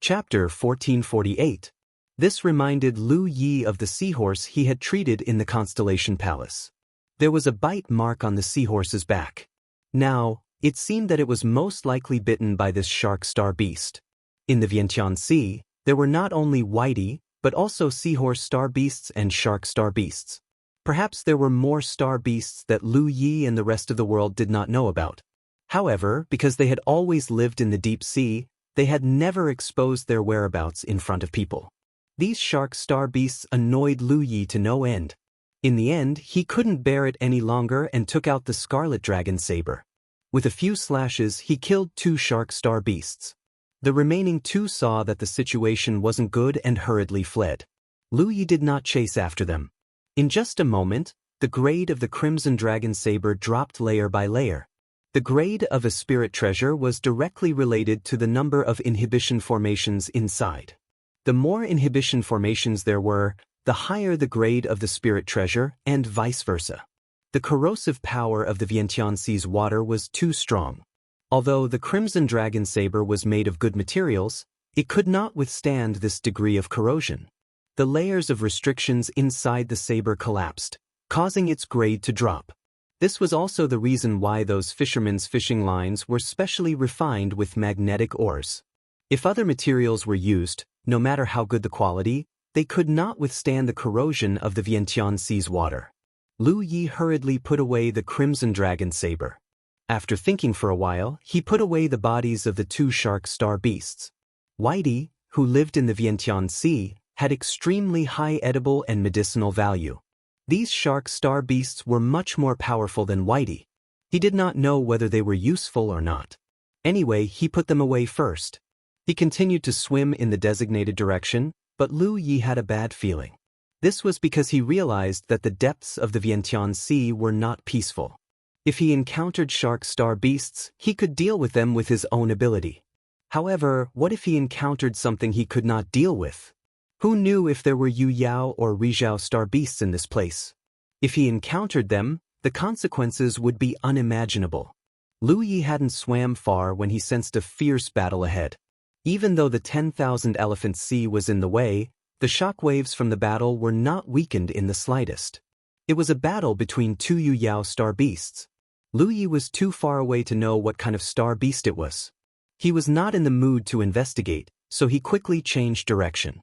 Chapter 1448. This reminded Lu Yi of the seahorse he had treated in the Constellation Palace. There was a bite mark on the seahorse's back. Now, it seemed that it was most likely bitten by this shark star beast. In the Vientiane Sea, there were not only whitey, but also seahorse star beasts and shark star beasts. Perhaps there were more star beasts that Lu Yi and the rest of the world did not know about. However, because they had always lived in the deep sea, they had never exposed their whereabouts in front of people. These shark star beasts annoyed Lu Yi to no end. In the end, he couldn't bear it any longer and took out the scarlet dragon saber. With a few slashes, he killed 2 shark star beasts. The remaining 2 saw that the situation wasn't good and hurriedly fled. Lu Yi did not chase after them. In just a moment, the grade of the crimson dragon saber dropped layer by layer. The grade of a spirit treasure was directly related to the number of inhibition formations inside. The more inhibition formations there were, the higher the grade of the spirit treasure, and vice versa. The corrosive power of the Vientiane Sea's water was too strong. Although the crimson dragon saber was made of good materials, it could not withstand this degree of corrosion. The layers of restrictions inside the saber collapsed, causing its grade to drop. This was also the reason why those fishermen's fishing lines were specially refined with magnetic ores. If other materials were used, no matter how good the quality, they could not withstand the corrosion of the Vientiane Sea's water. Lu Yi hurriedly put away the crimson dragon saber. After thinking for a while, he put away the bodies of the 2 shark star beasts. Whitey, who lived in the Vientiane Sea, had extremely high edible and medicinal value. These shark star beasts were much more powerful than Whitey. He did not know whether they were useful or not. Anyway, he put them away first. He continued to swim in the designated direction, but Lu Yi had a bad feeling. This was because he realized that the depths of the Vientiane Sea were not peaceful. If he encountered shark star beasts, he could deal with them with his own ability. However, what if he encountered something he could not deal with? Who knew if there were Yu Yao or Rizhao star beasts in this place? If he encountered them, the consequences would be unimaginable. Lu Yi hadn't swam far when he sensed a fierce battle ahead. Even though the 10,000 Elephant Sea was in the way, the shock waves from the battle were not weakened in the slightest. It was a battle between 2 Yu Yao star beasts. Lu Yi was too far away to know what kind of star beast it was. He was not in the mood to investigate, so he quickly changed direction.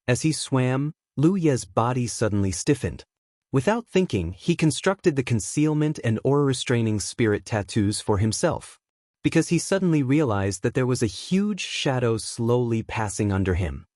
As he swam, Lu Yi's body suddenly stiffened. Without thinking, he constructed the concealment and aura-restraining spirit tattoos for himself, because he suddenly realized that there was a huge shadow slowly passing under him.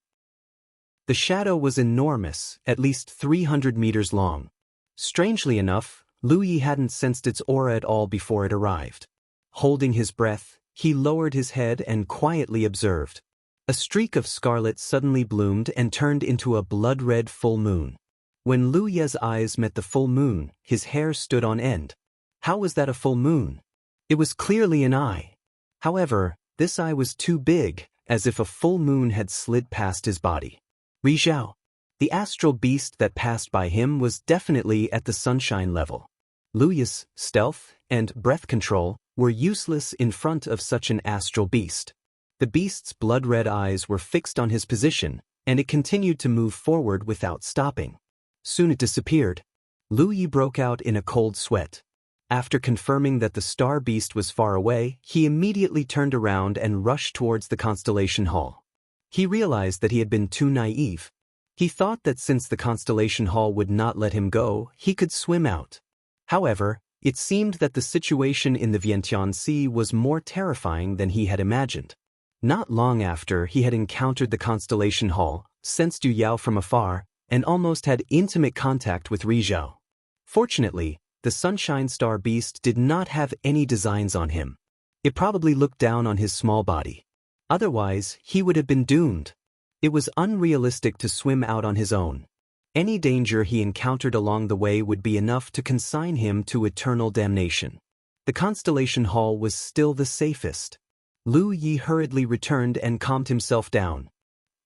The shadow was enormous, at least 300 meters long. Strangely enough, Lu Yi hadn't sensed its aura at all before it arrived. Holding his breath, he lowered his head and quietly observed. A streak of scarlet suddenly bloomed and turned into a blood-red full moon. When Lu Yi's eyes met the full moon, his hair stood on end. How was that a full moon? It was clearly an eye. However, this eye was too big, as if a full moon had slid past his body. Rizhao, the astral beast that passed by him, was definitely at the sunshine level. Lu Yi's stealth and breath control were useless in front of such an astral beast. The beast's blood-red eyes were fixed on his position, and it continued to move forward without stopping. Soon it disappeared. Lu Yi broke out in a cold sweat. After confirming that the star beast was far away, he immediately turned around and rushed towards the Constellation Hall. He realized that he had been too naive. He thought that since the Constellation Hall would not let him go, he could swim out. However, it seemed that the situation in the Vientiane Sea was more terrifying than he had imagined. Not long after he had encountered the Constellation Hall, sensed Yu Yao from afar, and almost had intimate contact with Rizhao. Fortunately, the Sunshine Star Beast did not have any designs on him. It probably looked down on his small body. Otherwise, he would have been doomed. It was unrealistic to swim out on his own. Any danger he encountered along the way would be enough to consign him to eternal damnation. The Constellation Hall was still the safest. Lu Yi hurriedly returned and calmed himself down.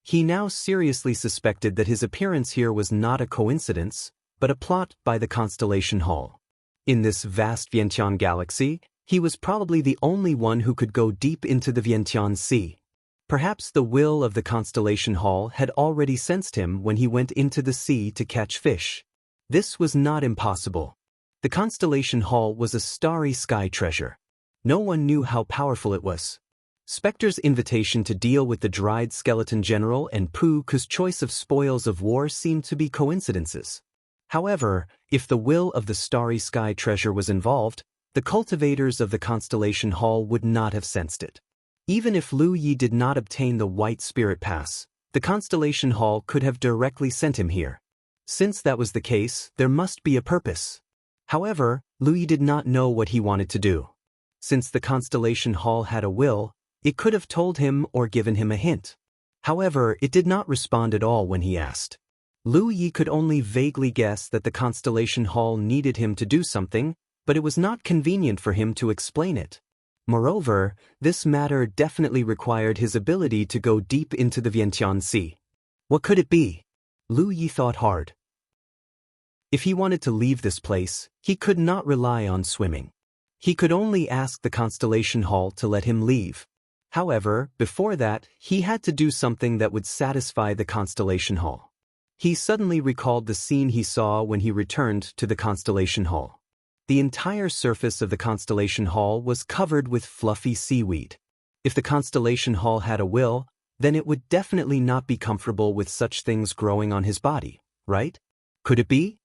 He now seriously suspected that his appearance here was not a coincidence, but a plot by the Constellation Hall. In this vast Vientiane galaxy, he was probably the only one who could go deep into the Vientiane Sea. Perhaps the will of the Constellation Hall had already sensed him when he went into the sea to catch fish. This was not impossible. The Constellation Hall was a starry sky treasure. No one knew how powerful it was. Spectre's invitation to deal with the dried skeleton general and Pu's choice of spoils of war seemed to be coincidences. However, if the will of the starry sky treasure was involved, the cultivators of the Constellation Hall would not have sensed it. Even if Lu Yi did not obtain the White Spirit Pass, the Constellation Hall could have directly sent him here. Since that was the case, there must be a purpose. However, Lu Yi did not know what he wanted to do. Since the Constellation Hall had a will, it could have told him or given him a hint. However, it did not respond at all when he asked. Lu Yi could only vaguely guess that the Constellation Hall needed him to do something, but it was not convenient for him to explain it. Moreover, this matter definitely required his ability to go deep into the Vientiane Sea. What could it be? Lu Yi thought hard. If he wanted to leave this place, he could not rely on swimming. He could only ask the Constellation Hall to let him leave. However, before that, he had to do something that would satisfy the Constellation Hall. He suddenly recalled the scene he saw when he returned to the Constellation Hall. The entire surface of the Constellation Hall was covered with fluffy seaweed. If the Constellation Hall had a will, then it would definitely not be comfortable with such things growing on his body, right? Could it be?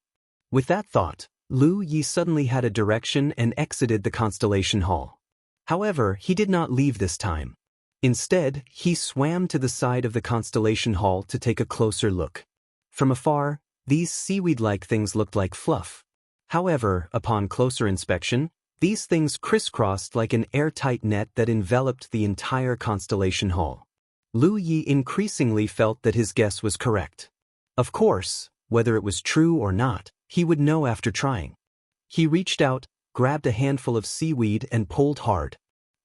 With that thought, Lu Yi suddenly had a direction and exited the Constellation Hall. However, he did not leave this time. Instead, he swam to the side of the Constellation Hall to take a closer look. From afar, these seaweed-like things looked like fluff. However, upon closer inspection, these things crisscrossed like an airtight net that enveloped the entire Constellation Hall. Lu Yi increasingly felt that his guess was correct. Of course, whether it was true or not, he would know after trying. He reached out, grabbed a handful of seaweed and pulled hard.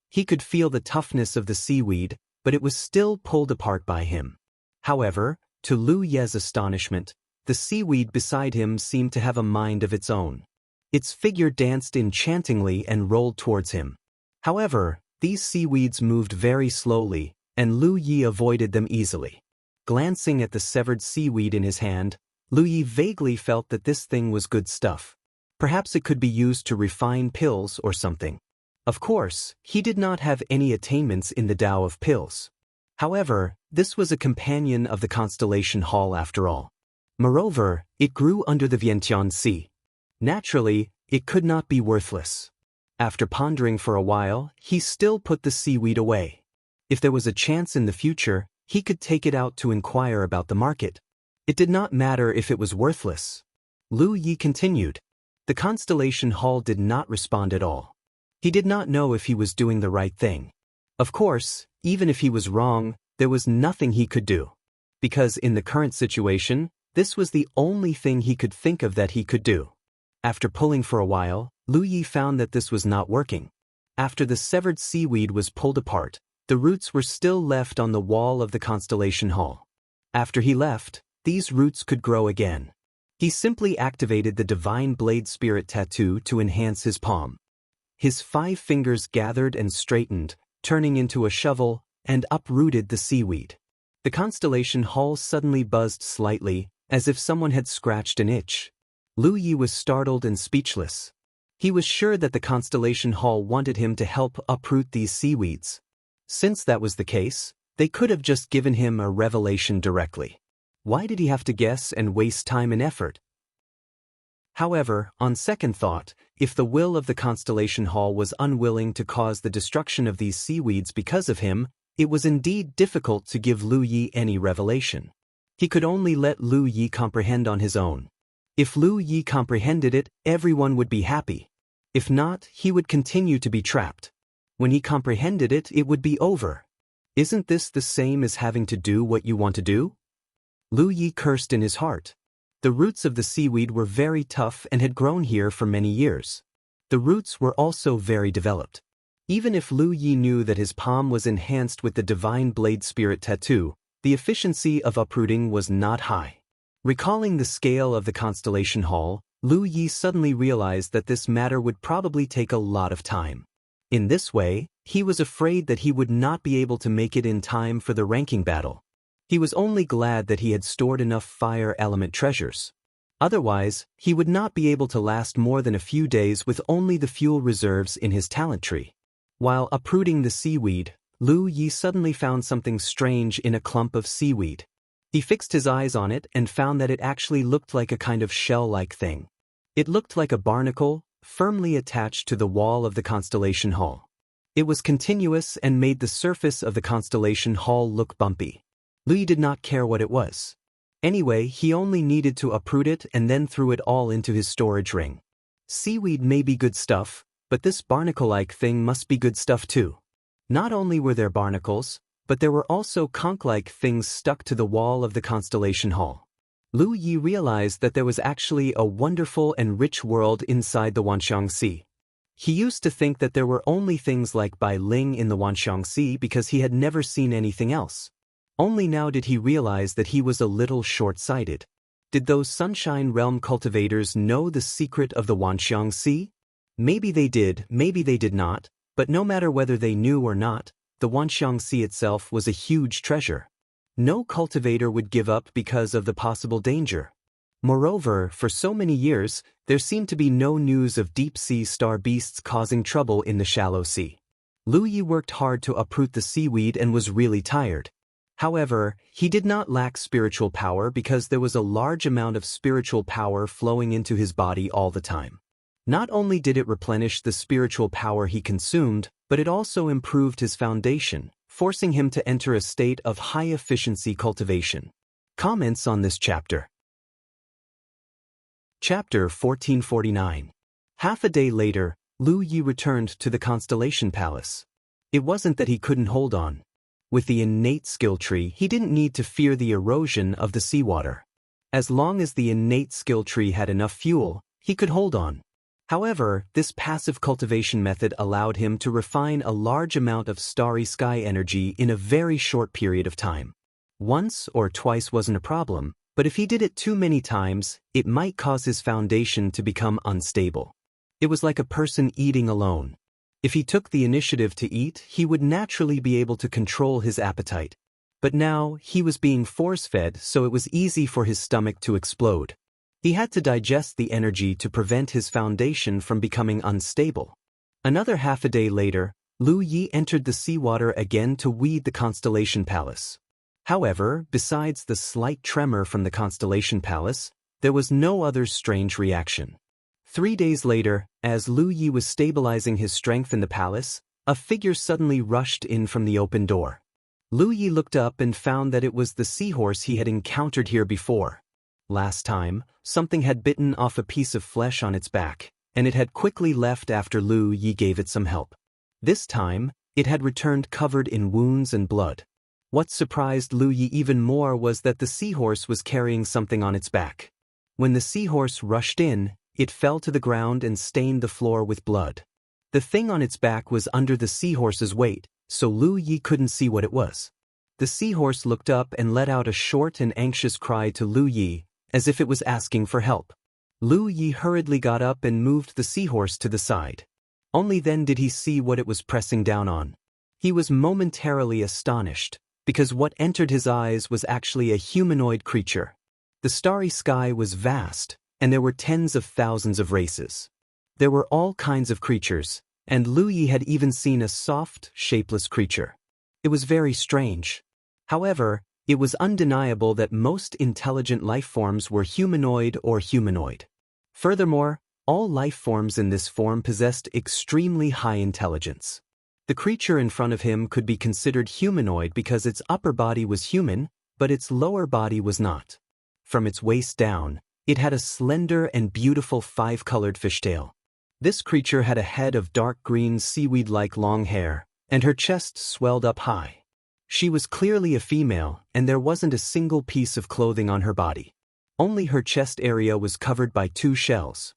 He could feel the toughness of the seaweed, but it was still pulled apart by him. However, to Lu Ye's astonishment, the seaweed beside him seemed to have a mind of its own. Its figure danced enchantingly and rolled towards him. However, these seaweeds moved very slowly, and Lu Yi avoided them easily. Glancing at the severed seaweed in his hand, Lu Yi vaguely felt that this thing was good stuff. Perhaps it could be used to refine pills or something. Of course, he did not have any attainments in the Tao of pills. However, this was a companion of the Constellation Hall after all. Moreover, it grew under the Vientiane Sea. Naturally, it could not be worthless. After pondering for a while, he still put the seaweed away. If there was a chance in the future, he could take it out to inquire about the market. It did not matter if it was worthless. Lu Yi continued. The Constellation Hall did not respond at all. He did not know if he was doing the right thing. Of course, even if he was wrong, there was nothing he could do. Because in the current situation, this was the only thing he could think of that he could do. After pulling for a while, Lu Yi found that this was not working. After the severed seaweed was pulled apart, the roots were still left on the wall of the Constellation Hall. After he left, these roots could grow again. He simply activated the Divine Blade Spirit Tattoo to enhance his palm. His 5 fingers gathered and straightened, turning into a shovel, and uprooted the seaweed. The Constellation Hall suddenly buzzed slightly, as if someone had scratched an itch. Lu Yi was startled and speechless. He was sure that the Constellation Hall wanted him to help uproot these seaweeds. Since that was the case, they could have just given him a revelation directly. Why did he have to guess and waste time and effort? However, on second thought, if the will of the Constellation Hall was unwilling to cause the destruction of these seaweeds because of him, it was indeed difficult to give Lu Yi any revelation. He could only let Lu Yi comprehend on his own. If Lu Yi comprehended it, everyone would be happy. If not, he would continue to be trapped. When he comprehended it, it would be over. Isn't this the same as having to do what you want to do? Lu Yi cursed in his heart. The roots of the seaweed were very tough and had grown here for many years. The roots were also very developed. Even if Lu Yi knew that his palm was enhanced with the Divine Blade Spirit Tattoo, the efficiency of uprooting was not high. Recalling the scale of the Constellation Hall, Lu Yi suddenly realized that this matter would probably take a lot of time. In this way, He was afraid that he would not be able to make it in time for the ranking battle. He was only glad that he had stored enough fire element treasures. Otherwise, he would not be able to last more than a few days with only the fuel reserves in his talent tree. While uprooting the seaweed, Lu Yi suddenly found something strange in a clump of seaweed. He fixed his eyes on it and found that it actually looked like a kind of shell-like thing. It looked like a barnacle, firmly attached to the wall of the constellation hall. It was continuous and made the surface of the constellation hall look bumpy. Lu Yi did not care what it was. Anyway, he only needed to uproot it and then threw it all into his storage ring. Seaweed may be good stuff, but this barnacle-like thing must be good stuff too. Not only were there barnacles, but there were also conch-like things stuck to the wall of the constellation hall. Lu Yi realized that there was actually a wonderful and rich world inside the Wanxiang Sea. He used to think that there were only things like Bai Ling in the Wanxiang Sea because he had never seen anything else. Only now did he realize that he was a little short-sighted. Did those Sunshine Realm cultivators know the secret of the Wanxiang Sea? Maybe they did, maybe they did not, but no matter whether they knew or not, the Wanxiang Sea itself was a huge treasure. No cultivator would give up because of the possible danger. Moreover, for so many years, there seemed to be no news of deep-sea star beasts causing trouble in the shallow sea. Lu Yi worked hard to uproot the seaweed and was really tired. However, he did not lack spiritual power because there was a large amount of spiritual power flowing into his body all the time. Not only did it replenish the spiritual power he consumed, but it also improved his foundation, forcing him to enter a state of high-efficiency cultivation. Comments on this chapter. Chapter 1449. Half a day later, Lu Yi returned to the Constellation Palace. It wasn't that he couldn't hold on. With the innate skill tree, he didn't need to fear the erosion of the seawater. As long as the innate skill tree had enough fuel, he could hold on. However, this passive cultivation method allowed him to refine a large amount of starry sky energy in a very short period of time. Once or twice wasn't a problem, but if he did it too many times, it might cause his foundation to become unstable. It was like a person eating alone. If he took the initiative to eat, he would naturally be able to control his appetite. But now, he was being force-fed, so it was easy for his stomach to explode. He had to digest the energy to prevent his foundation from becoming unstable. Another half a day later, Lu Yi entered the seawater again to weed the Constellation Palace. However, besides the slight tremor from the Constellation Palace, there was no other strange reaction. 3 days later, as Lu Yi was stabilizing his strength in the palace, a figure suddenly rushed in from the open door. Lu Yi looked up and found that it was the seahorse he had encountered here before. Last time, something had bitten off a piece of flesh on its back, and it had quickly left after Lu Yi gave it some help. This time, it had returned covered in wounds and blood. What surprised Lu Yi even more was that the seahorse was carrying something on its back. When the seahorse rushed in, it fell to the ground and stained the floor with blood. The thing on its back was under the seahorse's weight, so Lu Yi couldn't see what it was. The seahorse looked up and let out a short and anxious cry to Lu Yi, as if it was asking for help. Lu Yi hurriedly got up and moved the seahorse to the side. Only then did he see what it was pressing down on. He was momentarily astonished, because what entered his eyes was actually a humanoid creature. The starry sky was vast, and there were tens of thousands of races. There were all kinds of creatures, and Lu Yi had even seen a soft, shapeless creature. It was very strange. However, it was undeniable that most intelligent life forms were humanoid or humanoid. Furthermore, all life forms in this form possessed extremely high intelligence. The creature in front of him could be considered humanoid because its upper body was human, but its lower body was not. From its waist down, it had a slender and beautiful 5-colored fishtail. This creature had a head of dark green seaweed-like long hair, and her chest swelled up high. She was clearly a female, and there wasn't a single piece of clothing on her body. Only her chest area was covered by 2 shells.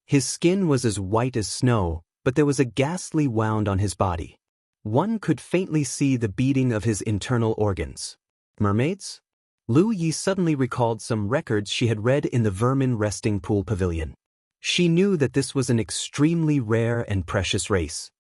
His skin was as white as snow, but there was a ghastly wound on his body. One could faintly see the beating of his internal organs. Mermaids? Lu Yi suddenly recalled some records she had read in the Vermin Resting Pool Pavilion. She knew that this was an extremely rare and precious race.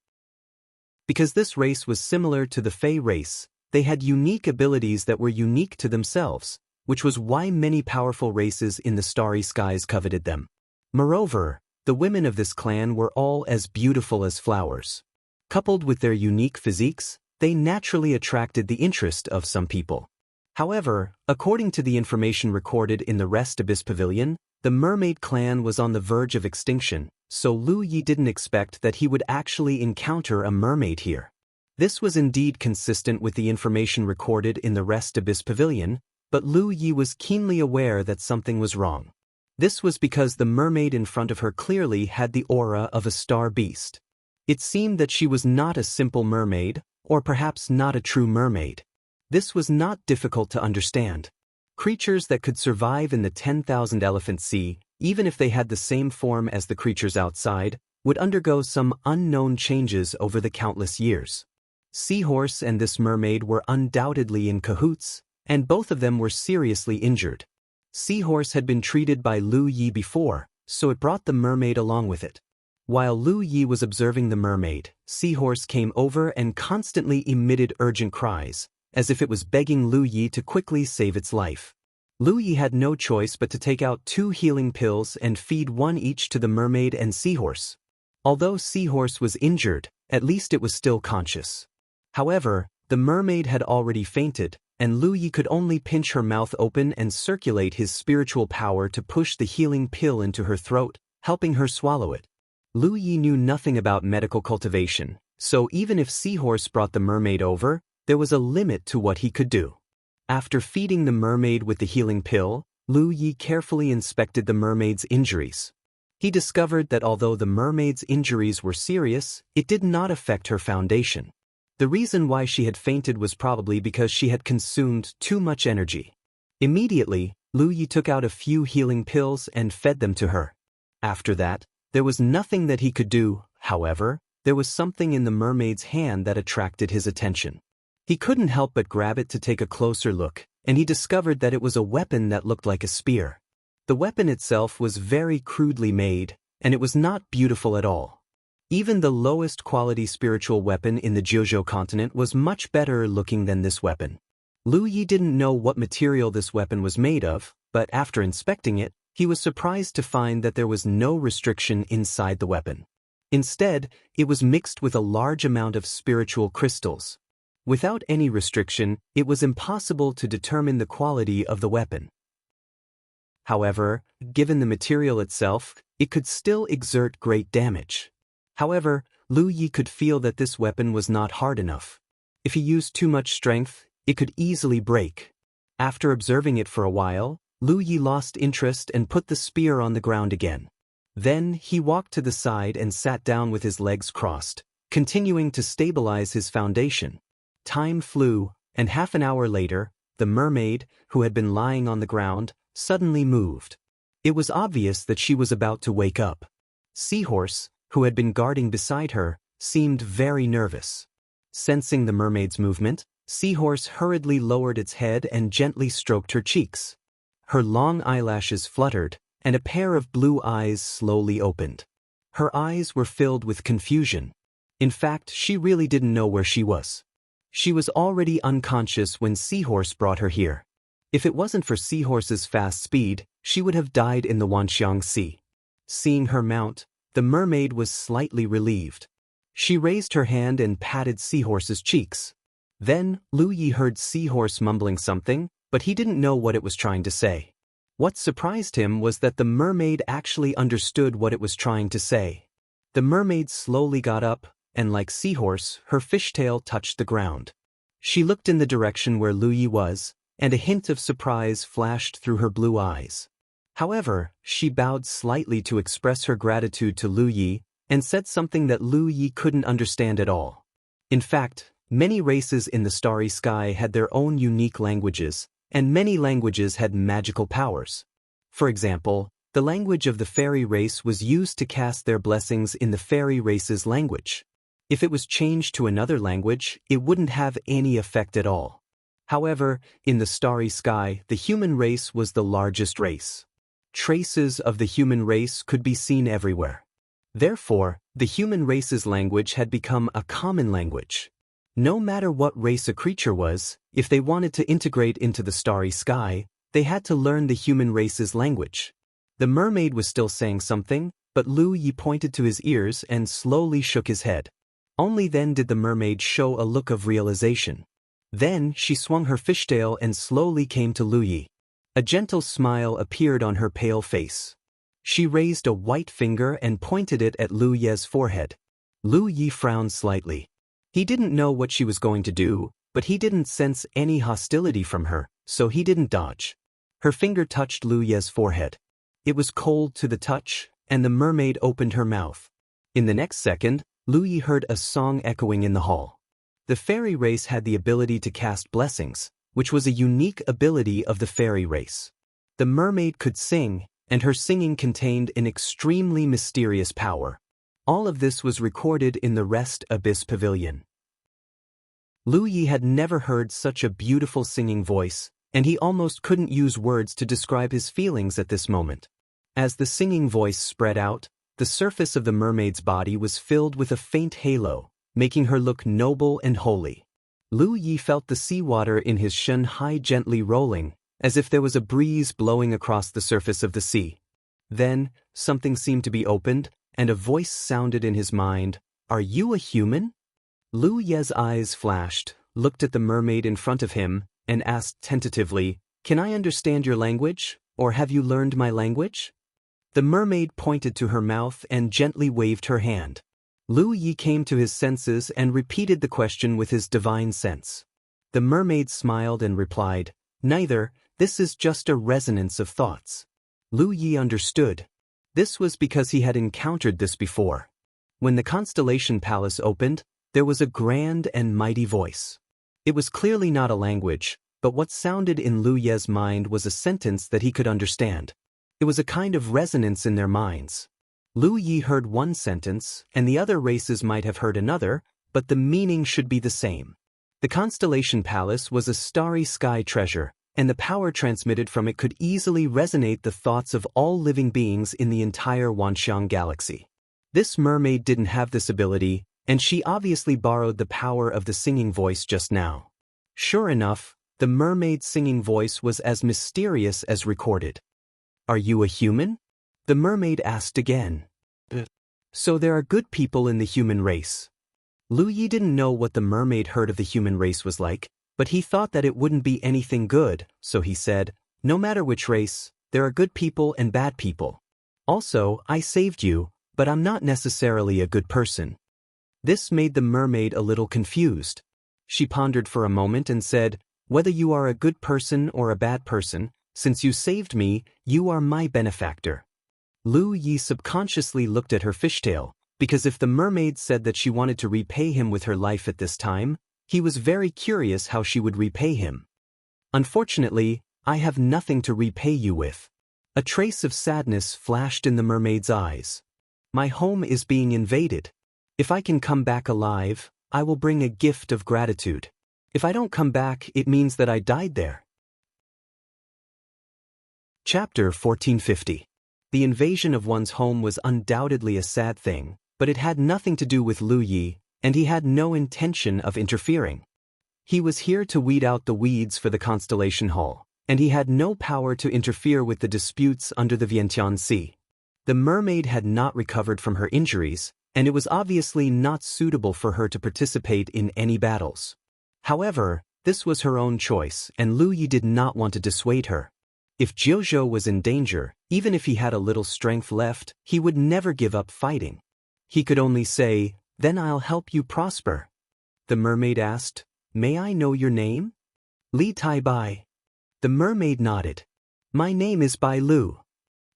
Because this race was similar to the Fey race, they had unique abilities that were unique to themselves, which was why many powerful races in the starry skies coveted them. Moreover, the women of this clan were all as beautiful as flowers. Coupled with their unique physiques, they naturally attracted the interest of some people. However, according to the information recorded in the Rest Abyss Pavilion, the mermaid clan was on the verge of extinction, so Lu Yi didn't expect that he would actually encounter a mermaid here. This was indeed consistent with the information recorded in the Rest Abyss Pavilion, but Lu Yi was keenly aware that something was wrong. This was because the mermaid in front of her clearly had the aura of a star beast. It seemed that she was not a simple mermaid, or perhaps not a true mermaid. This was not difficult to understand. Creatures that could survive in the 10,000 elephant sea, even if they had the same form as the creatures outside, would undergo some unknown changes over the countless years. Seahorse and this mermaid were undoubtedly in cahoots, and both of them were seriously injured. Seahorse had been treated by Lu Yi before, so it brought the mermaid along with it. While Lu Yi was observing the mermaid, Seahorse came over and constantly emitted urgent cries, as if it was begging Lu Yi to quickly save its life. Lu Yi had no choice but to take out 2 healing pills and feed one each to the mermaid and Seahorse. Although Seahorse was injured, at least it was still conscious. However, the mermaid had already fainted, and Lu Yi could only pinch her mouth open and circulate his spiritual power to push the healing pill into her throat, helping her swallow it. Lu Yi knew nothing about medical cultivation, so even if Seahorse brought the mermaid over, there was a limit to what he could do. After feeding the mermaid with the healing pill, Lu Yi carefully inspected the mermaid's injuries. He discovered that although the mermaid's injuries were serious, it did not affect her foundation. The reason why she had fainted was probably because she had consumed too much energy. Immediately, Lu Yi took out a few healing pills and fed them to her. After that, there was nothing that he could do. However, there was something in the mermaid's hand that attracted his attention. He couldn't help but grab it to take a closer look, and he discovered that it was a weapon that looked like a spear. The weapon itself was very crudely made, and it was not beautiful at all. Even the lowest quality spiritual weapon in the Jianghu continent was much better looking than this weapon. Lu Yi didn't know what material this weapon was made of, but after inspecting it, he was surprised to find that there was no restriction inside the weapon. Instead, it was mixed with a large amount of spiritual crystals. Without any restriction, it was impossible to determine the quality of the weapon. However, given the material itself, it could still exert great damage. However, Lu Yi could feel that this weapon was not hard enough. If he used too much strength, it could easily break. After observing it for a while, Lu Yi lost interest and put the spear on the ground again. Then he walked to the side and sat down with his legs crossed, continuing to stabilize his foundation. Time flew, and half an hour later, the mermaid, who had been lying on the ground, suddenly moved. It was obvious that she was about to wake up. Seahorse, who had been guarding beside her, seemed very nervous. Sensing the mermaid's movement, Seahorse hurriedly lowered its head and gently stroked her cheeks. Her long eyelashes fluttered, and a pair of blue eyes slowly opened. Her eyes were filled with confusion. In fact, she really didn't know where she was. She was already unconscious when Seahorse brought her here. If it wasn't for Seahorse's fast speed, she would have died in the Wanxiang Sea. Seeing her mount, the mermaid was slightly relieved. She raised her hand and patted Seahorse's cheeks. Then, Lu Yi heard Seahorse mumbling something, but he didn't know what it was trying to say. What surprised him was that the mermaid actually understood what it was trying to say. The mermaid slowly got up, and like Seahorse, her fishtail touched the ground. She looked in the direction where Lu Yi was, and a hint of surprise flashed through her blue eyes. However, she bowed slightly to express her gratitude to Lu Yi, and said something that Lu Yi couldn't understand at all. In fact, many races in the starry sky had their own unique languages, and many languages had magical powers. For example, the language of the fairy race was used to cast their blessings in the fairy race's language. If it was changed to another language, it wouldn't have any effect at all. However, in the starry sky, the human race was the largest race. Traces of the human race could be seen everywhere. Therefore, the human race's language had become a common language. No matter what race a creature was, if they wanted to integrate into the starry sky, they had to learn the human race's language. The mermaid was still saying something, but Lu Yi pointed to his ears and slowly shook his head. Only then did the mermaid show a look of realization. Then she swung her fishtail and slowly came to Lu Yi. A gentle smile appeared on her pale face. She raised a white finger and pointed it at Lu Ye's forehead. Lu Yi frowned slightly. He didn't know what she was going to do, but he didn't sense any hostility from her, so he didn't dodge. Her finger touched Lu Ye's forehead. It was cold to the touch, and the mermaid opened her mouth. In the next second, Lu Yi heard a song echoing in the hall. The fairy race had the ability to cast blessings, which was a unique ability of the fairy race. The mermaid could sing, and her singing contained an extremely mysterious power. All of this was recorded in the Rest Abyss Pavilion. Lu Yi had never heard such a beautiful singing voice, and he almost couldn't use words to describe his feelings at this moment. As the singing voice spread out, the surface of the mermaid's body was filled with a faint halo, making her look noble and holy. Lu Yi felt the seawater in his shen hai gently rolling, as if there was a breeze blowing across the surface of the sea. Then, something seemed to be opened, and a voice sounded in his mind, "Are you a human?" Lu Ye's eyes flashed, looked at the mermaid in front of him, and asked tentatively, "Can I understand your language, or have you learned my language?" The mermaid pointed to her mouth and gently waved her hand. Lu Yi came to his senses and repeated the question with his divine sense. The mermaid smiled and replied, "Neither, this is just a resonance of thoughts." Lu Yi understood. This was because he had encountered this before. When the Constellation Palace opened, there was a grand and mighty voice. It was clearly not a language, but what sounded in Lu Ye's mind was a sentence that he could understand. It was a kind of resonance in their minds. Lu Yi heard one sentence, and the other races might have heard another, but the meaning should be the same. The Constellation Palace was a starry sky treasure, and the power transmitted from it could easily resonate the thoughts of all living beings in the entire Wanxiang galaxy. This mermaid didn't have this ability, and she obviously borrowed the power of the singing voice just now. Sure enough, the mermaid's singing voice was as mysterious as recorded. "Are you a human?" the mermaid asked again. "So there are good people in the human race." Lu Yi didn't know what the mermaid heard of the human race was like, but he thought that it wouldn't be anything good, so he said, "No matter which race, there are good people and bad people. Also, I saved you, but I'm not necessarily a good person." This made the mermaid a little confused. She pondered for a moment and said, "Whether you are a good person or a bad person, since you saved me, you are my benefactor." Lu Yi subconsciously looked at her fishtail, because if the mermaid said that she wanted to repay him with her life at this time, he was very curious how she would repay him. "Unfortunately, I have nothing to repay you with." A trace of sadness flashed in the mermaid's eyes. "My home is being invaded. If I can come back alive, I will bring a gift of gratitude. If I don't come back, it means that I died there." Chapter 1450. The invasion of one's home was undoubtedly a sad thing, but it had nothing to do with Lu Yi, and he had no intention of interfering. He was here to weed out the weeds for the Constellation Hall, and he had no power to interfere with the disputes under the Vientiane Sea. The mermaid had not recovered from her injuries, and it was obviously not suitable for her to participate in any battles. However, this was her own choice, and Lu Yi did not want to dissuade her. If Jiuzhou was in danger, even if he had a little strength left, he would never give up fighting. He could only say, "Then I'll help you prosper." The mermaid asked, "May I know your name?" "Li Tai Bai." The mermaid nodded. "My name is Bai Lu."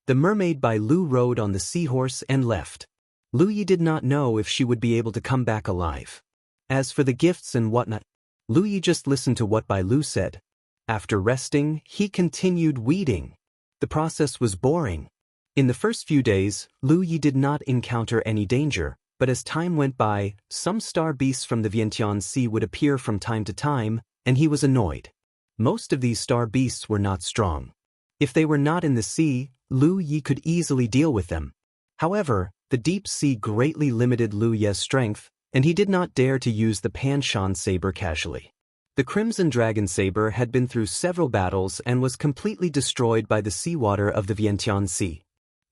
The mermaid Bai Lu rode on the seahorse and left. Lu Yi did not know if she would be able to come back alive. As for the gifts and whatnot, Lu Yi just listened to what Bai Lu said. After resting, he continued weeding. The process was boring. In the first few days, Lu Yi did not encounter any danger, but as time went by, some star beasts from the Vientiane Sea would appear from time to time, and he was annoyed. Most of these star beasts were not strong. If they were not in the sea, Lu Yi could easily deal with them. However, The deep sea greatly limited Lu Ye's strength, and he did not dare to use the Panshan saber casually. The Crimson Dragon saber had been through several battles and was completely destroyed by the seawater of the Vientiane Sea.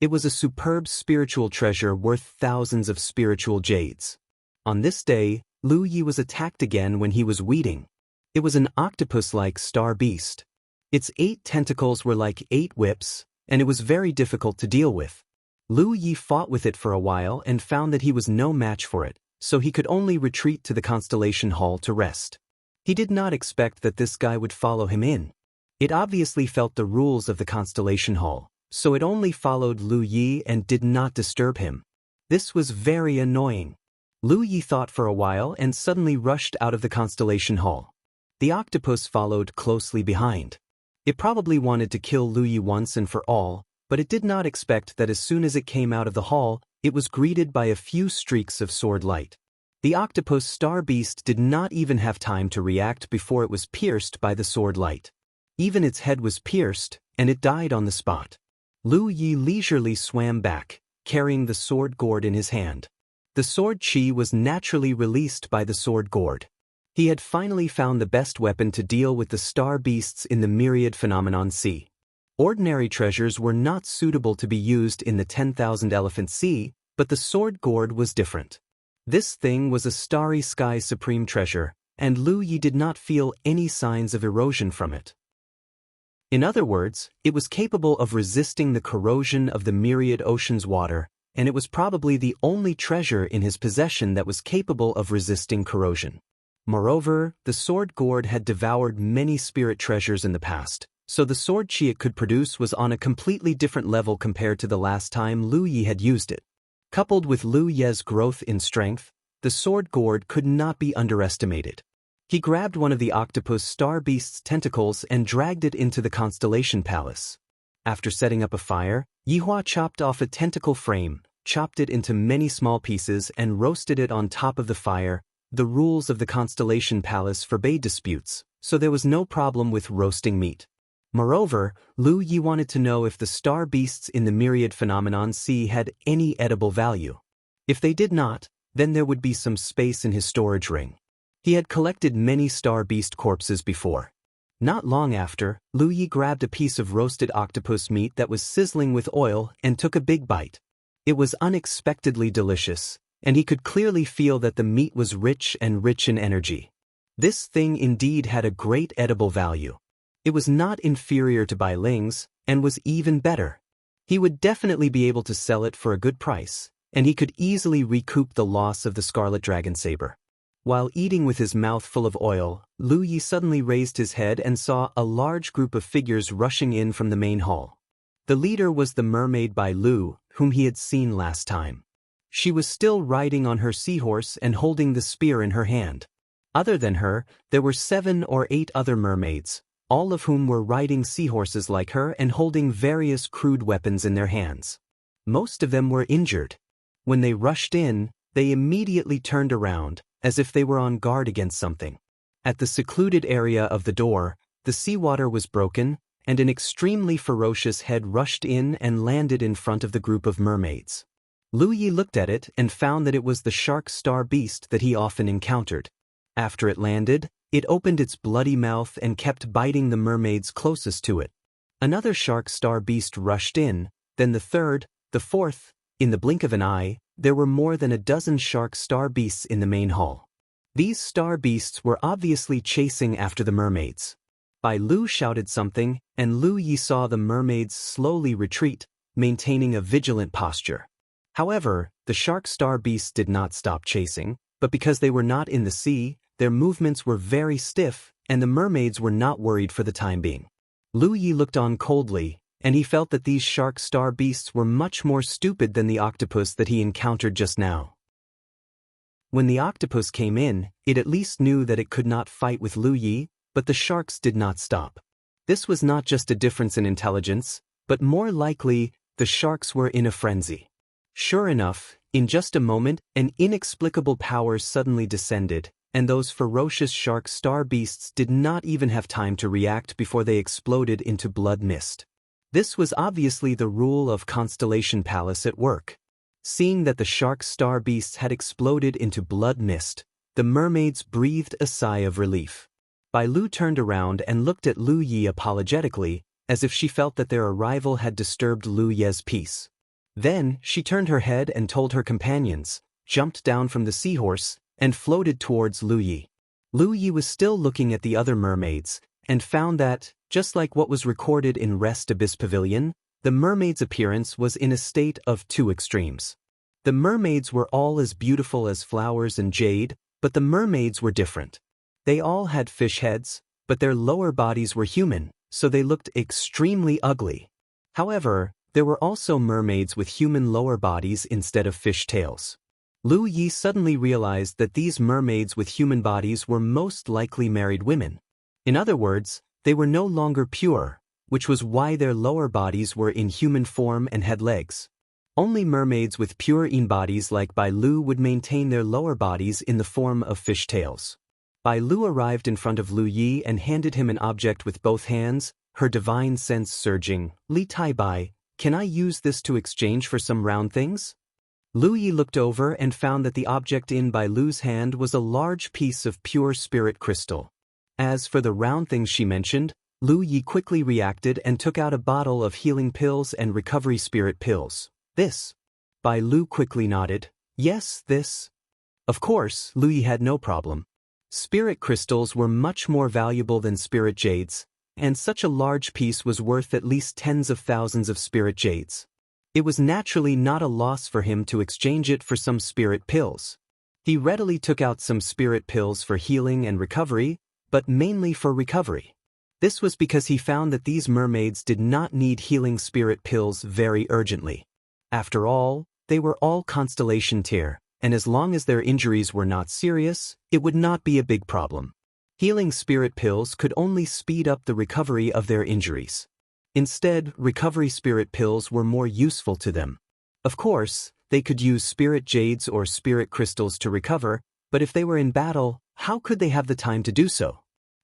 It was a superb spiritual treasure worth thousands of spiritual jades. On this day, Lu Yi was attacked again when he was weeding. It was an octopus-like star beast. Its 8 tentacles were like 8 whips, and it was very difficult to deal with. Lu Yi fought with it for a while and found that he was no match for it, so he could only retreat to the Constellation Hall to rest. He did not expect that this guy would follow him in. It obviously felt the rules of the Constellation Hall, so it only followed Lu Yi and did not disturb him. This was very annoying. Lu Yi thought for a while and suddenly rushed out of the Constellation Hall. The octopus followed closely behind. It probably wanted to kill Lu Yi once and for all, but it did not expect that as soon as it came out of the hall, it was greeted by a few streaks of sword light. The octopus star beast did not even have time to react before it was pierced by the sword light. Even its head was pierced, and it died on the spot. Lu Yi leisurely swam back, carrying the sword gourd in his hand. The sword chi was naturally released by the sword gourd. He had finally found the best weapon to deal with the star beasts in the myriad phenomenon sea. Ordinary treasures were not suitable to be used in the 10,000 elephant sea, but the sword gourd was different. This thing was a starry sky supreme treasure, and Lu Yi did not feel any signs of erosion from it. In other words, it was capable of resisting the corrosion of the myriad ocean's water, and it was probably the only treasure in his possession that was capable of resisting corrosion. Moreover, the sword gourd had devoured many spirit treasures in the past, so the sword chi it could produce was on a completely different level compared to the last time Lu Yi had used it. Coupled with Lu Ye's growth in strength, the sword gourd could not be underestimated. He grabbed one of the octopus star beast's tentacles and dragged it into the Constellation Palace. After setting up a fire, Yihua chopped off a tentacle frame, chopped it into many small pieces and roasted it on top of the fire. The rules of the Constellation Palace forbade disputes, so there was no problem with roasting meat. Moreover, Lu Yi wanted to know if the star beasts in the myriad phenomenon sea had any edible value. If they did not, then there would be some space in his storage ring. He had collected many star beast corpses before. Not long after, Lu Yi grabbed a piece of roasted octopus meat that was sizzling with oil and took a big bite. It was unexpectedly delicious, and he could clearly feel that the meat was rich and rich in energy. This thing indeed had a great edible value. It was not inferior to Bai Ling's, and was even better. He would definitely be able to sell it for a good price, and he could easily recoup the loss of the Scarlet Dragon Saber. While eating with his mouth full of oil, Lu Yi suddenly raised his head and saw a large group of figures rushing in from the main hall. The leader was the mermaid Bai Lu, whom he had seen last time. She was still riding on her seahorse and holding the spear in her hand. Other than her, there were 7 or 8 other mermaids, all of whom were riding seahorses like her and holding various crude weapons in their hands. Most of them were injured. When they rushed in, they immediately turned around, as if they were on guard against something. At the secluded area of the door, the seawater was broken, and an extremely ferocious head rushed in and landed in front of the group of mermaids. Lu Yi looked at it and found that it was the shark star beast that he often encountered. After it landed, it opened its bloody mouth and kept biting the mermaids closest to it. Another shark star beast rushed in, then the third, the fourth. In the blink of an eye, there were more than a dozen shark star beasts in the main hall. These star beasts were obviously chasing after the mermaids. Bai Lu shouted something, and Lu Yi saw the mermaids slowly retreat, maintaining a vigilant posture. However, the shark star beasts did not stop chasing, but because they were not in the sea, their movements were very stiff, and the mermaids were not worried for the time being. Lu Yi looked on coldly, and he felt that these shark star beasts were much more stupid than the octopus that he encountered just now. When the octopus came in, it at least knew that it could not fight with Lu Yi, but the sharks did not stop. This was not just a difference in intelligence, but more likely, the sharks were in a frenzy. Sure enough, in just a moment, an inexplicable power suddenly descended, and those ferocious shark star beasts did not even have time to react before they exploded into blood mist. This was obviously the rule of Constellation Palace at work. Seeing that the shark star beasts had exploded into blood mist, the mermaids breathed a sigh of relief. Bai Lu turned around and looked at Lu Yi apologetically, as if she felt that their arrival had disturbed Lu Ye's peace. Then, she turned her head and told her companions, jumped down from the seahorse, and floated towards Lu Yi. Lu Yi was still looking at the other mermaids, and found that, just like what was recorded in Rest Abyss Pavilion, the mermaid's appearance was in a state of two extremes. The mermaids were all as beautiful as flowers and jade, but the mermaids were different. They all had fish heads, but their lower bodies were human, so they looked extremely ugly. However, there were also mermaids with human lower bodies instead of fish tails. Lu Yi suddenly realized that these mermaids with human bodies were most likely married women. In other words, they were no longer pure, which was why their lower bodies were in human form and had legs. Only mermaids with pure bodies like Bai Lu would maintain their lower bodies in the form of fish tails. Bai Lu arrived in front of Lu Yi and handed him an object with both hands, her divine sense surging. "Li Tai Bai, can I use this to exchange for some round things?" Lu Yi looked over and found that the object in Bai Lu's hand was a large piece of pure spirit crystal. As for the round things she mentioned, Lu Yi quickly reacted and took out a bottle of healing pills and recovery spirit pills. "This?" Bai Lu quickly nodded. "Yes, this." Of course, Lu Yi had no problem. Spirit crystals were much more valuable than spirit jades, and such a large piece was worth at least tens of thousands of spirit jades. It was naturally not a loss for him to exchange it for some spirit pills. He readily took out some spirit pills for healing and recovery, but mainly for recovery. This was because he found that these mermaids did not need healing spirit pills very urgently. After all, they were all constellation tier, and as long as their injuries were not serious, it would not be a big problem. Healing spirit pills could only speed up the recovery of their injuries. Instead, recovery spirit pills were more useful to them. Of course, they could use spirit jades or spirit crystals to recover, but if they were in battle, how could they have the time to do so?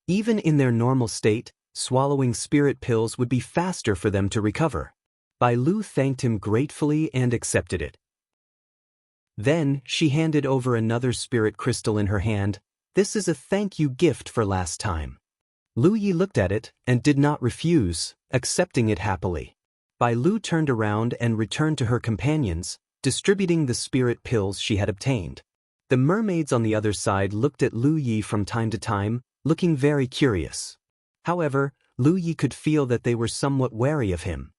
Even in their normal state, swallowing spirit pills would be faster for them to recover. Bai Lu thanked him gratefully and accepted it. Then, she handed over another spirit crystal in her hand. "This is a thank you gift for last time." Lu Yi looked at it and did not refuse, accepting it happily. Bai Lu turned around and returned to her companions, distributing the spirit pills she had obtained. The mermaids on the other side looked at Lu Yi from time to time, looking very curious. However, Lu Yi could feel that they were somewhat wary of him.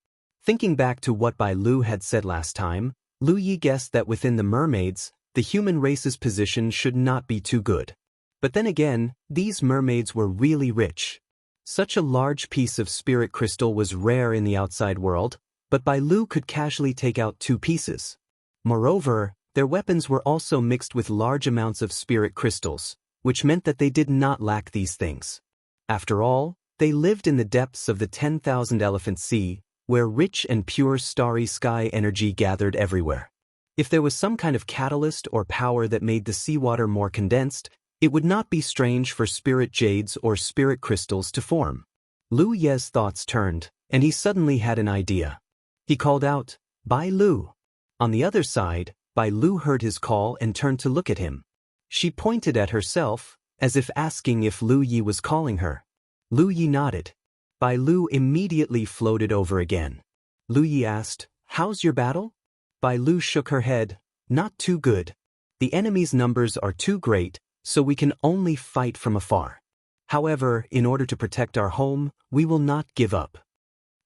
Thinking back to what Bai Lu had said last time, Lu Yi guessed that within the mermaids, the human race's position should not be too good. But then again, these mermaids were really rich. Such a large piece of spirit crystal was rare in the outside world, but Bai Lu could casually take out 2 pieces. Moreover, their weapons were also mixed with large amounts of spirit crystals, which meant that they did not lack these things. After all, they lived in the depths of the 10,000 Elephant Sea, where rich and pure starry sky energy gathered everywhere. If there was some kind of catalyst or power that made the seawater more condensed, it would not be strange for spirit jades or spirit crystals to form. Lu Ye's thoughts turned, and he suddenly had an idea. He called out, "Bai Lu." On the other side, Bai Lu heard his call and turned to look at him. She pointed at herself, as if asking if Lu Yi was calling her. Lu Yi nodded. Bai Lu immediately floated over again. Lu Yi asked, "How's your battle?" Bai Lu shook her head. "Not too good. The enemy's numbers are too great, so we can only fight from afar. However, in order to protect our home, we will not give up."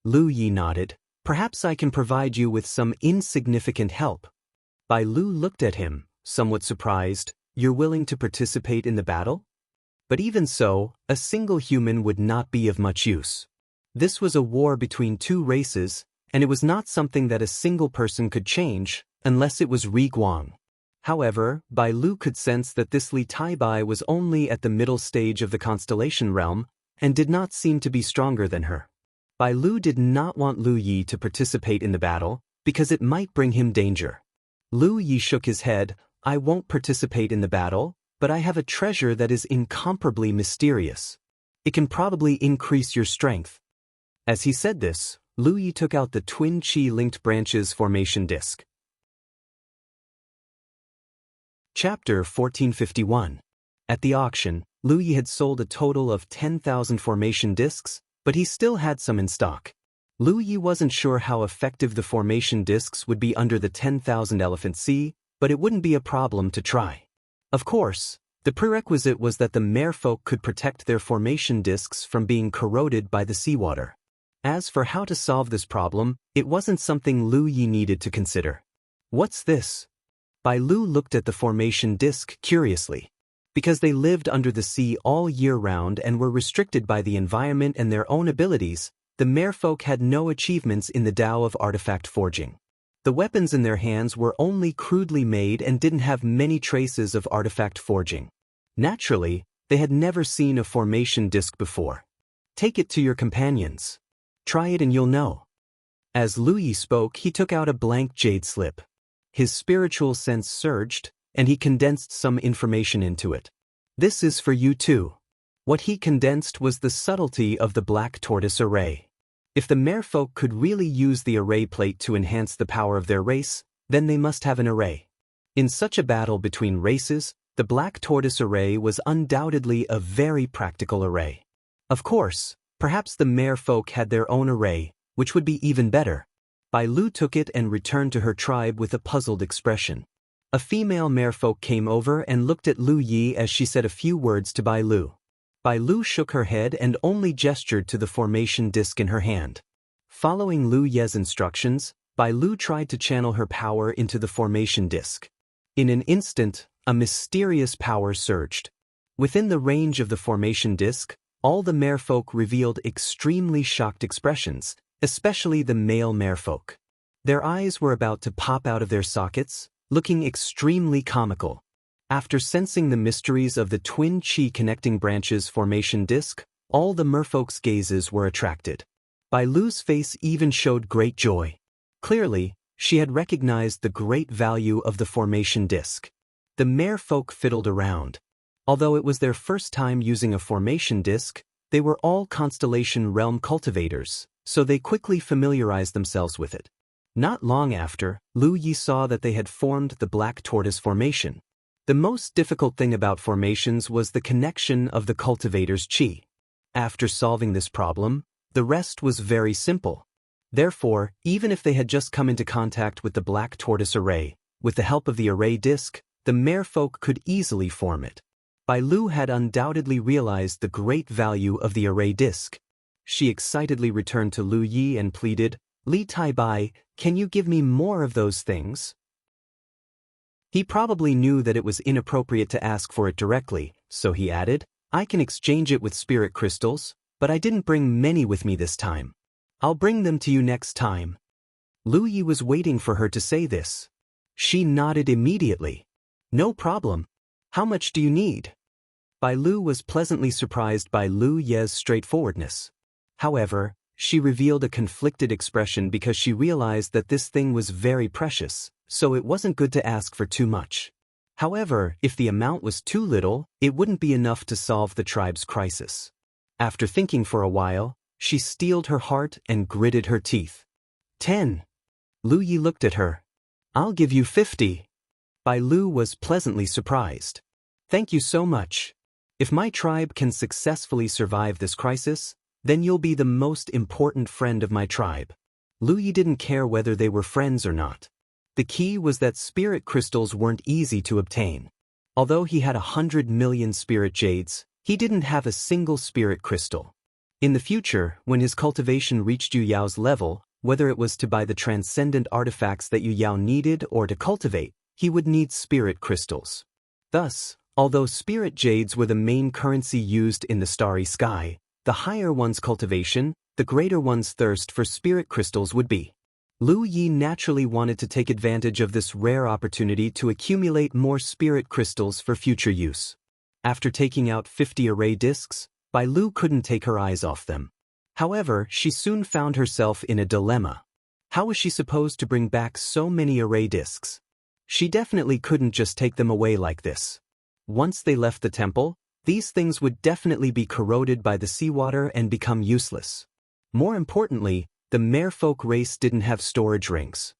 Lu Yi nodded. "Perhaps I can provide you with some insignificant help." Bai Lu looked at him, somewhat surprised. "You're willing to participate in the battle?" But even so, a single human would not be of much use. This was a war between 2 races, and it was not something that a single person could change, unless it was Ri Guang. However, Bai Lu could sense that this Li Tai Bai was only at the middle stage of the constellation realm, and did not seem to be stronger than her. Bai Lu did not want Lu Yi to participate in the battle, because it might bring him danger. Lu Yi shook his head. "I won't participate in the battle, but I have a treasure that is incomparably mysterious. It can probably increase your strength." As he said this, Lu Yi took out the twin Qi-linked branches formation disc. Chapter 1451. At the auction, Lu Yi had sold a total of 10,000 formation discs, but he still had some in stock. Lu Yi wasn't sure how effective the formation discs would be under the 10,000 elephant sea, but it wouldn't be a problem to try. Of course, the prerequisite was that the merfolk could protect their formation discs from being corroded by the seawater. As for how to solve this problem, it wasn't something Lu Yi needed to consider. What's this? Bai Lu looked at the formation disc curiously. Because they lived under the sea all year round and were restricted by the environment and their own abilities, the merfolk had no achievements in the Tao of artifact forging. The weapons in their hands were only crudely made and didn't have many traces of artifact forging. Naturally, they had never seen a formation disc before. Take it to your companions. Try it and you'll know. As Lu Yi spoke, he took out a blank jade slip. His spiritual sense surged, and he condensed some information into it. This is for you too. What he condensed was the subtlety of the black tortoise array. If the merfolk could really use the array plate to enhance the power of their race, then they must have an array. In such a battle between races, the black tortoise array was undoubtedly a very practical array. Of course, perhaps the merfolk had their own array, which would be even better. Bai Lu took it and returned to her tribe with a puzzled expression. A female merfolk came over and looked at Lu Yi as she said a few words to Bai Lu. Bai Lu shook her head and only gestured to the formation disc in her hand. Following Lu Ye's instructions, Bai Lu tried to channel her power into the formation disc. In an instant, a mysterious power surged. Within the range of the formation disc, all the merfolk revealed extremely shocked expressions, especially the male merfolk. Their eyes were about to pop out of their sockets, looking extremely comical. After sensing the mysteries of the twin chi connecting branches formation disc, all the merfolk's gazes were attracted. Bai Lu's face even showed great joy. Clearly, she had recognized the great value of the formation disc. The merfolk fiddled around. Although it was their first time using a formation disc, they were all Constellation Realm cultivators, so they quickly familiarized themselves with it. Not long after, Lu Yi saw that they had formed the black tortoise formation. The most difficult thing about formations was the connection of the cultivator's chi. After solving this problem, the rest was very simple. Therefore, even if they had just come into contact with the black tortoise array, with the help of the array disc, the merfolk could easily form it. Bai Lu had undoubtedly realized the great value of the array disc. She excitedly returned to Lu Yi and pleaded, "Li Tai Bai, can you give me more of those things?" He probably knew that it was inappropriate to ask for it directly, so he added, "I can exchange it with spirit crystals, but I didn't bring many with me this time. I'll bring them to you next time." Lu Yi was waiting for her to say this. She nodded immediately. "No problem. How much do you need?" Bai Lu was pleasantly surprised by Lu Ye's straightforwardness. However, she revealed a conflicted expression because she realized that this thing was very precious, so it wasn't good to ask for too much. However, if the amount was too little, it wouldn't be enough to solve the tribe's crisis. After thinking for a while, she steeled her heart and gritted her teeth. 10. Lu Yi looked at her. "I'll give you 50. Bai Lu was pleasantly surprised. "Thank you so much. If my tribe can successfully survive this crisis, then you'll be the most important friend of my tribe." Lu Yi didn't care whether they were friends or not. The key was that spirit crystals weren't easy to obtain. Although he had 100 million spirit jades, he didn't have a single spirit crystal. In the future, when his cultivation reached Yu Yao's level, whether it was to buy the transcendent artifacts that Yu Yao needed or to cultivate, he would need spirit crystals. Thus, although spirit jades were the main currency used in the starry sky, the higher one's cultivation, the greater one's thirst for spirit crystals would be. Lu Yi naturally wanted to take advantage of this rare opportunity to accumulate more spirit crystals for future use. After taking out 50 array discs, Bai Lu couldn't take her eyes off them. However, she soon found herself in a dilemma. How was she supposed to bring back so many array discs? She definitely couldn't just take them away like this. Once they left the temple, these things would definitely be corroded by the seawater and become useless. More importantly, the merfolk race didn't have storage rings.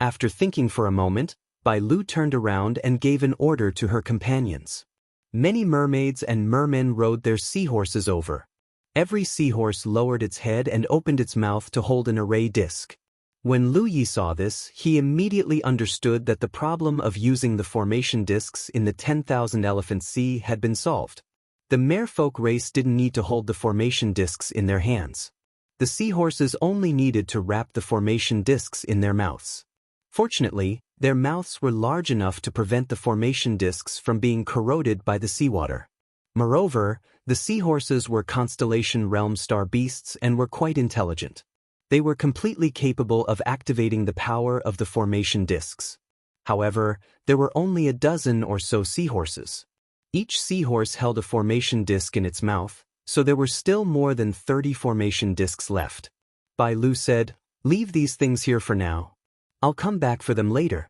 After thinking for a moment, Bai Lu turned around and gave an order to her companions. Many mermaids and mermen rode their seahorses over. Every seahorse lowered its head and opened its mouth to hold an array disc. When Lu Yi saw this, he immediately understood that the problem of using the formation discs in the 10,000 Elephant Sea had been solved. The merfolk race didn't need to hold the formation discs in their hands. The seahorses only needed to wrap the formation discs in their mouths. Fortunately, their mouths were large enough to prevent the formation discs from being corroded by the seawater. Moreover, the seahorses were constellation realm star beasts and were quite intelligent. They were completely capable of activating the power of the formation discs. However, there were only a dozen or so seahorses. Each seahorse held a formation disc in its mouth, so there were still more than 30 formation discs left. Bai Lu said, "Leave these things here for now. I'll come back for them later."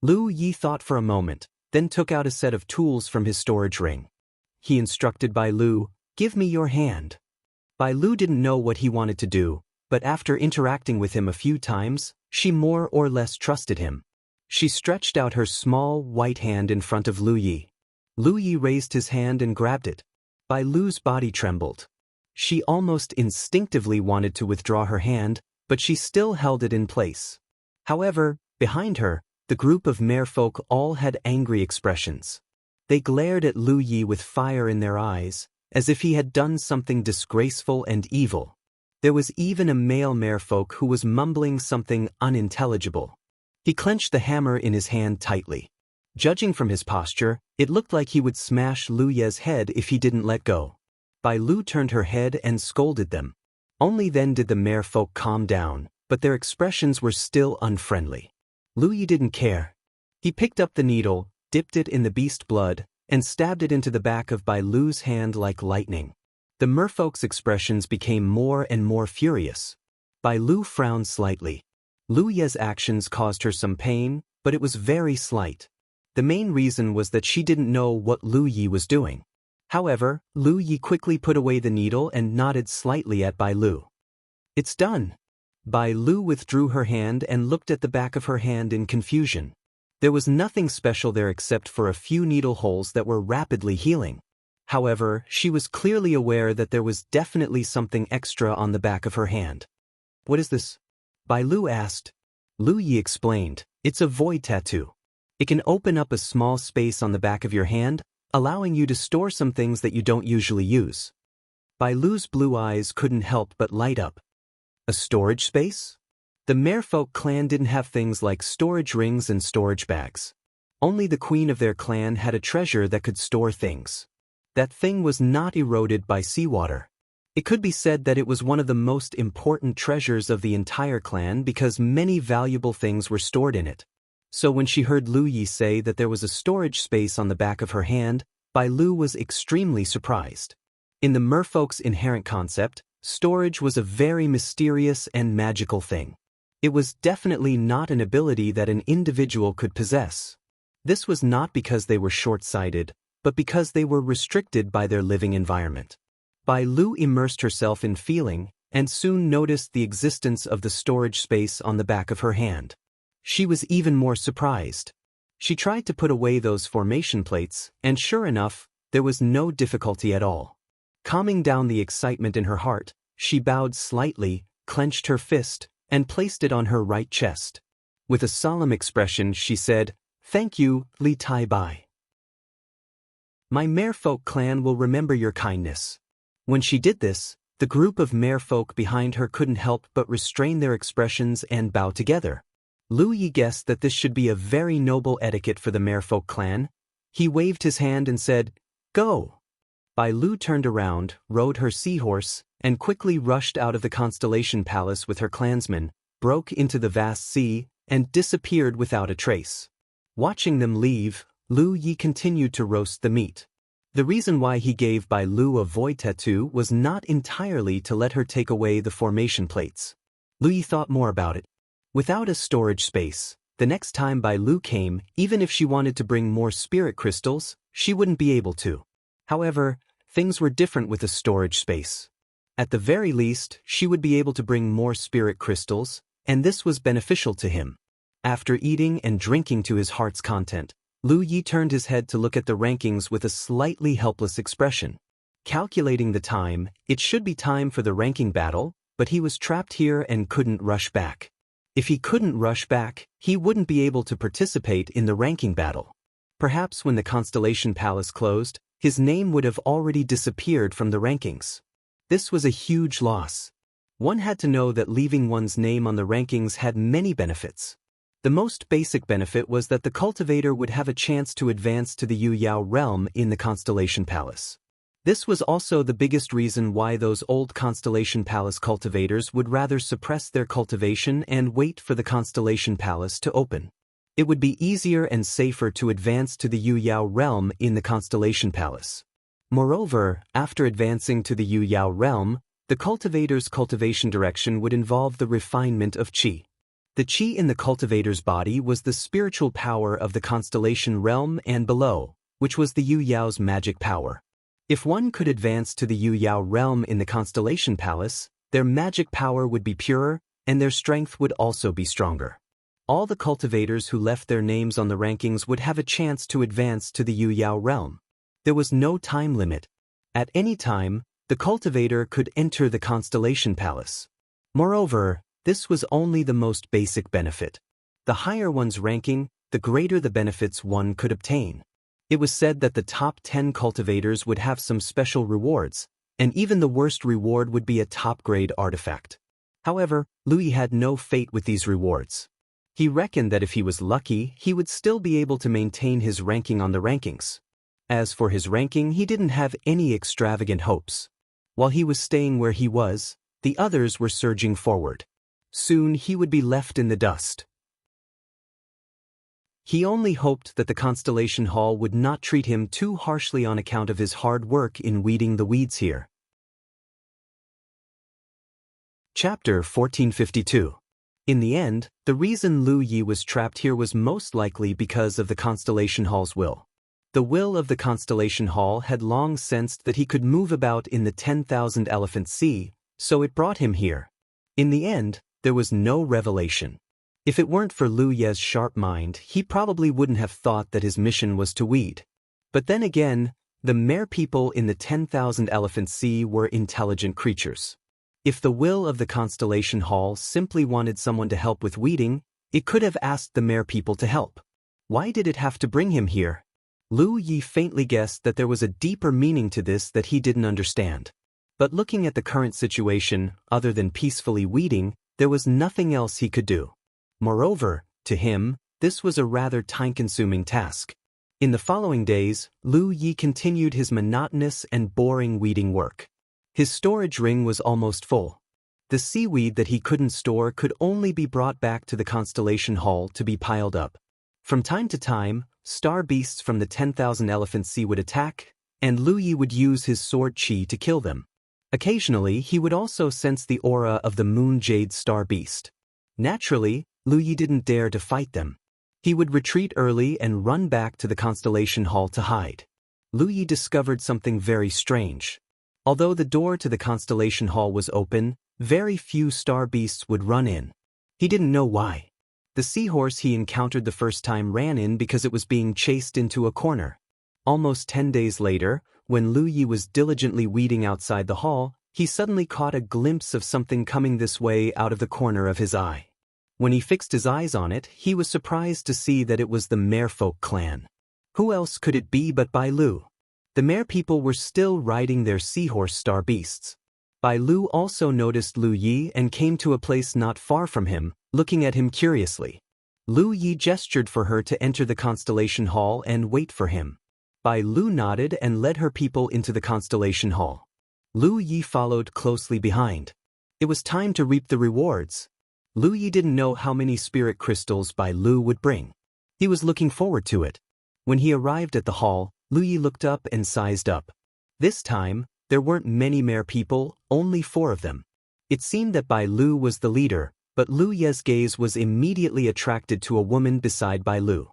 Lu Yi thought for a moment, then took out a set of tools from his storage ring. He instructed Bai Lu, "Give me your hand." Bai Lu didn't know what he wanted to do, but after interacting with him a few times, she more or less trusted him. She stretched out her small, white hand in front of Lu Yi. Lu Yi raised his hand and grabbed it. Bai Lu's body trembled. She almost instinctively wanted to withdraw her hand, but she still held it in place. However, behind her, the group of merfolk all had angry expressions. They glared at Lu Yi with fire in their eyes, as if he had done something disgraceful and evil. There was even a male merfolk who was mumbling something unintelligible. He clenched the hammer in his hand tightly. Judging from his posture, it looked like he would smash Lu Ye's head if he didn't let go. Bai Lu turned her head and scolded them. Only then did the merfolk calm down, but their expressions were still unfriendly. Lu Yi didn't care. He picked up the needle, dipped it in the beast blood, and stabbed it into the back of Bai Lu's hand like lightning. The merfolk's expressions became more and more furious. Bai Lu frowned slightly. Lu Ye's actions caused her some pain, but it was very slight. The main reason was that she didn't know what Lu Yi was doing. However, Lu Yi quickly put away the needle and nodded slightly at Bai Lu. "It's done." Bai Lu withdrew her hand and looked at the back of her hand in confusion. There was nothing special there except for a few needle holes that were rapidly healing. However, she was clearly aware that there was definitely something extra on the back of her hand. "What is this?" Bai Lu asked. Lu Yi explained, "It's a void tattoo. It can open up a small space on the back of your hand, allowing you to store some things that you don't usually use." Bai Lu's blue eyes couldn't help but light up. A storage space? The merfolk clan didn't have things like storage rings and storage bags. Only the queen of their clan had a treasure that could store things. That thing was not eroded by seawater. It could be said that it was one of the most important treasures of the entire clan because many valuable things were stored in it. So when she heard Lu Yi say that there was a storage space on the back of her hand, Bai Lu was extremely surprised. In the merfolk's inherent concept, storage was a very mysterious and magical thing. It was definitely not an ability that an individual could possess. This was not because they were short-sighted, but because they were restricted by their living environment. Bai Lu immersed herself in feeling, and soon noticed the existence of the storage space on the back of her hand. She was even more surprised. She tried to put away those formation plates, and sure enough, there was no difficulty at all. Calming down the excitement in her heart, she bowed slightly, clenched her fist, and placed it on her right chest. With a solemn expression, she said, "Thank you, Li Tai Bai. My merfolk clan will remember your kindness." When she did this, the group of merfolk behind her couldn't help but restrain their expressions and bow together. Lu Yi guessed that this should be a very noble etiquette for the merfolk clan. He waved his hand and said, "Go." Bai Lu turned around, rode her seahorse, and quickly rushed out of the Constellation Palace with her clansmen, broke into the vast sea, and disappeared without a trace. Watching them leave, Lu Yi continued to roast the meat. The reason why he gave Bai Lu a void tattoo was not entirely to let her take away the formation plates. Lu Yi thought more about it. Without a storage space, the next time Bai Lu came, even if she wanted to bring more spirit crystals, she wouldn't be able to. However, things were different with a storage space. At the very least, she would be able to bring more spirit crystals, and this was beneficial to him. After eating and drinking to his heart's content, Lu Yi turned his head to look at the rankings with a slightly helpless expression. Calculating the time, it should be time for the ranking battle, but he was trapped here and couldn't rush back. If he couldn't rush back, he wouldn't be able to participate in the ranking battle. Perhaps when the Constellation Palace closed, his name would have already disappeared from the rankings. This was a huge loss. One had to know that leaving one's name on the rankings had many benefits. The most basic benefit was that the cultivator would have a chance to advance to the Yu Yao realm in the Constellation Palace. This was also the biggest reason why those old Constellation Palace cultivators would rather suppress their cultivation and wait for the Constellation Palace to open. It would be easier and safer to advance to the Yu Yao realm in the Constellation Palace. Moreover, after advancing to the Yu Yao realm, the cultivator's cultivation direction would involve the refinement of qi. The qi in the cultivator's body was the spiritual power of the Constellation realm and below, which was the Yu Yao's magic power. If one could advance to the Yu Yao realm in the Constellation Palace, their magic power would be purer, and their strength would also be stronger. All the cultivators who left their names on the rankings would have a chance to advance to the Yu Yao realm. There was no time limit. At any time, the cultivator could enter the Constellation Palace. Moreover, this was only the most basic benefit. The higher one's ranking, the greater the benefits one could obtain. It was said that the top 10 cultivators would have some special rewards, and even the worst reward would be a top-grade artifact. However, Lu Yi had no fate with these rewards. He reckoned that if he was lucky, he would still be able to maintain his ranking on the rankings. As for his ranking, he didn't have any extravagant hopes. While he was staying where he was, the others were surging forward. Soon he would be left in the dust. He only hoped that the Constellation Hall would not treat him too harshly on account of his hard work in weeding the weeds here. Chapter 1452. In the end, the reason Lu Yi was trapped here was most likely because of the Constellation Hall's will. The will of the Constellation Hall had long sensed that he could move about in the 10,000 Elephant Sea, so it brought him here. In the end, there was no revelation. If it weren't for Lu Ye's sharp mind, he probably wouldn't have thought that his mission was to weed. But then again, the mere people in the 10,000 Elephant Sea were intelligent creatures. If the will of the Constellation Hall simply wanted someone to help with weeding, it could have asked the mere people to help. Why did it have to bring him here? Lu Yi faintly guessed that there was a deeper meaning to this that he didn't understand. But looking at the current situation, other than peacefully weeding, there was nothing else he could do. Moreover, to him, this was a rather time-consuming task. In the following days, Lu Yi continued his monotonous and boring weeding work. His storage ring was almost full. The seaweed that he couldn't store could only be brought back to the Constellation Hall to be piled up. From time to time, star beasts from the 10,000 Elephant Sea would attack, and Lu Yi would use his sword qi to kill them. Occasionally, he would also sense the aura of the moon jade star beast. Naturally, Lu Yi didn't dare to fight them. He would retreat early and run back to the Constellation Hall to hide. Lu Yi discovered something very strange. Although the door to the Constellation Hall was open, very few star beasts would run in. He didn't know why. The seahorse he encountered the first time ran in because it was being chased into a corner. Almost 10 days later, when Lu Yi was diligently weeding outside the hall, he suddenly caught a glimpse of something coming this way out of the corner of his eye. When he fixed his eyes on it, he was surprised to see that it was the Merfolk clan. Who else could it be but Bai Lu? The Mer people were still riding their seahorse star beasts. Bai Lu also noticed Lu Yi and came to a place not far from him, looking at him curiously. Lu Yi gestured for her to enter the Constellation Hall and wait for him. Bai Lu nodded and led her people into the Constellation Hall. Lu Yi followed closely behind. It was time to reap the rewards. Lu Yi didn't know how many spirit crystals Bai Lu would bring. He was looking forward to it. When he arrived at the hall, Lu Yi looked up and sized up. This time, there weren't many Mer people, only 4 of them. It seemed that Bai Lu was the leader, but Lu Ye's gaze was immediately attracted to a woman beside Bai Lu.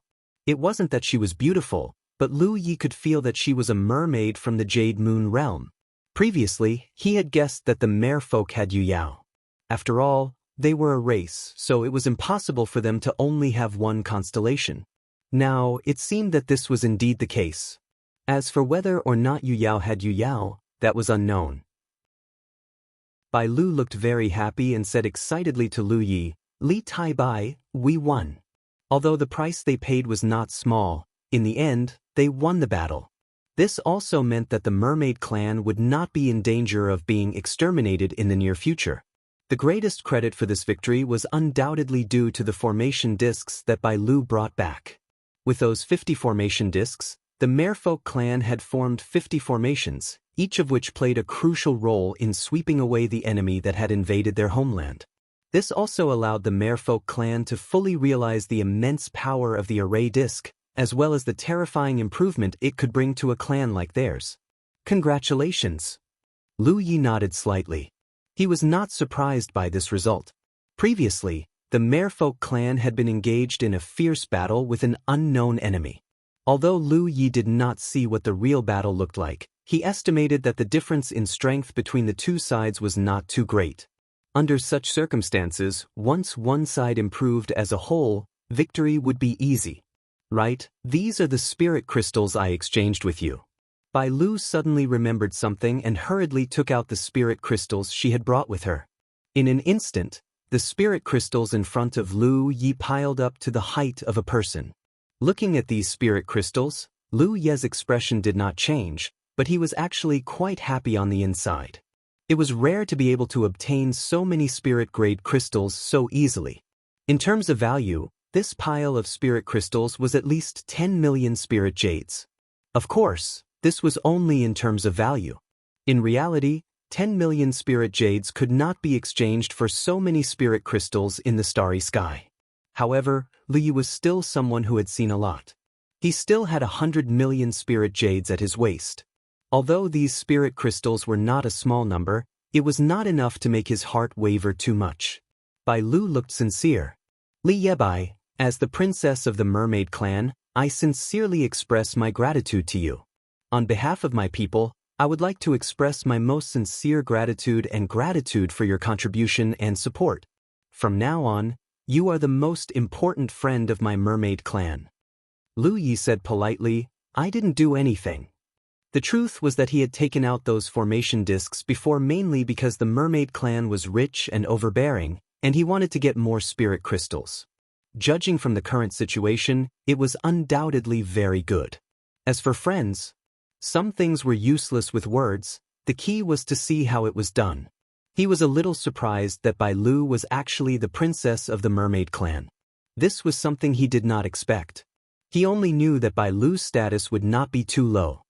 It wasn't that she was beautiful, but Lu Yi could feel that she was a mermaid from the Jade Moon realm. Previously, he had guessed that the Merfolk had Yu Yao. After all, They were a race, so it was impossible for them to only have one constellation. Now, it seemed that this was indeed the case. As for whether or not Yu Yao had Yu Yao, that was unknown. Bai Lu looked very happy and said excitedly to Lu Yi, "Li Tai Bai, we won." Although the price they paid was not small, in the end, they won the battle. This also meant that the mermaid clan would not be in danger of being exterminated in the near future. The greatest credit for this victory was undoubtedly due to the formation discs that Bai Lu brought back. With those 50 formation discs, the Merfolk clan had formed 50 formations, each of which played a crucial role in sweeping away the enemy that had invaded their homeland. This also allowed the Merfolk clan to fully realize the immense power of the array disc, as well as the terrifying improvement it could bring to a clan like theirs. Congratulations! Lu Yi nodded slightly. He was not surprised by this result. Previously, the Merfolk clan had been engaged in a fierce battle with an unknown enemy. Although Lu Yi did not see what the real battle looked like, he estimated that the difference in strength between the two sides was not too great. Under such circumstances, once one side improved as a whole, victory would be easy. Right, these are the spirit crystals I exchanged with you. Bai Lu suddenly remembered something and hurriedly took out the spirit crystals she had brought with her. In an instant, the spirit crystals in front of Lu Yi piled up to the height of a person. Looking at these spirit crystals, Lu Ye's expression did not change, but he was actually quite happy on the inside. It was rare to be able to obtain so many spirit-grade crystals so easily. In terms of value, this pile of spirit crystals was at least 10 million spirit jades. Of course, this was only in terms of value. In reality, 10 million spirit jades could not be exchanged for so many spirit crystals in the starry sky. However, Lu Yi was still someone who had seen a lot. He still had 100 million spirit jades at his waist. Although these spirit crystals were not a small number, it was not enough to make his heart waver too much. Bai Lu looked sincere. "Li Yebai, as the princess of the mermaid clan, I sincerely express my gratitude to you. On behalf of my people, I would like to express my most sincere gratitude for your contribution and support. From now on, you are the most important friend of my mermaid clan." Lu Yi said politely, "I didn't do anything." The truth was that he had taken out those formation discs before mainly because the mermaid clan was rich and overbearing, and he wanted to get more spirit crystals. Judging from the current situation, it was undoubtedly very good. As for friends, some things were useless with words, the key was to see how it was done. He was a little surprised that Bai Lu was actually the princess of the mermaid clan. This was something he did not expect. He only knew that Bai Lu's status would not be too low.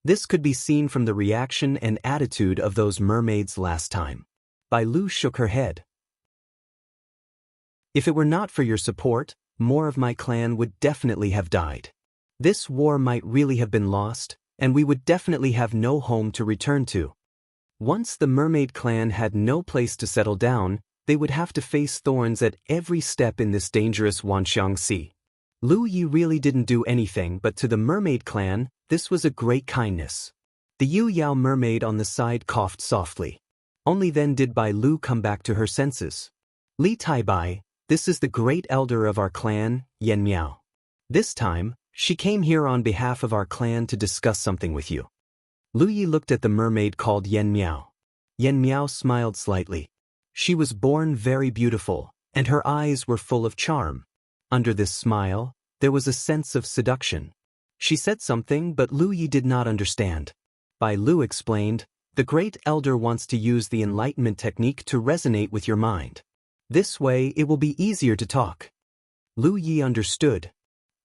This could be seen from the reaction and attitude of those mermaids last time. Bai Lu shook her head. "If it were not for your support, more of my clan would definitely have died. This war might really have been lost, and we would definitely have no home to return to. Once the mermaid clan had no place to settle down, they would have to face thorns at every step in this dangerous Wanxiang Sea. Lu Yi really didn't do anything, but to the mermaid clan, this was a great kindness." The Yu Yao mermaid on the side coughed softly. Only then did Bai Lu come back to her senses. "Li Tai Bai, this is the great elder of our clan, Yan Miao. This time, she came here on behalf of our clan to discuss something with you." Lu Yi looked at the mermaid called Yan Miao. Yan Miao smiled slightly. She was born very beautiful, and her eyes were full of charm. Under this smile, there was a sense of seduction. She said something, but Lu Yi did not understand. Bai Lu explained, "The great elder wants to use the enlightenment technique to resonate with your mind. This way, it will be easier to talk." Lu Yi understood.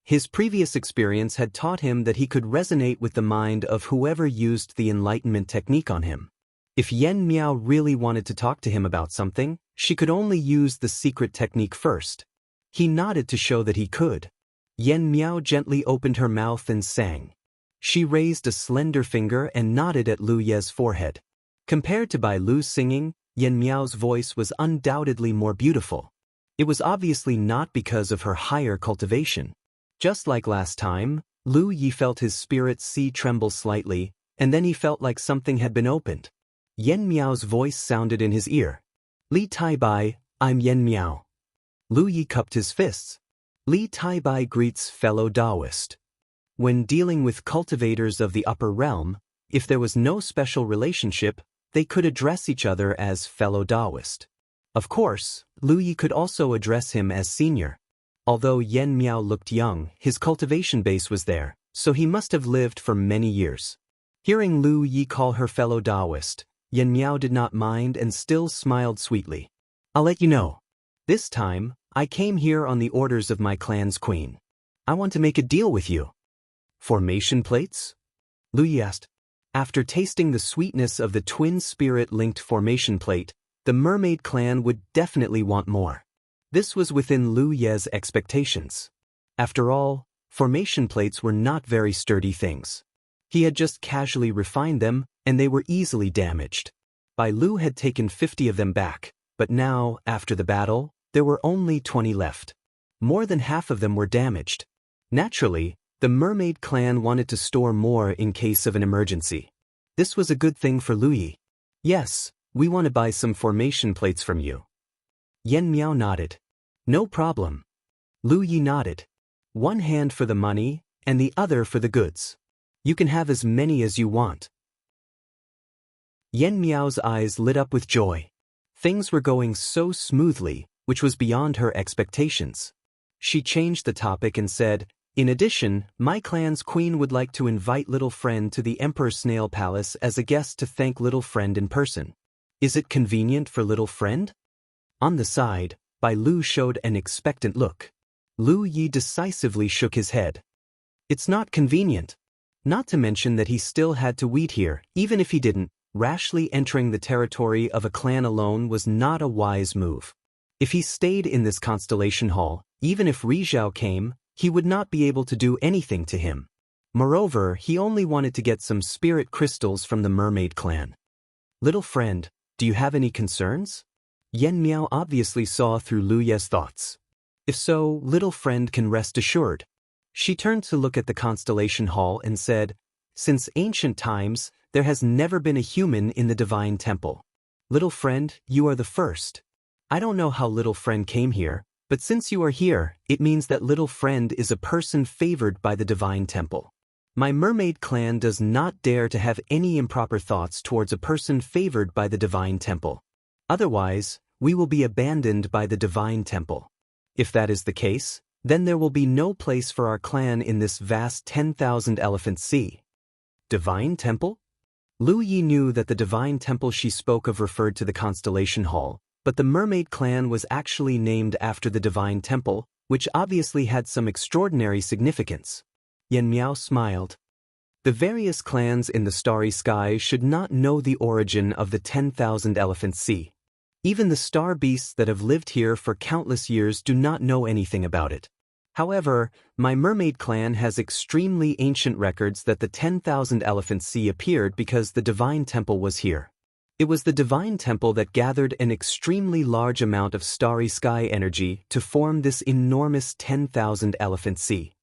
His previous experience had taught him that he could resonate with the mind of whoever used the enlightenment technique on him. If Yan Miao really wanted to talk to him about something, she could only use the secret technique first. He nodded to show that he could. Yan Miao gently opened her mouth and sang. She raised a slender finger and nodded at Lu Ye's forehead. Compared to Bai Lu's singing, Yan Miao's voice was undoubtedly more beautiful. It was obviously not because of her higher cultivation. Just like last time, Lu Yi felt his spirit sea tremble slightly, and then he felt like something had been opened. Yan Miao's voice sounded in his ear. "Li Tai Bai, I'm Yen Miao. Lu Yi cupped his fists. Li Taibai greets fellow Taoist. When dealing with cultivators of the upper realm, if there was no special relationship, they could address each other as fellow Taoist. Of course, Lu Yi could also address him as senior. Although Yen Miao looked young, his cultivation base was there, so he must have lived for many years. Hearing Lu Yi call her fellow Taoist, Yen Miao did not mind and still smiled sweetly. I'll let you know. This time, I came here on the orders of my clan's queen. I want to make a deal with you. Formation plates? Lu Yi asked. After tasting the sweetness of the twin spirit-linked formation plate, the mermaid clan would definitely want more. This was within Lu Ye's expectations. After all, formation plates were not very sturdy things. He had just casually refined them, and they were easily damaged. Bai Lu had taken 50 of them back, but now, after the battle, there were only 20 left. More than half of them were damaged. Naturally, the mermaid clan wanted to store more in case of an emergency. This was a good thing for Lu Yi. Yes, we want to buy some formation plates from you. Yen Miao nodded. No problem. Lu Yi nodded. One hand for the money, and the other for the goods. You can have as many as you want. Yen Miao's eyes lit up with joy. Things were going so smoothly, which was beyond her expectations. She changed the topic and said, in addition, my clan's queen would like to invite Little Friend to the Emperor's Snail Palace as a guest to thank Little Friend in person. Is it convenient for Little Friend? On the side, Bai Lu showed an expectant look. Lu Yi decisively shook his head. It's not convenient. Not to mention that he still had to wait here, even if he didn't. Rashly entering the territory of a clan alone was not a wise move. If he stayed in this constellation hall, even if Rizhao came, he would not be able to do anything to him. Moreover, he only wanted to get some spirit crystals from the mermaid clan. Little Friend, do you have any concerns? Yen Miao obviously saw through Lu Ye's thoughts. If so, Little Friend can rest assured. She turned to look at the constellation hall and said, since ancient times, there has never been a human in the divine temple. Little Friend, you are the first. I don't know how Little Friend came here, but since you are here, it means that Little Friend is a person favored by the divine temple. My mermaid clan does not dare to have any improper thoughts towards a person favored by the divine temple. Otherwise, we will be abandoned by the divine temple. If that is the case, then there will be no place for our clan in this vast 10,000 elephant sea. Divine temple? Lu Yi knew that the divine temple she spoke of referred to the constellation hall, but the mermaid clan was actually named after the divine temple, which obviously had some extraordinary significance. Yen Miao smiled. The various clans in the starry sky should not know the origin of the 10,000 elephant sea. Even the star beasts that have lived here for countless years do not know anything about it. However, my mermaid clan has extremely ancient records that the 10,000 elephant sea appeared because the divine temple was here. It was the divine temple that gathered an extremely large amount of starry sky energy to form this enormous 10,000 elephant sea.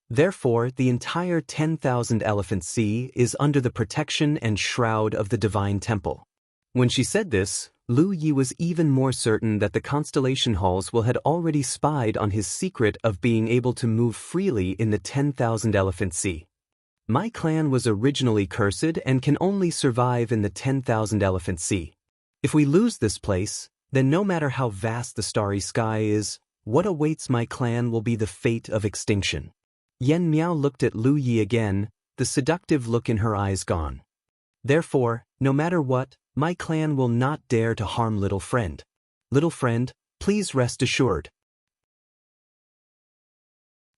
Therefore, the entire 10,000 elephant sea is under the protection and shroud of the divine temple. When she said this, Lu Yi was even more certain that the constellation halls had already spied on his secret of being able to move freely in the 10,000 elephant sea. My clan was originally cursed and can only survive in the 10,000 elephant sea. If we lose this place, then no matter how vast the starry sky is, what awaits my clan will be the fate of extinction. Yen Miao looked at Lu Yi again, the seductive look in her eyes gone. Therefore, no matter what, my clan will not dare to harm Little Friend. Little Friend, please rest assured.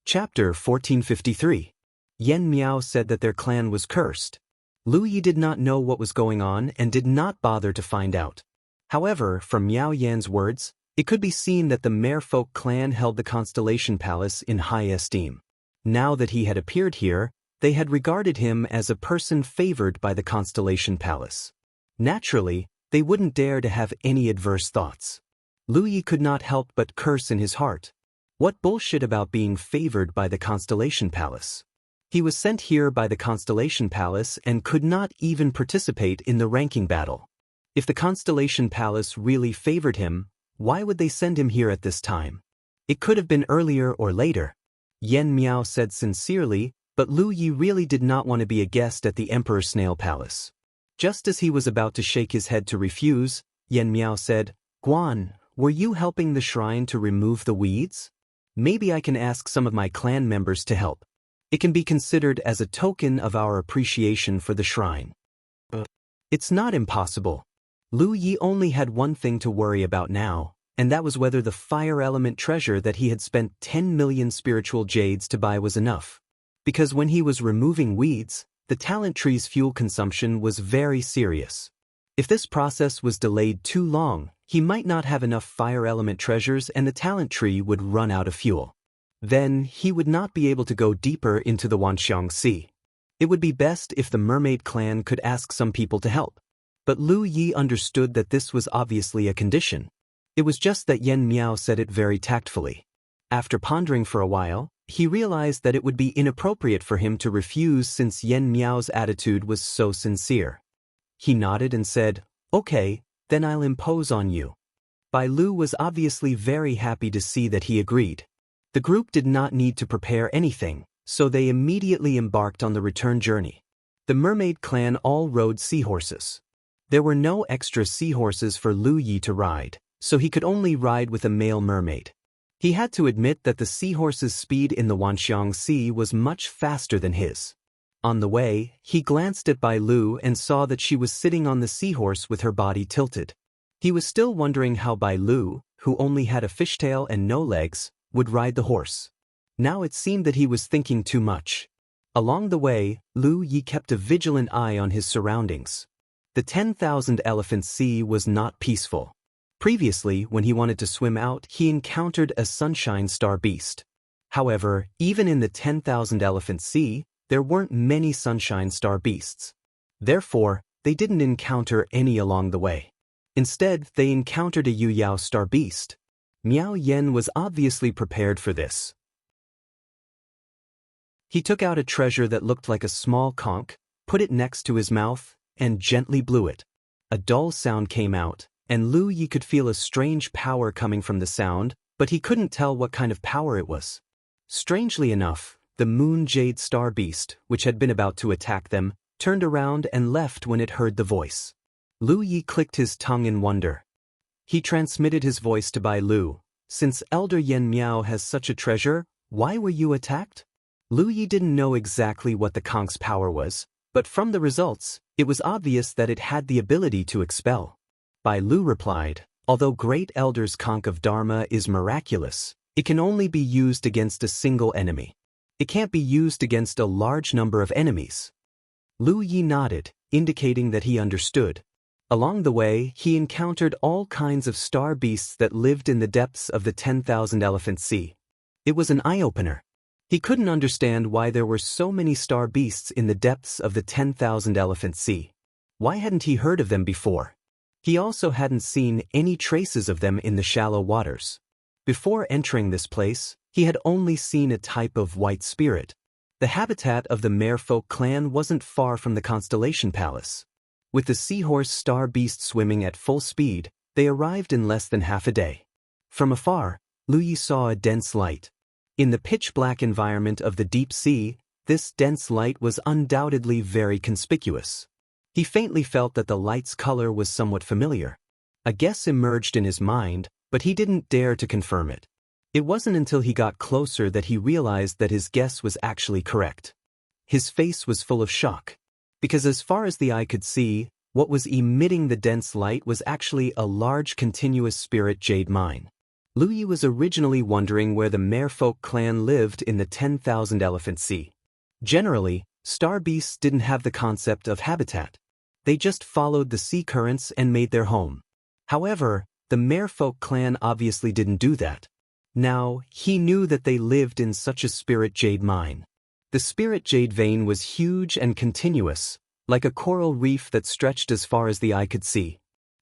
Chapter 1453. Yen Miao said that their clan was cursed. Lu Yi did not know what was going on and did not bother to find out. However, from Miao Yan's words, it could be seen that the Merfolk clan held the Constellation Palace in high esteem. Now that he had appeared here, they had regarded him as a person favored by the Constellation Palace. Naturally, they wouldn't dare to have any adverse thoughts. Lu Yi could not help but curse in his heart. What bullshit about being favored by the Constellation Palace? He was sent here by the Constellation Palace and could not even participate in the ranking battle. If the Constellation Palace really favored him, Why would they send him here at this time? It could have been earlier or later. Yen Miao said sincerely, but Lu Yi really did not want to be a guest at the Emperor's Snail Palace. Just as he was about to shake his head to refuse, Yen Miao said, "Guan, were you helping the shrine to remove the weeds? Maybe I can ask some of my clan members to help. It can be considered as a token of our appreciation for the shrine." It's not impossible. Lu Yi only had one thing to worry about now, and that was whether the fire element treasure that he had spent 10 million spiritual jades to buy was enough. Because when he was removing weeds, the talent tree's fuel consumption was very serious. If this process was delayed too long, he might not have enough fire element treasures and the talent tree would run out of fuel. Then, he would not be able to go deeper into the Wanxiang Sea. It would be best if the mermaid clan could ask some people to help. But Lu Yi understood that this was obviously a condition. It was just that Yen Miao said it very tactfully. After pondering for a while, he realized that it would be inappropriate for him to refuse since Yen Miao's attitude was so sincere. He nodded and said, "Okay, then I'll impose on you." Bai Lu was obviously very happy to see that he agreed. The group did not need to prepare anything, so they immediately embarked on the return journey. The mermaid clan all rode seahorses. There were no extra seahorses for Lu Yi to ride, so he could only ride with a male mermaid. He had to admit that the seahorse's speed in the Wanxiang Sea was much faster than his. On the way, he glanced at Bai Lu and saw that she was sitting on the seahorse with her body tilted. He was still wondering how Bai Lu, who only had a fishtail and no legs, would ride the horse. Now it seemed that he was thinking too much. Along the way, Lu Yi kept a vigilant eye on his surroundings. The 10,000 Elephant Sea was not peaceful. Previously, when he wanted to swim out, he encountered a sunshine star beast. However, even in the 10,000 Elephant Sea, there weren't many sunshine star beasts. Therefore, they didn't encounter any along the way. Instead, they encountered a Yuyao star beast. Miao Yen was obviously prepared for this. He took out a treasure that looked like a small conch, put it next to his mouth, and gently blew it. A dull sound came out, and Lu Yi could feel a strange power coming from the sound, but he couldn't tell what kind of power it was. Strangely enough, the moon jade star beast, which had been about to attack them, turned around and left when it heard the voice. Lu Yi clicked his tongue in wonder. He transmitted his voice to Bai Lu. "Since Elder Yen Miao has such a treasure, why were you attacked?" Lu Yi didn't know exactly what the conch's power was, but from the results, it was obvious that it had the ability to expel. Bai Lu replied, "Although Great Elder's conch of Dharma is miraculous, it can only be used against a single enemy. It can't be used against a large number of enemies." Lu Yi nodded, indicating that he understood. Along the way, he encountered all kinds of star beasts that lived in the depths of the 10,000 Elephant Sea. It was an eye-opener. He couldn't understand why there were so many star beasts in the depths of the 10,000 Elephant Sea. Why hadn't he heard of them before? He also hadn't seen any traces of them in the shallow waters. Before entering this place, he had only seen a type of white spirit. The habitat of the Merfolk clan wasn't far from the Constellation Palace. With the seahorse star beast swimming at full speed, they arrived in less than half a day. From afar, Lu Yi saw a dense light. In the pitch-black environment of the deep sea, this dense light was undoubtedly very conspicuous. He faintly felt that the light's color was somewhat familiar. A guess emerged in his mind, but he didn't dare to confirm it. It wasn't until he got closer that he realized that his guess was actually correct. His face was full of shock. Because as far as the eye could see, what was emitting the dense light was actually a large continuous spirit jade mine. Lu Yi was originally wondering where the Merfolk clan lived in the 10,000 Elephant Sea. Generally, star beasts didn't have the concept of habitat. They just followed the sea currents and made their home. However, the Merfolk clan obviously didn't do that. Now, he knew that they lived in such a spirit jade mine. The spirit jade vein was huge and continuous, like a coral reef that stretched as far as the eye could see.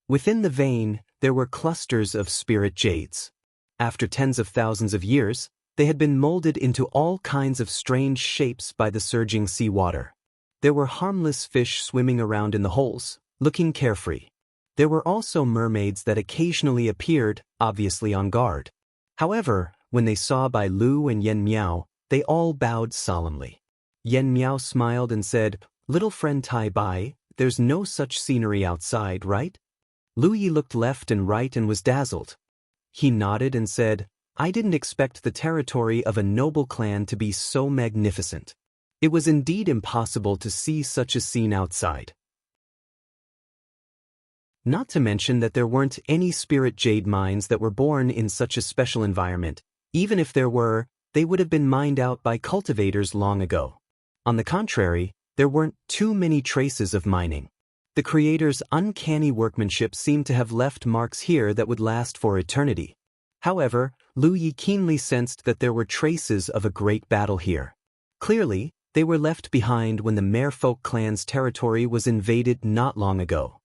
Within the vein, there were clusters of spirit jades. After tens of thousands of years, they had been molded into all kinds of strange shapes by the surging sea water. There were harmless fish swimming around in the holes, looking carefree. There were also mermaids that occasionally appeared, obviously on guard. However, when they saw Bai Lu and Yen Miao, they all bowed solemnly. Yen Miao smiled and said, "Little friend Tai Bai, there's no such scenery outside, right?" Lu Yi looked left and right and was dazzled. He nodded and said, "I didn't expect the territory of a noble clan to be so magnificent. It was indeed impossible to see such a scene outside. Not to mention that there weren't any spirit jade mines that were born in such a special environment. Even if there were, they would have been mined out by cultivators long ago. On the contrary, there weren't too many traces of mining. The creator's uncanny workmanship seemed to have left marks here that would last for eternity. However, Lu Yi keenly sensed that there were traces of a great battle here. Clearly, they were left behind when the Merfolk clan's territory was invaded not long ago.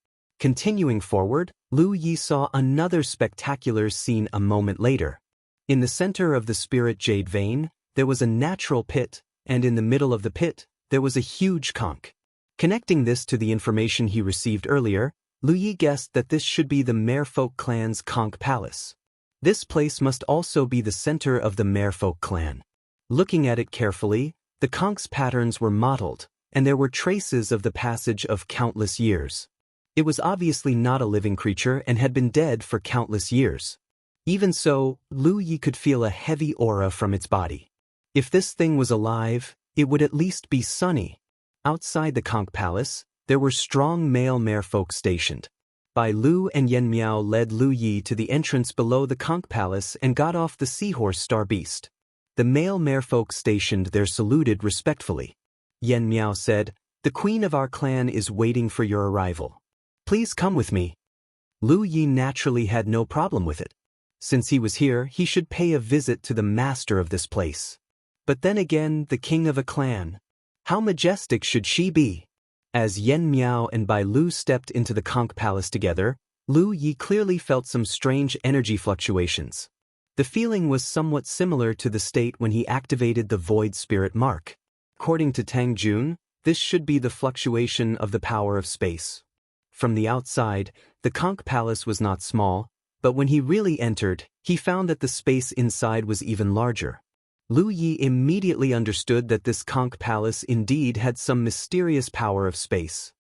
Continuing forward, Lu Yi saw another spectacular scene a moment later. In the center of the spirit jade vein, there was a natural pit, and in the middle of the pit, there was a huge conch. Connecting this to the information he received earlier, Lu Yi guessed that this should be the Merfolk clan's conch palace. This place must also be the center of the Merfolk clan. Looking at it carefully, the conch's patterns were mottled, and there were traces of the passage of countless years. It was obviously not a living creature and had been dead for countless years. Even so, Lu Yi could feel a heavy aura from its body. If this thing was alive, it would at least be sunny. Outside the conch palace, there were strong male merfolk stationed. Bai Lu and Yen Miao led Lu Yi to the entrance below the conch palace and got off the seahorse star beast. The male merfolk stationed there saluted respectfully. Yen Miao said, "The queen of our clan is waiting for your arrival. Please come with me." Lu Yi naturally had no problem with it. Since he was here, he should pay a visit to the master of this place. But then again, the king of a clan. How majestic should she be? As Yen Miao and Bai Lu stepped into the conch palace together, Lu Yi clearly felt some strange energy fluctuations. The feeling was somewhat similar to the state when he activated the Void Spirit Mark. According to Tang Jun, this should be the fluctuation of the power of space. From the outside, the conch palace was not small, but when he really entered, he found that the space inside was even larger. Lu Yi immediately understood that this conch palace indeed had some mysterious power of space.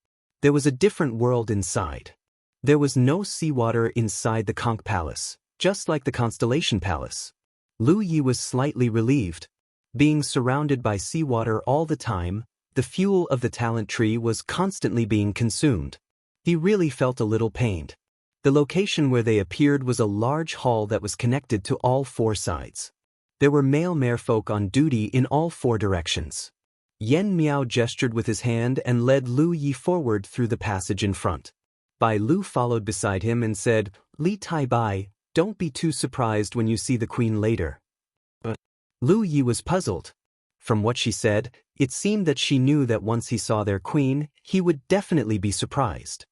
There was a different world inside. There was no seawater inside the conch palace, just like the Constellation Palace. Lu Yi was slightly relieved. Being surrounded by seawater all the time, the fuel of the talent tree was constantly being consumed. He really felt a little pained. The location where they appeared was a large hall that was connected to all four sides. There were male merfolk on duty in all four directions. Yen Miao gestured with his hand and led Lu Yi forward through the passage in front. Bai Lu followed beside him and said, "Li Tai Bai, don't be too surprised when you see the queen later." But Lu Yi was puzzled. From what she said, it seemed that she knew that once he saw their queen, he would definitely be surprised.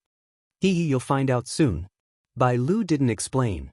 You'll find out soon." Bai Lu didn't explain.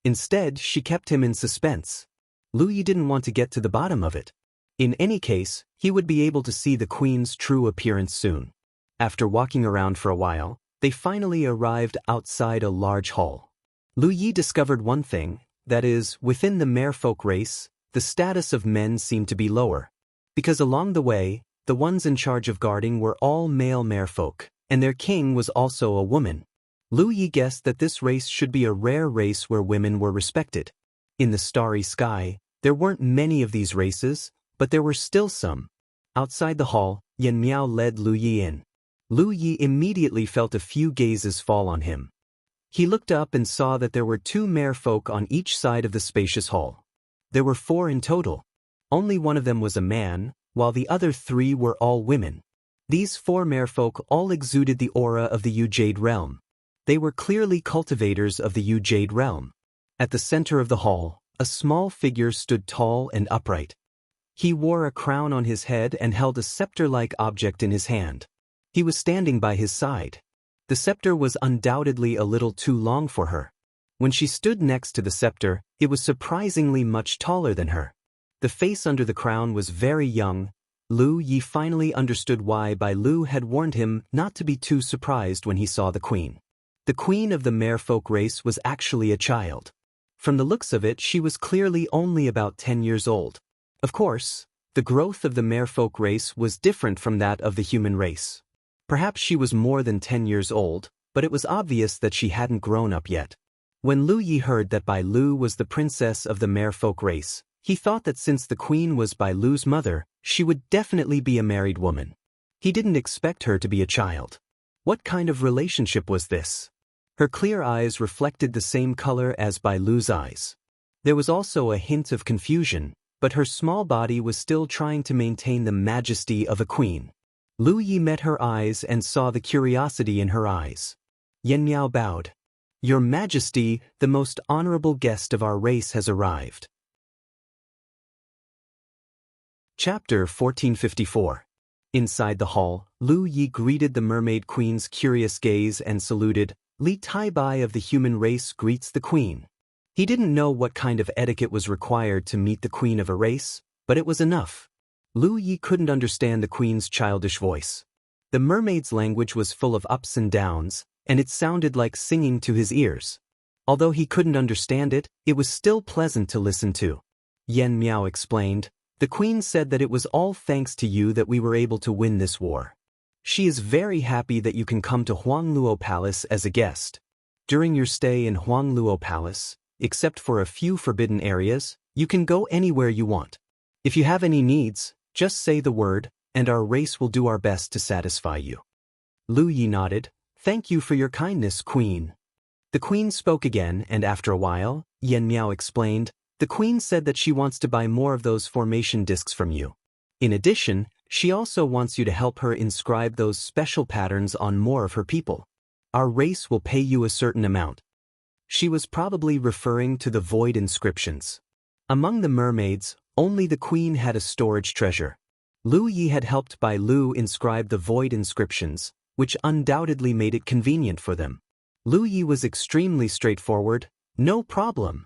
Instead, she kept him in suspense. Lu Yi didn't want to get to the bottom of it. In any case, he would be able to see the queen's true appearance soon. After walking around for a while, they finally arrived outside a large hall. Lu Yi discovered one thing, that is, within the merfolk race, the status of men seemed to be lower. Because along the way, the ones in charge of guarding were all male merfolk, and their king was also a woman. Lu Yi guessed that this race should be a rare race where women were respected. In the starry sky, there weren't many of these races, but there were still some. Outside the hall, Yen Miao led Lu Yi in. Lu Yi immediately felt a few gazes fall on him. He looked up and saw that there were two merfolk on each side of the spacious hall. There were 4 in total. Only one of them was a man, while the other 3 were all women. These 4 merfolk all exuded the aura of the Yu-Jade realm. They were clearly cultivators of the Yu-Jade realm. At the center of the hall, a small figure stood tall and upright. He wore a crown on his head and held a scepter-like object in his hand. He was standing by his side. The scepter was undoubtedly a little too long for her. When she stood next to the scepter, it was surprisingly much taller than her. The face under the crown was very young, Lu Yi finally understood why Bai Lu had warned him not to be too surprised when he saw the queen. The queen of the merfolk race was actually a child. From the looks of it, she was clearly only about 10 years old. Of course, the growth of the merfolk race was different from that of the human race. Perhaps she was more than 10 years old, but it was obvious that she hadn't grown up yet. When Lu Yi heard that Bai Lu was the princess of the merfolk race, he thought that since the queen was Bai Lu's mother, she would definitely be a married woman. He didn't expect her to be a child. What kind of relationship was this? Her clear eyes reflected the same color as Bai Lu's eyes. There was also a hint of confusion, but her small body was still trying to maintain the majesty of a queen. Lu Yi met her eyes and saw the curiosity in her eyes. Yan Miao bowed. "Your Majesty, the most honorable guest of our race has arrived." Chapter 1454. Inside the hall, Lu Yi greeted the mermaid queen's curious gaze and saluted. Li Tai-bai of the human race greets the queen. He didn't know what kind of etiquette was required to meet the queen of a race, but it was enough. Lu Yi couldn't understand the queen's childish voice. The mermaid's language was full of ups and downs, and it sounded like singing to his ears. Although he couldn't understand it, it was still pleasant to listen to. Yan Miao explained, "The queen said that it was all thanks to you that we were able to win this war. She is very happy that you can come to Huangluo Palace as a guest. During your stay in Huangluo Palace, except for a few forbidden areas, you can go anywhere you want. If you have any needs, just say the word, and our race will do our best to satisfy you." Lu Yi nodded. "Thank you for your kindness, Queen." The queen spoke again, and after a while, Yan Miao explained, "The queen said that she wants to buy more of those formation discs from you. In addition, she also wants you to help her inscribe those special patterns on more of her people. Our race will pay you a certain amount." She was probably referring to the void inscriptions. Among the mermaids, only the queen had a storage treasure. Lu Yi had helped Bai Lu inscribe the void inscriptions, which undoubtedly made it convenient for them. Lu Yi was extremely straightforward. "No problem."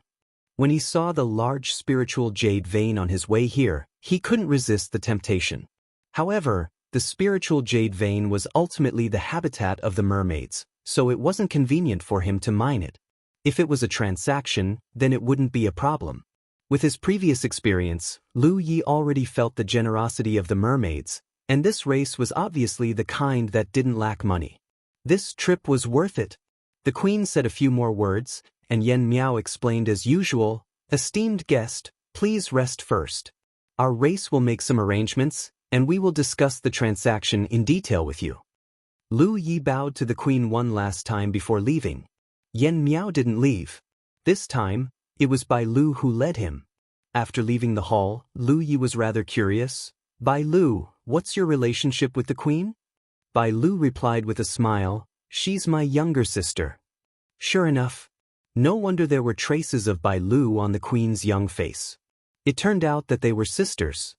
When he saw the large spiritual jade vein on his way here, he couldn't resist the temptation. However, the spiritual jade vein was ultimately the habitat of the mermaids, so it wasn't convenient for him to mine it. If it was a transaction, then it wouldn't be a problem. With his previous experience, Lu Yi already felt the generosity of the mermaids, and this race was obviously the kind that didn't lack money. This trip was worth it. The queen said a few more words, and Yan Miao explained as usual, "Esteemed guest, please rest first. Our race will make some arrangements, and we will discuss the transaction in detail with you." Lu Yi bowed to the queen one last time before leaving. Yan Miao didn't leave. This time, it was Bai Lu who led him. After leaving the hall, Lu Yi was rather curious. "Bai Lu, what's your relationship with the queen?" Bai Lu replied with a smile, "She's my younger sister." Sure enough. No wonder there were traces of Bai Lu on the queen's young face. It turned out that they were sisters.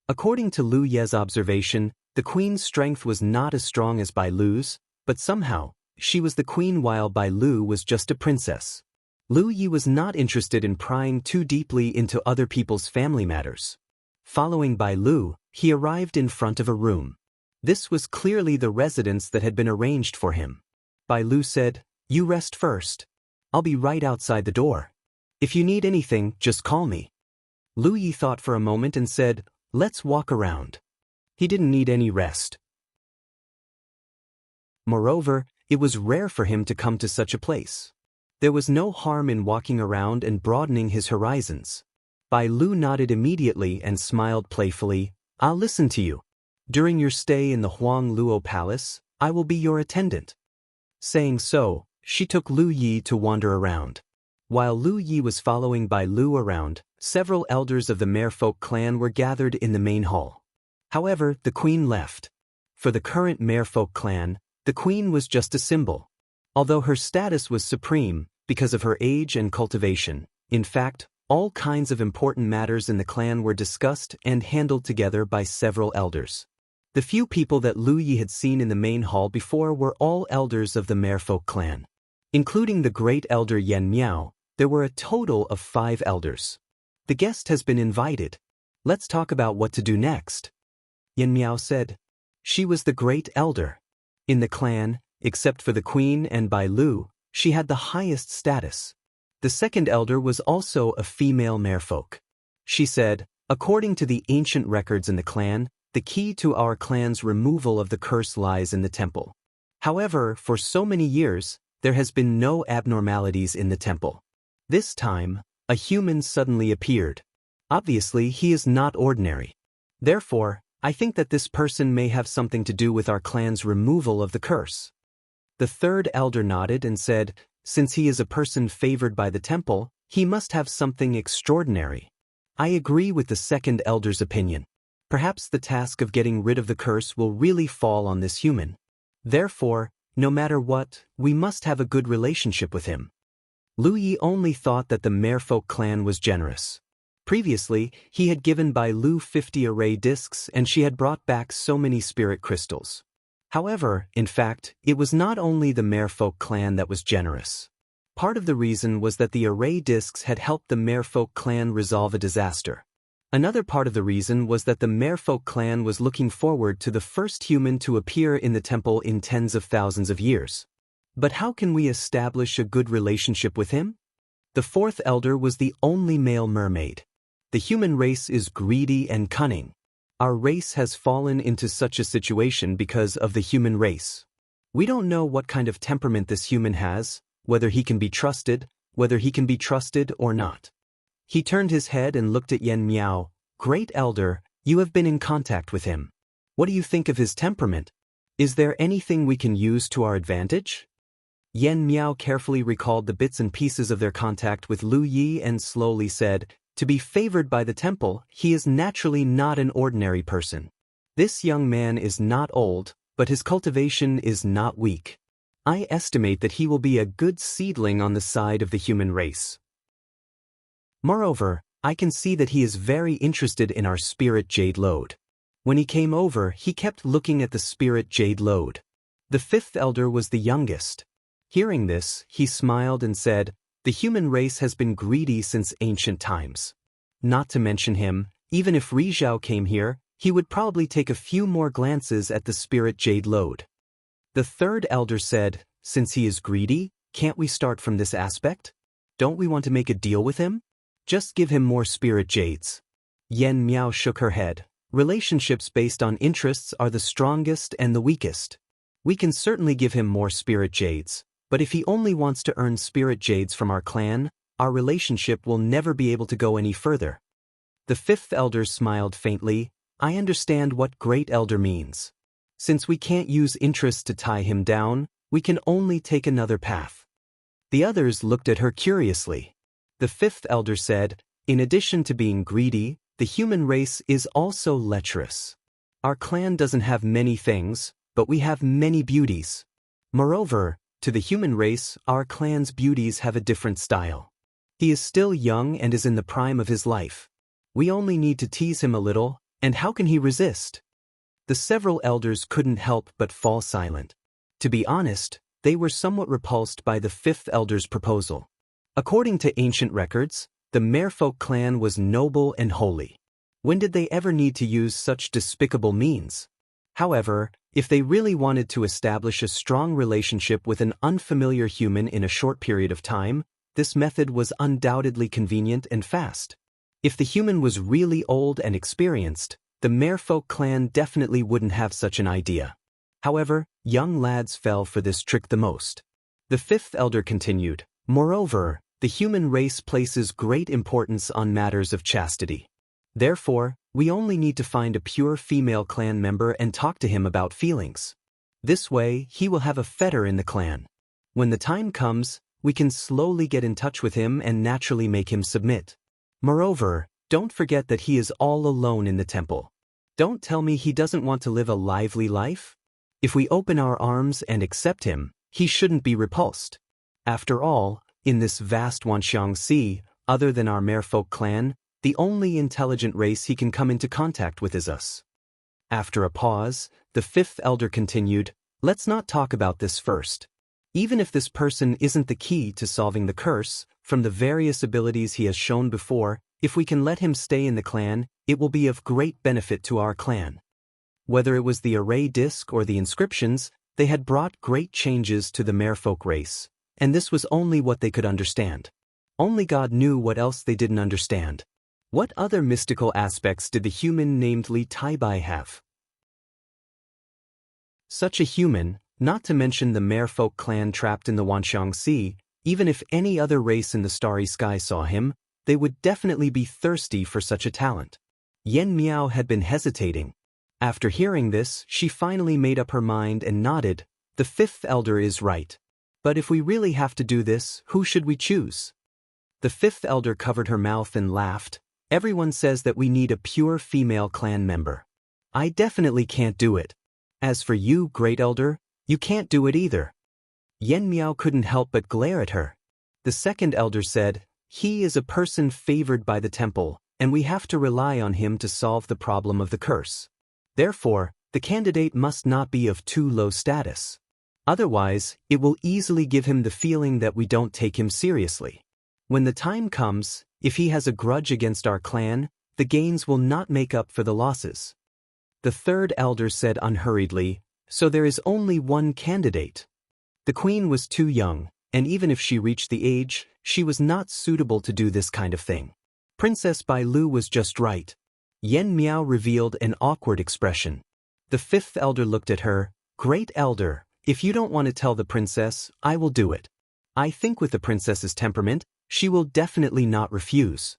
According to Lu Ye's observation, the queen's strength was not as strong as Bai Lu's, but somehow, she was the queen while Bai Lu was just a princess. Lu Yi was not interested in prying too deeply into other people's family matters. Following Bai Lu, he arrived in front of a room. This was clearly the residence that had been arranged for him. Bai Lu said, "You rest first. I'll be right outside the door. If you need anything, just call me." Lu Yi thought for a moment and said, "Let's walk around." He didn't need any rest. Moreover, it was rare for him to come to such a place. There was no harm in walking around and broadening his horizons. Bai Lu nodded immediately and smiled playfully, "I'll listen to you. During your stay in the Huangluo Palace, I will be your attendant." Saying so, she took Lu Yi to wander around. While Lu Yi was following Bai Lu around, several elders of the merfolk clan were gathered in the main hall. However, the queen left. For the current merfolk clan, the queen was just a symbol. Although her status was supreme, because of her age and cultivation, in fact, all kinds of important matters in the clan were discussed and handled together by several elders. The few people that Lu Yi had seen in the main hall before were all elders of the merfolk clan. Including the great elder Yan Miao, there were a total of 5 elders. "The guest has been invited. Let's talk about what to do next." Yan Miao said. She was the great elder. In the clan, except for the queen and Bai Lu, she had the highest status. The second elder was also a female merfolk. She said, according to the ancient records in the clan, the key to our clan's removal of the curse lies in the temple. However, for so many years, there has been no abnormalities in the temple. This time, a human suddenly appeared. Obviously, he is not ordinary. Therefore, I think that this person may have something to do with our clan's removal of the curse. The third elder nodded and said, since he is a person favored by the temple, he must have something extraordinary. I agree with the second elder's opinion. Perhaps the task of getting rid of the curse will really fall on this human. Therefore, no matter what, we must have a good relationship with him. Lu Yi only thought that the merfolk clan was generous. Previously, he had given Bai Lu 50 array discs and she had brought back so many spirit crystals. However, in fact, it was not only the merfolk clan that was generous. Part of the reason was that the array discs had helped the merfolk clan resolve a disaster. Another part of the reason was that the merfolk clan was looking forward to the first human to appear in the temple in tens of thousands of years. But how can we establish a good relationship with him? The fourth elder was the only male mermaid. The human race is greedy and cunning. Our race has fallen into such a situation because of the human race. We don't know what kind of temperament this human has, whether he can be trusted or not. He turned his head and looked at Yan Miao. Great elder, you have been in contact with him. What do you think of his temperament? Is there anything we can use to our advantage? Yan Miao carefully recalled the bits and pieces of their contact with Lu Yi and slowly said, to be favored by the temple, he is naturally not an ordinary person. This young man is not old, but his cultivation is not weak. I estimate that he will be a good seedling on the side of the human race. Moreover, I can see that he is very interested in our spirit jade lode. When he came over, he kept looking at the spirit jade lode. The fifth elder was the youngest. Hearing this, he smiled and said, the human race has been greedy since ancient times. Not to mention him, even if Rizhao came here, he would probably take a few more glances at the spirit jade lode. The third elder said, since he is greedy, can't we start from this aspect? Don't we want to make a deal with him? Just give him more spirit jades. Yan Miao shook her head. Relationships based on interests are the strongest and the weakest. We can certainly give him more spirit jades, but if he only wants to earn spirit jades from our clan, our relationship will never be able to go any further. The fifth elder smiled faintly. I understand what great elder means. Since we can't use interest to tie him down, we can only take another path. The others looked at her curiously. The fifth elder said, in addition to being greedy, the human race is also lecherous. Our clan doesn't have many things, but we have many beauties. Moreover, to the human race, our clan's beauties have a different style. He is still young and is in the prime of his life. We only need to tease him a little, and how can he resist? The several elders couldn't help but fall silent. To be honest, they were somewhat repulsed by the fifth elder's proposal. According to ancient records, the merfolk clan was noble and holy. When did they ever need to use such despicable means? However, if they really wanted to establish a strong relationship with an unfamiliar human in a short period of time, this method was undoubtedly convenient and fast. If the human was really old and experienced, the merfolk clan definitely wouldn't have such an idea. However, young lads fell for this trick the most. The fifth elder continued, moreover, the human race places great importance on matters of chastity. Therefore, we only need to find a pure female clan member and talk to him about feelings. This way, he will have a fetter in the clan. When the time comes, we can slowly get in touch with him and naturally make him submit. Moreover, don't forget that he is all alone in the temple. Don't tell me he doesn't want to live a lively life? If we open our arms and accept him, he shouldn't be repulsed. After all, in this vast Wanxiang Sea, other than our merfolk clan, the only intelligent race he can come into contact with is us. After a pause, the fifth elder continued, let's not talk about this first. Even if this person isn't the key to solving the curse, from the various abilities he has shown before, if we can let him stay in the clan, it will be of great benefit to our clan. Whether it was the array disc or the inscriptions, they had brought great changes to the merfolk race, and this was only what they could understand. Only God knew what else they didn't understand. What other mystical aspects did the human named Li Taibai have? Such a human, not to mention the merfolk clan trapped in the Wanxiang Sea, even if any other race in the starry sky saw him, they would definitely be thirsty for such a talent. Yen Miao had been hesitating. After hearing this, she finally made up her mind and nodded. The fifth elder is right. But if we really have to do this, who should we choose? The fifth elder covered her mouth and laughed. Everyone says that we need a pure female clan member. I definitely can't do it. As for you, great elder, you can't do it either. Yen Miao couldn't help but glare at her. The second elder said, he is a person favored by the temple, and we have to rely on him to solve the problem of the curse. Therefore, the candidate must not be of too low status. Otherwise, it will easily give him the feeling that we don't take him seriously. When the time comes, if he has a grudge against our clan, the gains will not make up for the losses. The third elder said unhurriedly, so there is only one candidate. The queen was too young, and even if she reached the age, she was not suitable to do this kind of thing. Princess Bai Lu was just right. Yen Miao revealed an awkward expression. The fifth elder looked at her. Great elder, if you don't want to tell the princess, I will do it. I think with the princess's temperament, she will definitely not refuse.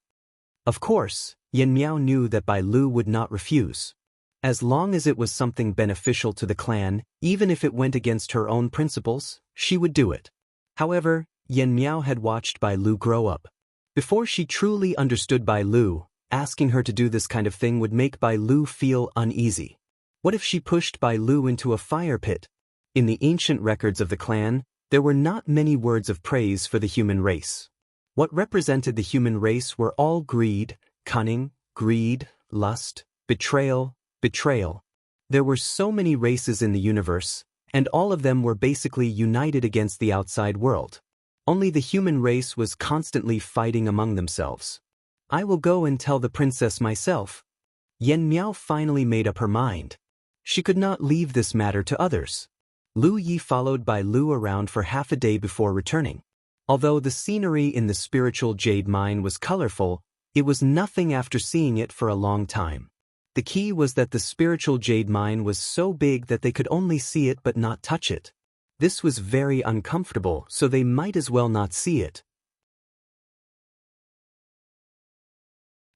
Of course, Yen Miao knew that Bai Lu would not refuse. As long as it was something beneficial to the clan, even if it went against her own principles, she would do it. However, Yen Miao had watched Bai Lu grow up. Before she truly understood Bai Lu, asking her to do this kind of thing would make Bai Lu feel uneasy. What if she pushed Bai Lu into a fire pit? In the ancient records of the clan, there were not many words of praise for the human race. What represented the human race were all greed, cunning, greed, lust, betrayal. There were so many races in the universe, and all of them were basically united against the outside world. Only the human race was constantly fighting among themselves. I will go and tell the princess myself. Yen Miao finally made up her mind. She could not leave this matter to others. Lu Yi followed Bai Lu around for half a day before returning. Although the scenery in the spiritual jade mine was colorful, it was nothing after seeing it for a long time. The key was that the spiritual jade mine was so big that they could only see it but not touch it. This was very uncomfortable, so they might as well not see it.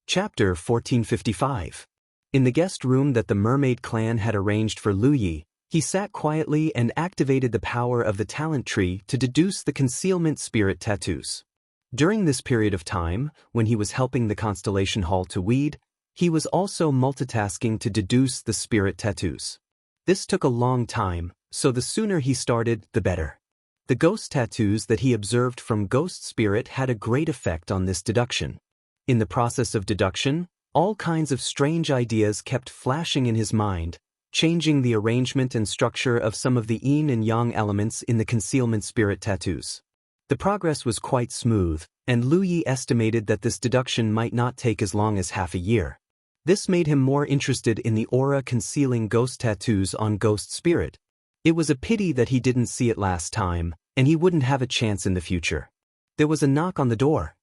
Chapter 1455. In the guest room that the mermaid clan had arranged for Lu Yi, he sat quietly and activated the power of the talent tree to deduce the concealment spirit tattoos. During this period of time, when he was helping the constellation hall to weed, he was also multitasking to deduce the spirit tattoos. This took a long time, so the sooner he started, the better. The ghost tattoos that he observed from Ghost Spirit had a great effect on this deduction. In the process of deduction, all kinds of strange ideas kept flashing in his mind, changing the arrangement and structure of some of the yin and yang elements in the concealment spirit tattoos. The progress was quite smooth, and Lu Yi estimated that this deduction might not take as long as half a year. This made him more interested in the aura concealing ghost tattoos on Ghost Spirit. It was a pity that he didn't see it last time, and he wouldn't have a chance in the future. There was a knock on the door.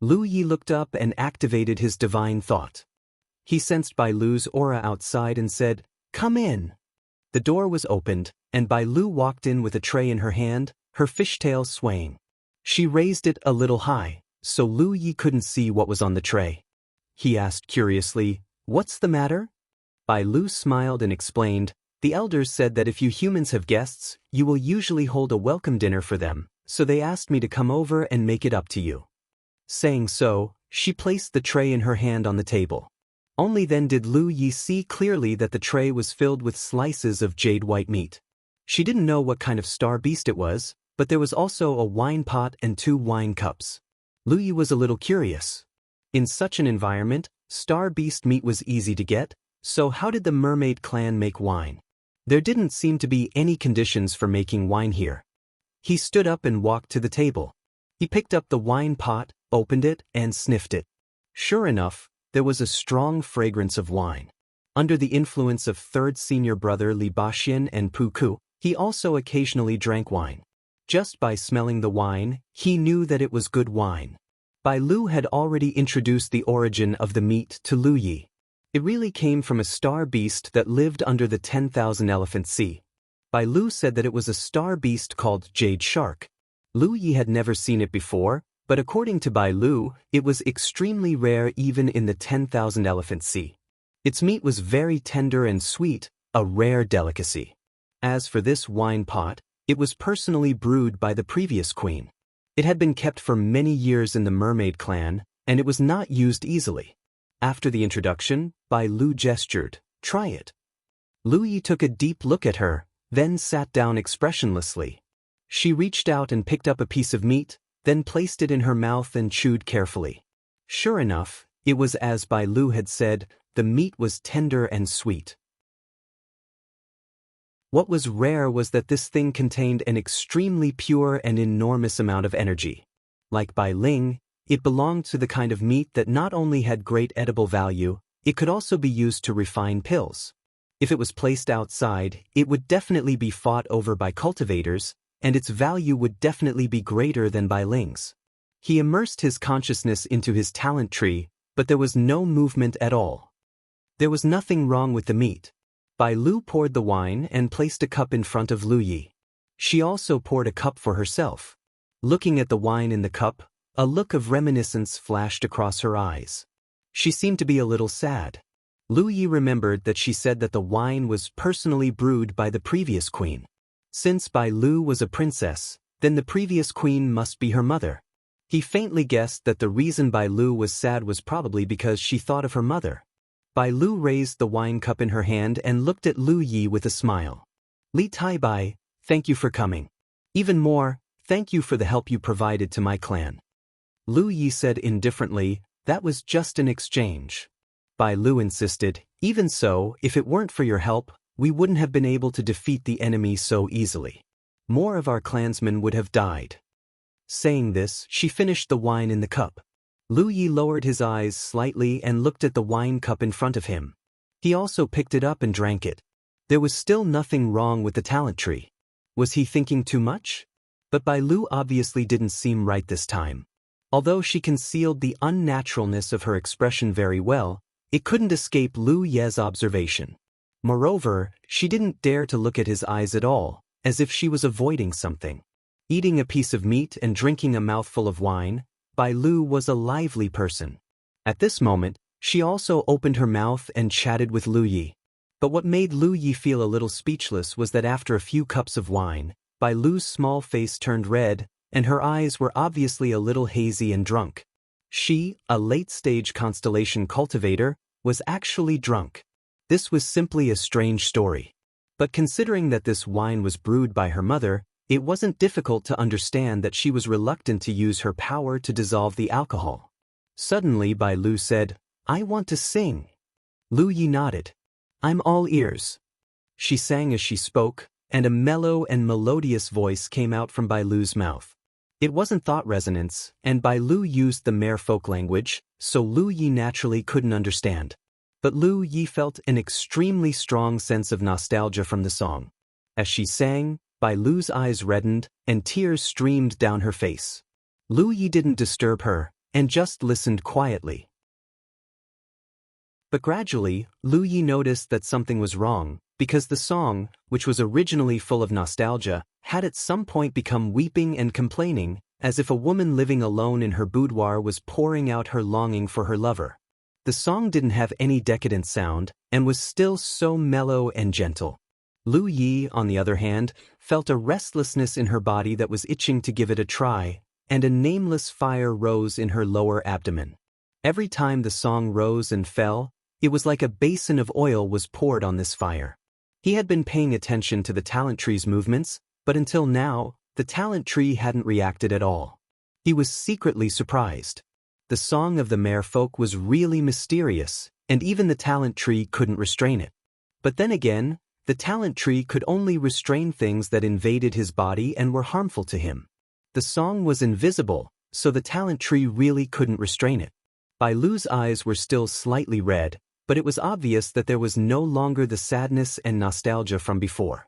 Lu Yi looked up and activated his divine thought. He sensed Bai Lu's aura outside and said, "Come in." The door was opened, and Bai Lu walked in with a tray in her hand, her fishtail swaying. She raised it a little high, so Lu Yi couldn't see what was on the tray. He asked curiously, "What's the matter?" Bai Lu smiled and explained, "The elders said that if you humans have guests, you will usually hold a welcome dinner for them, so they asked me to come over and make it up to you." Saying so, she placed the tray in her hand on the table. Only then did Lu Yi see clearly that the tray was filled with slices of jade white meat. She didn't know what kind of star beast it was, but there was also a wine pot and 2 wine cups. Lu Yi was a little curious. In such an environment, star beast meat was easy to get, so how did the mermaid clan make wine? There didn't seem to be any conditions for making wine here. He stood up and walked to the table. He picked up the wine pot, opened it, and sniffed it. Sure enough, there was a strong fragrance of wine. Under the influence of third senior brother Li Baxian and Pu Ku, he also occasionally drank wine. Just by smelling the wine, he knew that it was good wine. Bai Lu had already introduced the origin of the meat to Lu Yi. It really came from a star beast that lived under the 10,000 Elephant Sea. Bai Lu said that it was a star beast called Jade Shark. Lu Yi had never seen it before, but according to Bai Lu, it was extremely rare even in the 10,000 Elephant Sea. Its meat was very tender and sweet, a rare delicacy. As for this wine pot, it was personally brewed by the previous queen. It had been kept for many years in the mermaid clan, and it was not used easily. After the introduction, Bai Lu gestured, "Try it." Lu Yi took a deep look at her, then sat down expressionlessly. She reached out and picked up a piece of meat, then placed it in her mouth and chewed carefully. Sure enough, it was as Bai Lu had said, the meat was tender and sweet. What was rare was that this thing contained an extremely pure and enormous amount of energy. Like Bai Ling, it belonged to the kind of meat that not only had great edible value, it could also be used to refine pills. If it was placed outside, it would definitely be fought over by cultivators, and its value would definitely be greater than Bai Ling's. He immersed his consciousness into his talent tree, but there was no movement at all. There was nothing wrong with the meat. Bai Lu poured the wine and placed a cup in front of Lu Yi. She also poured a cup for herself. Looking at the wine in the cup, a look of reminiscence flashed across her eyes. She seemed to be a little sad. Lu Yi remembered that she said that the wine was personally brewed by the previous queen. Since Bai Lu was a princess, then the previous queen must be her mother. He faintly guessed that the reason Bai Lu was sad was probably because she thought of her mother. Bai Lu raised the wine cup in her hand and looked at Lu Yi with a smile. "Li Tai Bai, thank you for coming. Even more, thank you for the help you provided to my clan." Lu Yi said indifferently, "That was just an exchange." Bai Lu insisted, "Even so, if it weren't for your help, we wouldn't have been able to defeat the enemy so easily. More of our clansmen would have died." Saying this, she finished the wine in the cup. Lu Yi lowered his eyes slightly and looked at the wine cup in front of him. He also picked it up and drank it. There was still nothing wrong with the talent tree. Was he thinking too much? But Bai Lu obviously didn't seem right this time. Although she concealed the unnaturalness of her expression very well, it couldn't escape Lu Ye's observation. Moreover, she didn't dare to look at his eyes at all, as if she was avoiding something. Eating a piece of meat and drinking a mouthful of wine, Bai Lu was a lively person. At this moment, she also opened her mouth and chatted with Lu Yi. But what made Lu Yi feel a little speechless was that after a few cups of wine, Bai Lu's small face turned red, and her eyes were obviously a little hazy and drunk. She, a late-stage constellation cultivator, was actually drunk. This was simply a strange story. But considering that this wine was brewed by her mother, it wasn't difficult to understand that she was reluctant to use her power to dissolve the alcohol. Suddenly Bai Lu said, "I want to sing." Lu Yi nodded. "I'm all ears." She sang as she spoke, and a mellow and melodious voice came out from Bai Lu's mouth. It wasn't thought resonance, and Bai Lu used the merfolk language, so Lu Yi naturally couldn't understand. But Lu Yi felt an extremely strong sense of nostalgia from the song. As she sang, Bai Lu's eyes reddened, and tears streamed down her face. Lu Yi didn't disturb her, and just listened quietly. But gradually, Lu Yi noticed that something was wrong, because the song, which was originally full of nostalgia, had at some point become weeping and complaining, as if a woman living alone in her boudoir was pouring out her longing for her lover. The song didn't have any decadent sound, and was still so mellow and gentle. Lu Yi, on the other hand, felt a restlessness in her body that was itching to give it a try, and a nameless fire rose in her lower abdomen. Every time the song rose and fell, it was like a basin of oil was poured on this fire. He had been paying attention to the talent tree's movements, but until now, the talent tree hadn't reacted at all. He was secretly surprised. The song of the merfolk was really mysterious, and even the talent tree couldn't restrain it. But then again, the talent tree could only restrain things that invaded his body and were harmful to him. The song was invisible, so the talent tree really couldn't restrain it. Bai Lu's eyes were still slightly red, but it was obvious that there was no longer the sadness and nostalgia from before.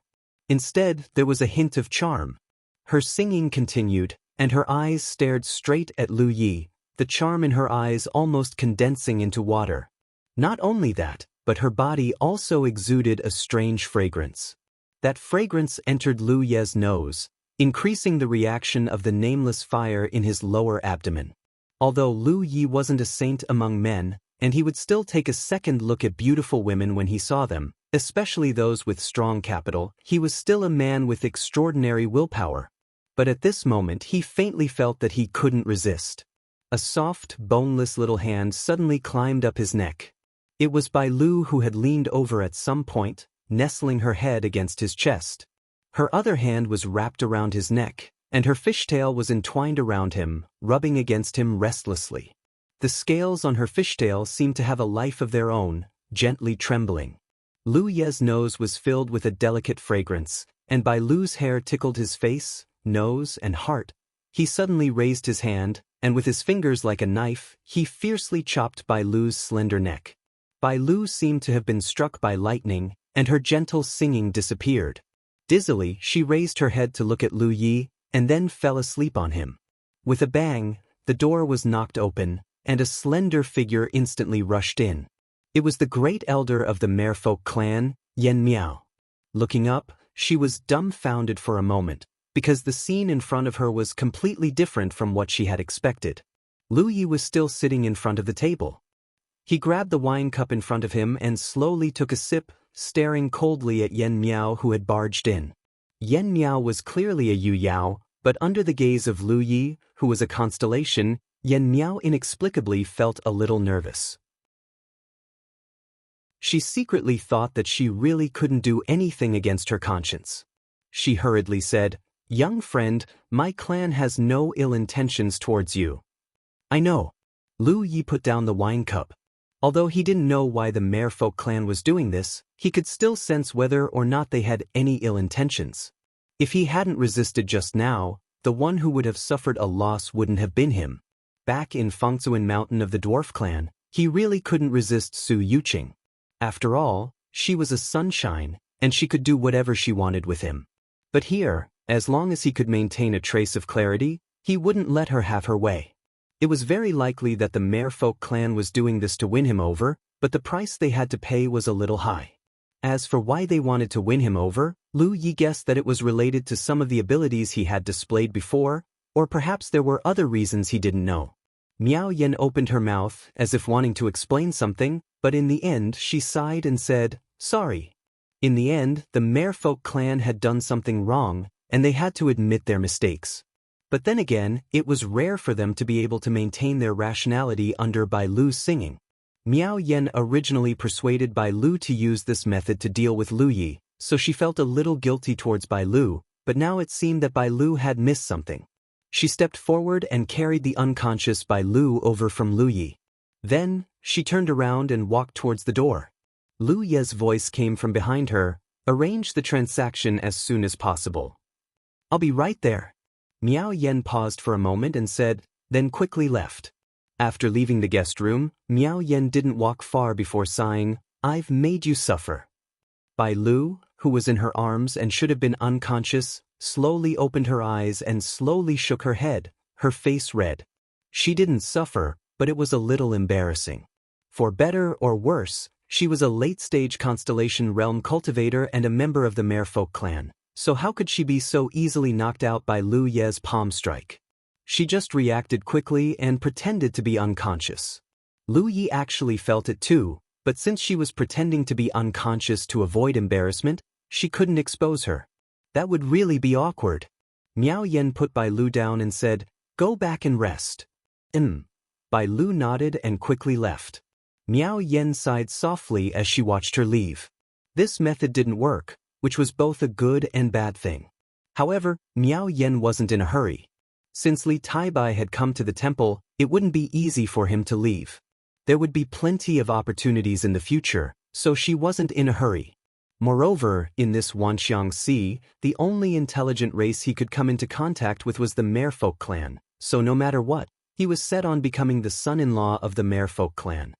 Instead, there was a hint of charm. Her singing continued, and her eyes stared straight at Lu Yi, the charm in her eyes almost condensing into water. Not only that, but her body also exuded a strange fragrance. That fragrance entered Lu Ye's nose, increasing the reaction of the nameless fire in his lower abdomen. Although Lu Yi wasn't a saint among men, and he would still take a second look at beautiful women when he saw them, especially those with strong capital, he was still a man with extraordinary willpower. But at this moment he faintly felt that he couldn't resist. A soft, boneless little hand suddenly climbed up his neck. It was Bai Lu, who had leaned over at some point, nestling her head against his chest. Her other hand was wrapped around his neck, and her fishtail was entwined around him, rubbing against him restlessly. The scales on her fishtail seemed to have a life of their own, gently trembling. Lu Ye's nose was filled with a delicate fragrance, and Bai Lu's hair tickled his face, nose, and heart. He suddenly raised his hand, and with his fingers like a knife, he fiercely chopped Bai Lu's slender neck. Bai Lu seemed to have been struck by lightning, and her gentle singing disappeared. Dizzily, she raised her head to look at Lu Yi, and then fell asleep on him. With a bang, the door was knocked open, and a slender figure instantly rushed in. It was the great elder of the Merfolk clan, Yen Miao. Looking up, she was dumbfounded for a moment, because the scene in front of her was completely different from what she had expected. Lu Yi was still sitting in front of the table. He grabbed the wine cup in front of him and slowly took a sip, staring coldly at Yen Miao, who had barged in. Yen Miao was clearly a Yu Yao, but under the gaze of Lu Yi, who was a constellation, Yen Miao inexplicably felt a little nervous. She secretly thought that she really couldn't do anything against her conscience. She hurriedly said, "Young friend, my clan has no ill intentions towards you." "I know." Lu Yi put down the wine cup. Although he didn't know why the Merfolk clan was doing this, he could still sense whether or not they had any ill intentions. If he hadn't resisted just now, the one who would have suffered a loss wouldn't have been him. Back in Fengzuan Mountain of the Dwarf clan, he really couldn't resist Su Yuqing. After all, she was a sunshine, and she could do whatever she wanted with him. But here, as long as he could maintain a trace of clarity, he wouldn't let her have her way. It was very likely that the Merfolk clan was doing this to win him over, but the price they had to pay was a little high. As for why they wanted to win him over, Lu Yi guessed that it was related to some of the abilities he had displayed before, or perhaps there were other reasons he didn't know. Miao Yen opened her mouth as if wanting to explain something, but in the end she sighed and said, "Sorry." In the end, the Merfolk clan had done something wrong, and they had to admit their mistakes. But then again, it was rare for them to be able to maintain their rationality under Bai Lu's singing. Miao Yen originally persuaded Bai Lu to use this method to deal with Lu Yi, so she felt a little guilty towards Bai Lu, but now it seemed that Bai Lu had missed something. She stepped forward and carried the unconscious Bai Lu over from Lu Yi. Then, she turned around and walked towards the door. Lu Ye's voice came from behind her, "Arrange the transaction as soon as possible." "I'll be right there." Miao Yen paused for a moment and said, then quickly left. After leaving the guest room, Miao Yen didn't walk far before sighing, "I've made you suffer." Bai Lu, who was in her arms and should have been unconscious, slowly opened her eyes and slowly shook her head, her face red. She didn't suffer, but it was a little embarrassing. For better or worse, she was a late-stage constellation realm cultivator and a member of the Merfolk clan. So how could she be so easily knocked out by Lu Ye's palm strike? She just reacted quickly and pretended to be unconscious. Lu Yi actually felt it too, but since she was pretending to be unconscious to avoid embarrassment, she couldn't expose her. That would really be awkward. Miao Yen put Bai Lu down and said, "Go back and rest." Bai Lu nodded and quickly left. Miao Yen sighed softly as she watched her leave. This method didn't work, which was both a good and bad thing. However, Miao Yen wasn't in a hurry. Since Li Taibai had come to the temple, it wouldn't be easy for him to leave. There would be plenty of opportunities in the future, so she wasn't in a hurry. Moreover, in this Wanxiang Sea, the only intelligent race he could come into contact with was the Merfolk clan, so no matter what, he was set on becoming the son-in-law of the Merfolk clan.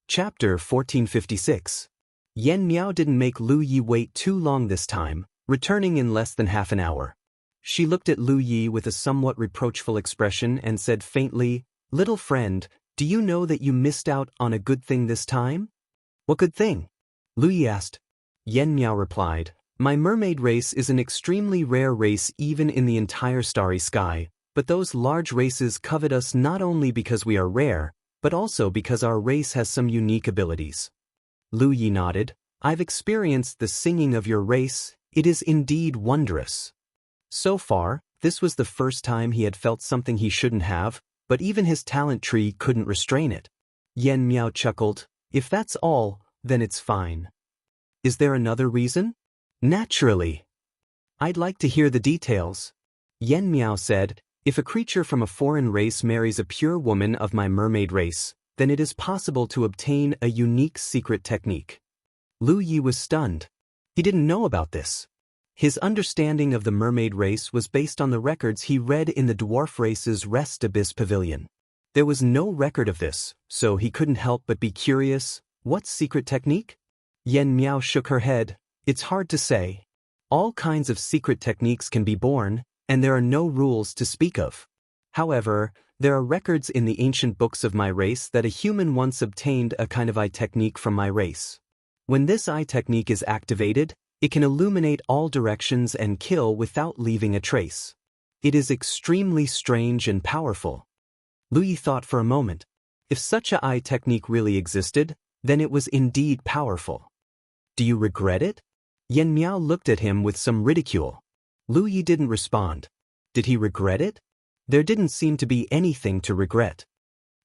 Chapter 1456. Yen Miao didn't make Lu Yi wait too long this time, returning in less than half an hour. She looked at Lu Yi with a somewhat reproachful expression and said faintly, "Little friend, do you know that you missed out on a good thing this time?" "What good thing?" Lu Yi asked. Yen Miao replied, "My mermaid race is an extremely rare race even in the entire starry sky, but those large races covet us not only because we are rare, but also because our race has some unique abilities." Lu Yi nodded. "I've experienced the singing of your race, it is indeed wondrous." So far, this was the first time he had felt something he shouldn't have, but even his talent tree couldn't restrain it. Yen Miao chuckled, "If that's all, then it's fine." "Is there another reason?" "Naturally." "I'd like to hear the details." Yen Miao said, "If a creature from a foreign race marries a pure woman of my mermaid race, then it is possible to obtain a unique secret technique." Lu Yi was stunned. He didn't know about this. His understanding of the mermaid race was based on the records he read in the dwarf race's Rest Abyss Pavilion. There was no record of this, so he couldn't help but be curious. What secret technique? Yen Miao shook her head. "It's hard to say. All kinds of secret techniques can be born, and there are no rules to speak of. However, there are records in the ancient books of my race that a human once obtained a kind of eye technique from my race. When this eye technique is activated, it can illuminate all directions and kill without leaving a trace. It is extremely strange and powerful." Lu Yi thought for a moment. If such a eye technique really existed, then it was indeed powerful. "Do you regret it?" Yen Miao looked at him with some ridicule. Lu Yi didn't respond. Did he regret it? There didn't seem to be anything to regret.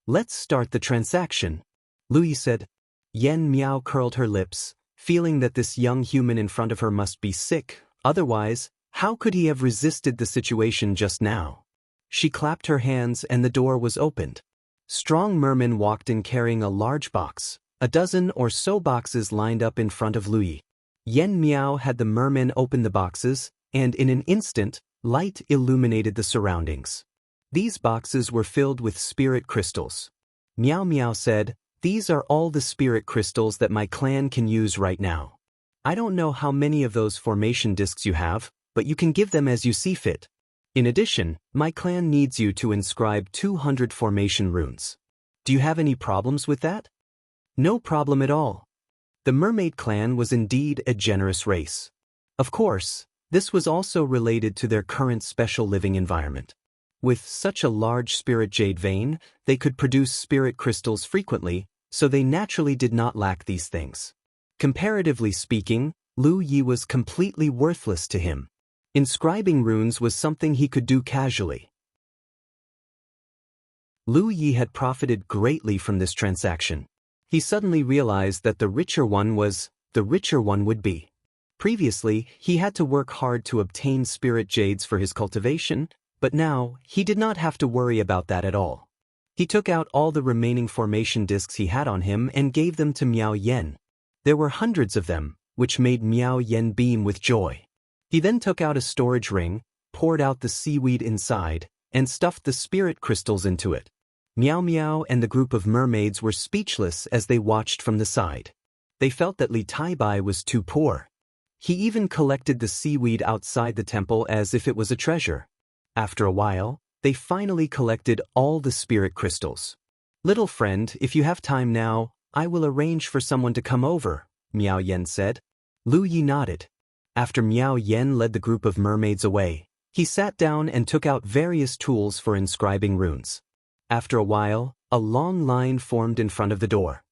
"Let's start the transaction," Lu Yi said. Yen Miao curled her lips, feeling that this young human in front of her must be sick, otherwise, how could he have resisted the situation just now? She clapped her hands and the door was opened. Strong mermen walked in carrying a large box, a dozen or so boxes lined up in front of Lu Yi. Yen Miao had the mermen open the boxes, and in an instant, light illuminated the surroundings. These boxes were filled with spirit crystals. Miao Miao said, "These are all the spirit crystals that my clan can use right now. I don't know how many of those formation discs you have, but you can give them as you see fit. In addition, my clan needs you to inscribe 200 formation runes. Do you have any problems with that?" "No problem at all." The mermaid clan was indeed a generous race. Of course, this was also related to their current special living environment. With such a large spirit jade vein, they could produce spirit crystals frequently, so they naturally did not lack these things. Comparatively speaking, Lu Yi was completely worthless to him. Inscribing runes was something he could do casually. Lu Yi had profited greatly from this transaction. He suddenly realized that the richer one would be. Previously, he had to work hard to obtain spirit jades for his cultivation, but now, he did not have to worry about that at all. He took out all the remaining formation discs he had on him and gave them to Miao Yen. There were hundreds of them, which made Miao Yen beam with joy. He then took out a storage ring, poured out the seaweed inside, and stuffed the spirit crystals into it. Miao Miao and the group of mermaids were speechless as they watched from the side. They felt that Li Taibai was too poor. He even collected the seaweed outside the temple as if it was a treasure. After a while, they finally collected all the spirit crystals. "Little friend, if you have time now, I will arrange for someone to come over," Miao Yen said. Lu Yi nodded. After Miao Yen led the group of mermaids away, he sat down and took out various tools for inscribing runes. After a while, a long line formed in front of the door.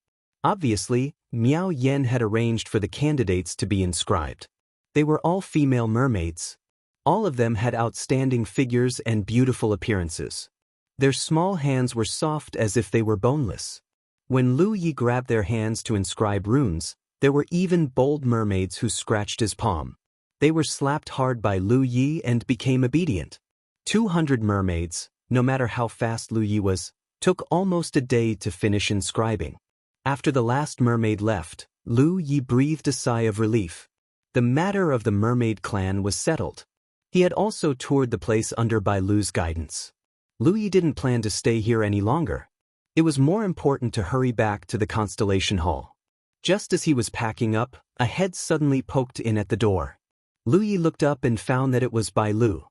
Obviously, Miao Yen had arranged for the candidates to be inscribed. They were all female mermaids. All of them had outstanding figures and beautiful appearances. Their small hands were soft as if they were boneless. When Lu Yi grabbed their hands to inscribe runes, there were even bold mermaids who scratched his palm. They were slapped hard by Lu Yi and became obedient. 200 mermaids, no matter how fast Lu Yi was, took almost a day to finish inscribing. After the last mermaid left, Lu Yi breathed a sigh of relief. The matter of the mermaid clan was settled. He had also toured the place under Bai Lu's guidance. Lu Yi didn't plan to stay here any longer. It was more important to hurry back to the Constellation Hall. Just as he was packing up, a head suddenly poked in at the door. Lu Yi looked up and found that it was Bai Lu.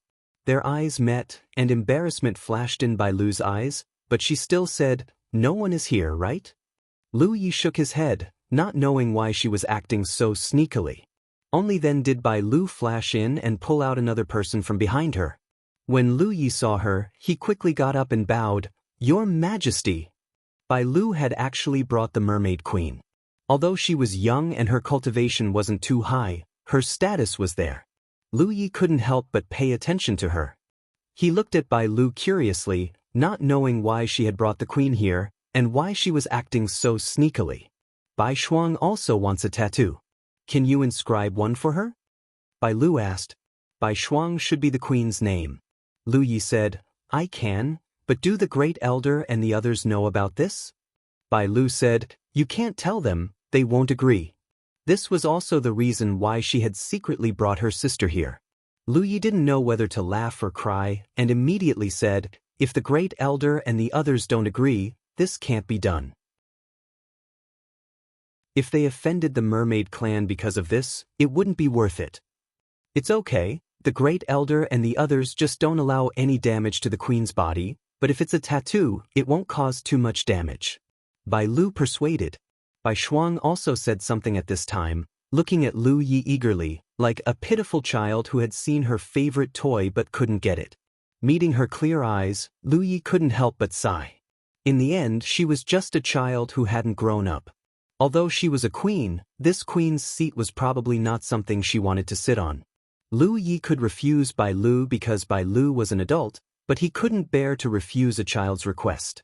Their eyes met, and embarrassment flashed in Bai Lu's eyes, but she still said, "No one is here, right?" Lu Yi shook his head, not knowing why she was acting so sneakily. Only then did Bai Lu flash in and pull out another person from behind her. When Lu Yi saw her, he quickly got up and bowed, "Your Majesty." Bai Lu had actually brought the Mermaid Queen. Although she was young and her cultivation wasn't too high, her status was there. Lu Yi couldn't help but pay attention to her. He looked at Bai Lu curiously, not knowing why she had brought the queen here, and why she was acting so sneakily. "Bai Shuang also wants a tattoo. Can you inscribe one for her?" Bai Lu asked. "Bai Shuang should be the queen's name." Lu Yi said, "I can, but do the Great Elder and the others know about this?" Bai Lu said, "You can't tell them, they won't agree." This was also the reason why she had secretly brought her sister here. Lu Yi didn't know whether to laugh or cry, and immediately said, "If the Great Elder and the others don't agree, this can't be done. If they offended the Mermaid clan because of this, it wouldn't be worth it. It's okay, the Great Elder and the others just don't allow any damage to the queen's body, but if it's a tattoo, it won't cause too much damage." Bai Lu persuaded. Bai Shuang also said something at this time, looking at Lu Yi eagerly, like a pitiful child who had seen her favorite toy but couldn't get it. Meeting her clear eyes, Lu Yi couldn't help but sigh. In the end, she was just a child who hadn't grown up. Although she was a queen, this queen's seat was probably not something she wanted to sit on. Lu Yi could refuse Bai Lu because Bai Lu was an adult, but he couldn't bear to refuse a child's request.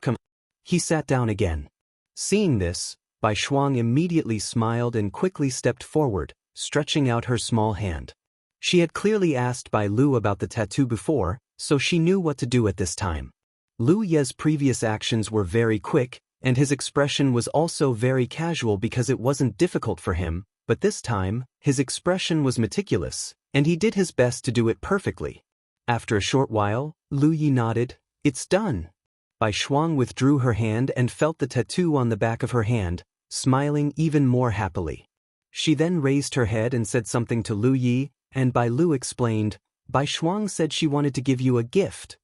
"Come." He sat down again. Seeing this, Bai Shuang immediately smiled and quickly stepped forward, stretching out her small hand. She had clearly asked Bai Lu about the tattoo before, so she knew what to do at this time. Lu Ye's previous actions were very quick, and his expression was also very casual because it wasn't difficult for him, but this time, his expression was meticulous, and he did his best to do it perfectly. After a short while, Lu Yi nodded, "It's done." Bai Shuang withdrew her hand and felt the tattoo on the back of her hand, smiling even more happily. She then raised her head and said something to Lu Yi, and Bai Lu explained, "Bai Shuang said she wanted to give you a gift."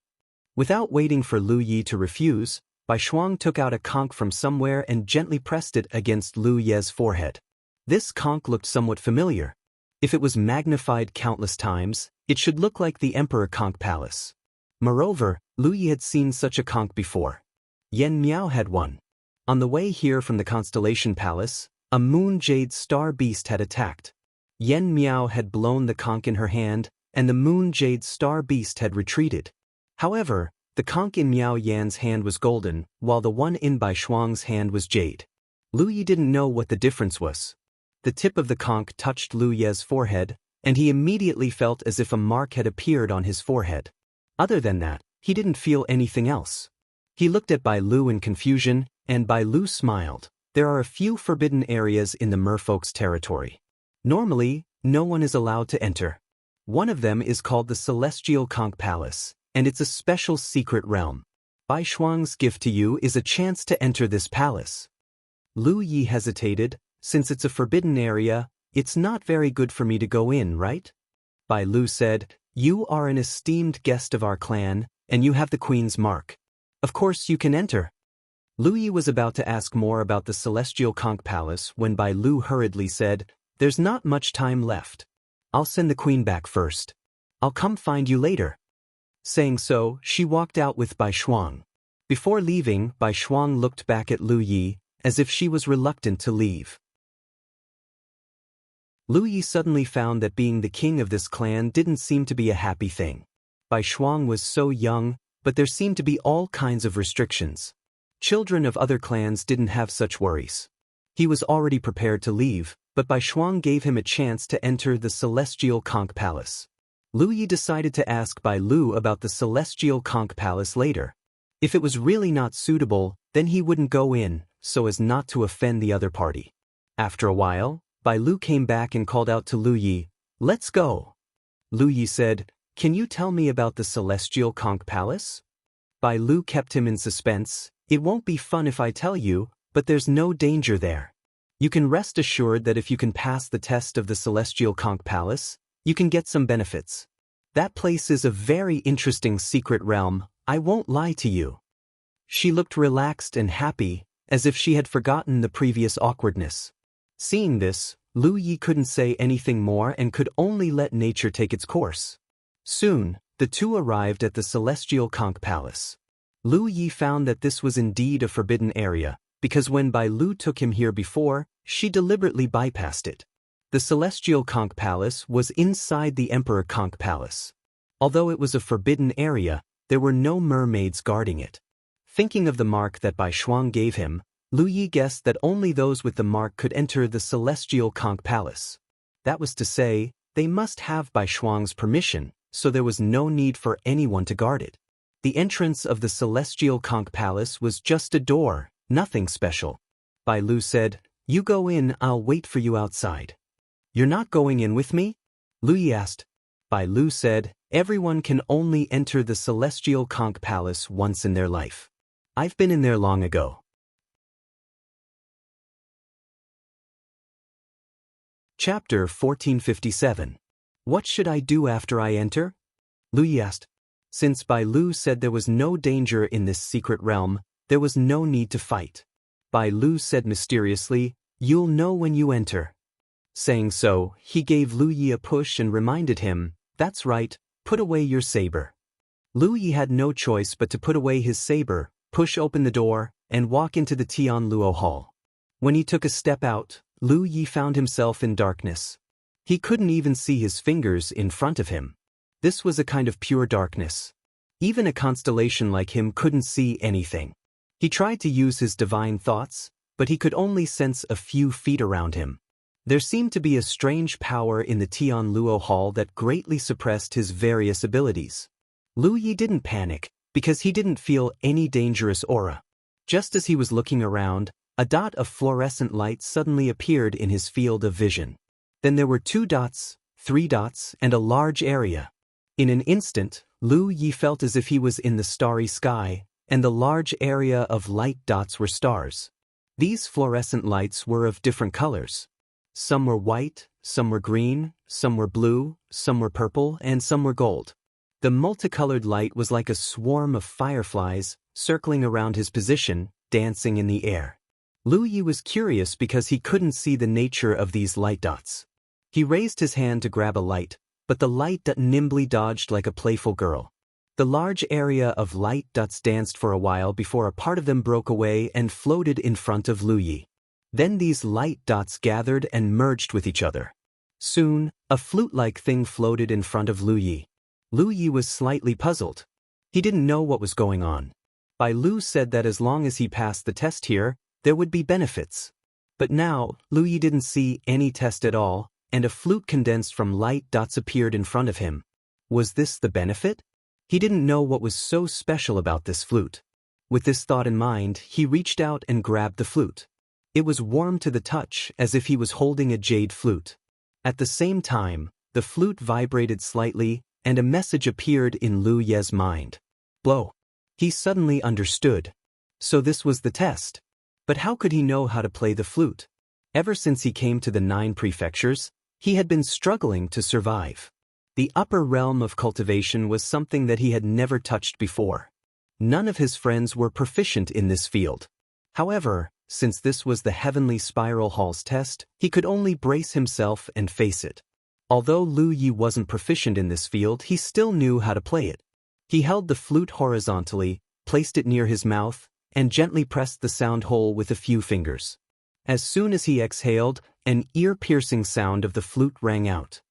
Without waiting for Lu Yi to refuse, Bai Shuang took out a conch from somewhere and gently pressed it against Lu Ye's forehead. This conch looked somewhat familiar. If it was magnified countless times, it should look like the Emperor Conch Palace. Moreover, Lu Yi had seen such a conch before. Yen Miao had one. On the way here from the Constellation Palace, a moon jade star beast had attacked. Yen Miao had blown the conch in her hand, and the moon jade star beast had retreated. However, the conch in Miao Yan's hand was golden, while the one in Bai Shuang's hand was jade. Lu Yi didn't know what the difference was. The tip of the conch touched Lu Ye's forehead, and he immediately felt as if a mark had appeared on his forehead. Other than that, he didn't feel anything else. He looked at Bai Lu in confusion, and Bai Lu smiled. There are a few forbidden areas in the merfolk's territory. Normally, no one is allowed to enter. One of them is called the Celestial Conch Palace, and it's a special secret realm. Bai Shuang's gift to you is a chance to enter this palace. Lu Yi hesitated. Since it's a forbidden area, it's not very good for me to go in, right? Bai Lu said, "You are an esteemed guest of our clan, and you have the queen's mark. Of course you can enter." Lu Yi was about to ask more about the Celestial Conch Palace when Bai Lu hurriedly said, "There's not much time left. I'll send the queen back first. I'll come find you later." Saying so, she walked out with Bai Shuang. Before leaving, Bai Shuang looked back at Lu Yi, as if she was reluctant to leave. Lu Yi suddenly found that being the king of this clan didn't seem to be a happy thing. Bai Shuang was so young, but there seemed to be all kinds of restrictions. Children of other clans didn't have such worries. He was already prepared to leave, but Bai Shuang gave him a chance to enter the Celestial Conch Palace. Lu Yi decided to ask Bai Lu about the Celestial Conch Palace later. If it was really not suitable, then he wouldn't go in, so as not to offend the other party. After a while, Bai Lu came back and called out to Lu Yi, "Let's go." Lu Yi said, "Can you tell me about the Celestial Conch Palace?" Bai Lu kept him in suspense, It won't be fun if I tell you, but there's no danger there. You can rest assured that if you can pass the test of the Celestial Conch Palace, you can get some benefits. That place is a very interesting secret realm, I won't lie to you. She looked relaxed and happy, as if she had forgotten the previous awkwardness. Seeing this, Lu Yi couldn't say anything more and could only let nature take its course. Soon, the two arrived at the Celestial Conch Palace. Lu Yi found that this was indeed a forbidden area, because when Bai Lu took him here before, she deliberately bypassed it. The Celestial Conch Palace was inside the Emperor Conch Palace. Although it was a forbidden area, there were no mermaids guarding it. Thinking of the mark that Bai Shuang gave him, Lu Yi guessed that only those with the mark could enter the Celestial Conch Palace. That was to say, they must have Bai Shuang's permission, so there was no need for anyone to guard it. The entrance of the Celestial Conch Palace was just a door, nothing special. Bai Lu said, "You go in, I'll wait for you outside." "You're not going in with me?" Lu Yi asked. Bai Lu said, "Everyone can only enter the Celestial Conch Palace once in their life. I've been in there long ago." Chapter 1457. What should I do after I enter? Lu Yi asked. Since Bai Lu said there was no danger in this secret realm, there was no need to fight. Bai Lu said mysteriously, "You'll know when you enter." Saying so, he gave Lu Yi a push and reminded him, "That's right, put away your saber." Lu Yi had no choice but to put away his saber, push open the door, and walk into the Tian Luo Hall. When he took a step out, Lu Yi found himself in darkness. He couldn't even see his fingers in front of him. This was a kind of pure darkness. Even a constellation like him couldn't see anything. He tried to use his divine thoughts, but he could only sense a few feet around him. There seemed to be a strange power in the Tian Luo Hall that greatly suppressed his various abilities. Lu Yi didn't panic, because he didn't feel any dangerous aura. Just as he was looking around, a dot of fluorescent light suddenly appeared in his field of vision. Then there were 2 dots, 3 dots, and a large area. In an instant, Lu Yi felt as if he was in the starry sky, and the large area of light dots were stars. These fluorescent lights were of different colors. Some were white, some were green, some were blue, some were purple, and some were gold. The multicolored light was like a swarm of fireflies, circling around his position, dancing in the air. Lu Yi was curious because he couldn't see the nature of these light dots. He raised his hand to grab a light, but the light dot nimbly dodged like a playful girl. The large area of light dots danced for a while before a part of them broke away and floated in front of Lu Yi. Then these light dots gathered and merged with each other. Soon, a flute-like thing floated in front of Lu Yi. Lu Yi was slightly puzzled. He didn't know what was going on. Bai Lu said that as long as he passed the test here, there would be benefits. But now, Lu Yi didn't see any test at all, and a flute condensed from light dots appeared in front of him. Was this the benefit? He didn't know what was so special about this flute. With this thought in mind, he reached out and grabbed the flute. It was warm to the touch, as if he was holding a jade flute. At the same time, the flute vibrated slightly, and a message appeared in Lu Ye's mind. Blow. He suddenly understood. So this was the test. But how could he know how to play the flute? Ever since he came to the 9 prefectures, he had been struggling to survive. The upper realm of cultivation was something that he had never touched before. None of his friends were proficient in this field. However, since this was the Heavenly Spiral Hall's test, he could only brace himself and face it. Although Lu Yi wasn't proficient in this field, he still knew how to play it. He held the flute horizontally, placed it near his mouth, and gently pressed the sound hole with a few fingers. As soon as he exhaled, an ear-piercing sound of the flute rang out.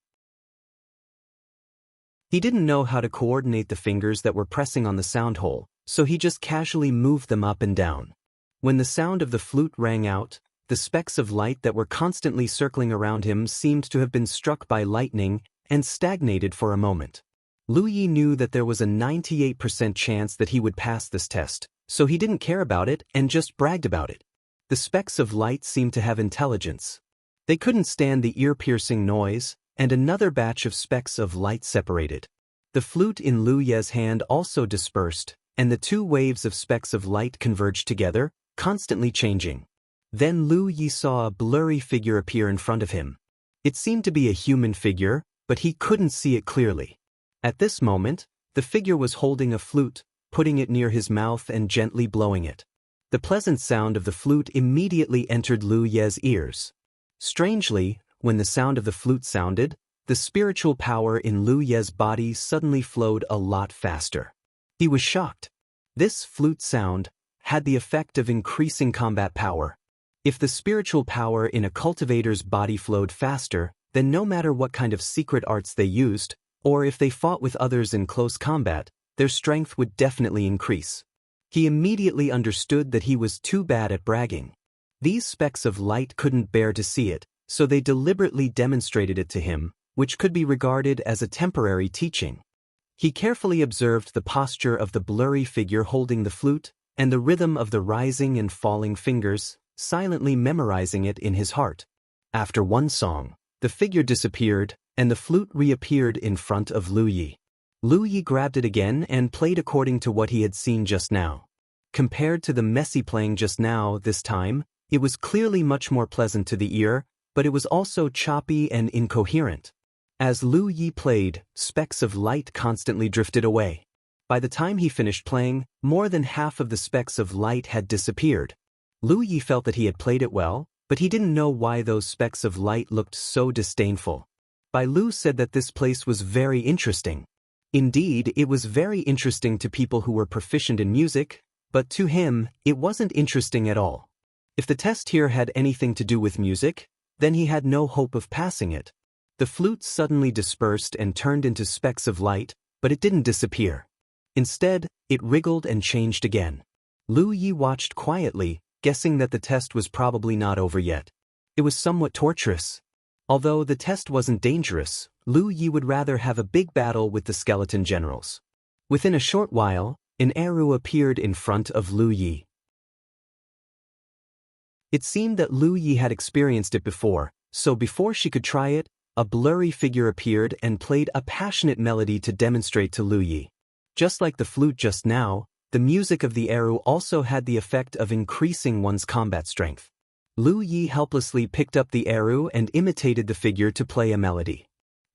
He didn't know how to coordinate the fingers that were pressing on the sound hole, so he just casually moved them up and down. When the sound of the flute rang out, the specks of light that were constantly circling around him seemed to have been struck by lightning and stagnated for a moment. Lu Yi knew that there was a 98% chance that he would pass this test, so he didn't care about it and just bragged about it. The specks of light seemed to have intelligence. They couldn't stand the ear-piercing noise, and another batch of specks of light separated. The flute in Lu Ye's hand also dispersed, and the two waves of specks of light converged together, constantly changing. Then Lu Yi saw a blurry figure appear in front of him. It seemed to be a human figure, but he couldn't see it clearly. At this moment, the figure was holding a flute, putting it near his mouth and gently blowing it. The pleasant sound of the flute immediately entered Lu Ye's ears. Strangely, when the sound of the flute sounded, the spiritual power in Lu Ye's body suddenly flowed a lot faster. He was shocked. This flute sound had the effect of increasing combat power. If the spiritual power in a cultivator's body flowed faster, then no matter what kind of secret arts they used, or if they fought with others in close combat, their strength would definitely increase. He immediately understood that he was too bad at bragging. These specks of light couldn't bear to see it, so they deliberately demonstrated it to him, which could be regarded as a temporary teaching. He carefully observed the posture of the blurry figure holding the flute, and the rhythm of the rising and falling fingers, silently memorizing it in his heart. After one song, the figure disappeared, and the flute reappeared in front of Lu Yi. Lu Yi grabbed it again and played according to what he had seen just now. Compared to the messy playing just now, this time, it was clearly much more pleasant to the ear, but it was also choppy and incoherent. As Lu Yi played, specks of light constantly drifted away. By the time he finished playing, more than half of the specks of light had disappeared. Lu Yi felt that he had played it well, but he didn't know why those specks of light looked so disdainful. Bai Lu said that this place was very interesting. Indeed, it was very interesting to people who were proficient in music, but to him, it wasn't interesting at all. If the test here had anything to do with music, then he had no hope of passing it. The flute suddenly dispersed and turned into specks of light, but it didn't disappear. Instead, it wriggled and changed again. Lu Yi watched quietly, guessing that the test was probably not over yet. It was somewhat torturous. Although the test wasn't dangerous, Lu Yi would rather have a big battle with the skeleton generals. Within a short while, an arrow appeared in front of Lu Yi. It seemed that Lu Yi had experienced it before, so before she could try it, a blurry figure appeared and played a passionate melody to demonstrate to Lu Yi. Just like the flute just now, the music of the arrow also had the effect of increasing one's combat strength. Lu Yi helplessly picked up the arrow and imitated the figure to play a melody.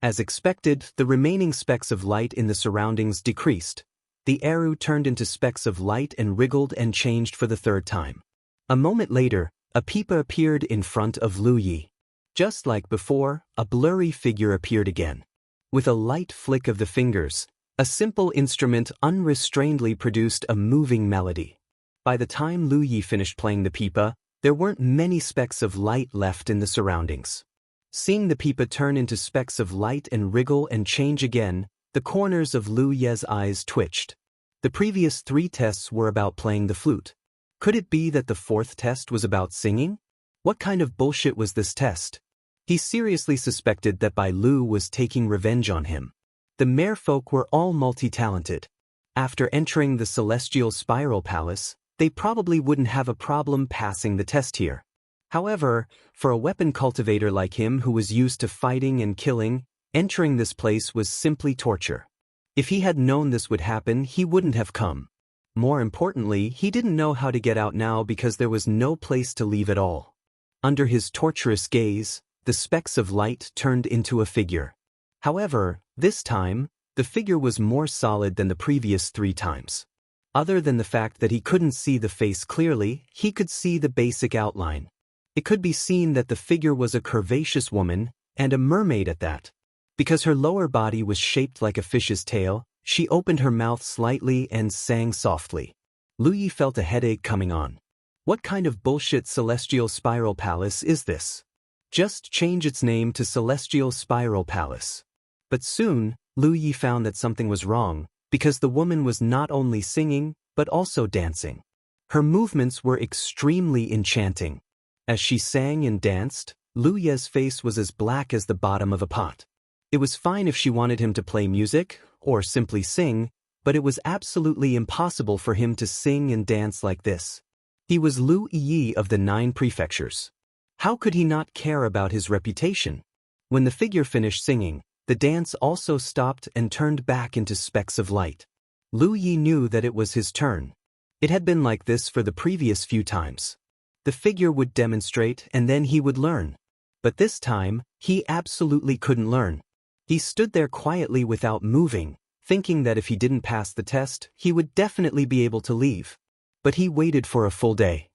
As expected, the remaining specks of light in the surroundings decreased. The arrow turned into specks of light and wriggled and changed for the third time. A moment later, a pipa appeared in front of Lu Yi. Just like before, a blurry figure appeared again. With a light flick of the fingers, a simple instrument unrestrainedly produced a moving melody. By the time Lu Yi finished playing the pipa, there weren't many specks of light left in the surroundings. Seeing the pipa turn into specks of light and wriggle and change again, the corners of Lu Ye's eyes twitched. The previous 3 tests were about playing the flute. Could it be that the 4th test was about singing? What kind of bullshit was this test? He seriously suspected that Bai Lu was taking revenge on him. The merfolk were all multi-talented. After entering the Celestial Spiral Palace, they probably wouldn't have a problem passing the test here. However, for a weapon cultivator like him who was used to fighting and killing, entering this place was simply torture. If he had known this would happen, he wouldn't have come. More importantly, he didn't know how to get out now because there was no place to leave at all. Under his torturous gaze, the specks of light turned into a figure. However, this time, the figure was more solid than the previous 3 times. Other than the fact that he couldn't see the face clearly, he could see the basic outline. It could be seen that the figure was a curvaceous woman, and a mermaid at that. Because her lower body was shaped like a fish's tail, she opened her mouth slightly and sang softly. Lu Yi felt a headache coming on. What kind of bullshit Celestial Spiral Palace is this? Just change its name to Celestial Spiral Palace. But soon, Lu Yi found that something was wrong, because the woman was not only singing, but also dancing. Her movements were extremely enchanting. As she sang and danced, Lu Ye's face was as black as the bottom of a pot. It was fine if she wanted him to play music, or simply sing, but it was absolutely impossible for him to sing and dance like this. He was Lu Yi of the 9 prefectures. How could he not care about his reputation? When the figure finished singing, the dance also stopped and turned back into specks of light. Lu Yi knew that it was his turn. It had been like this for the previous few times. The figure would demonstrate and then he would learn. But this time, he absolutely couldn't learn. He stood there quietly without moving, thinking that if he didn't pass the test, he would definitely be able to leave. But he waited for a full day.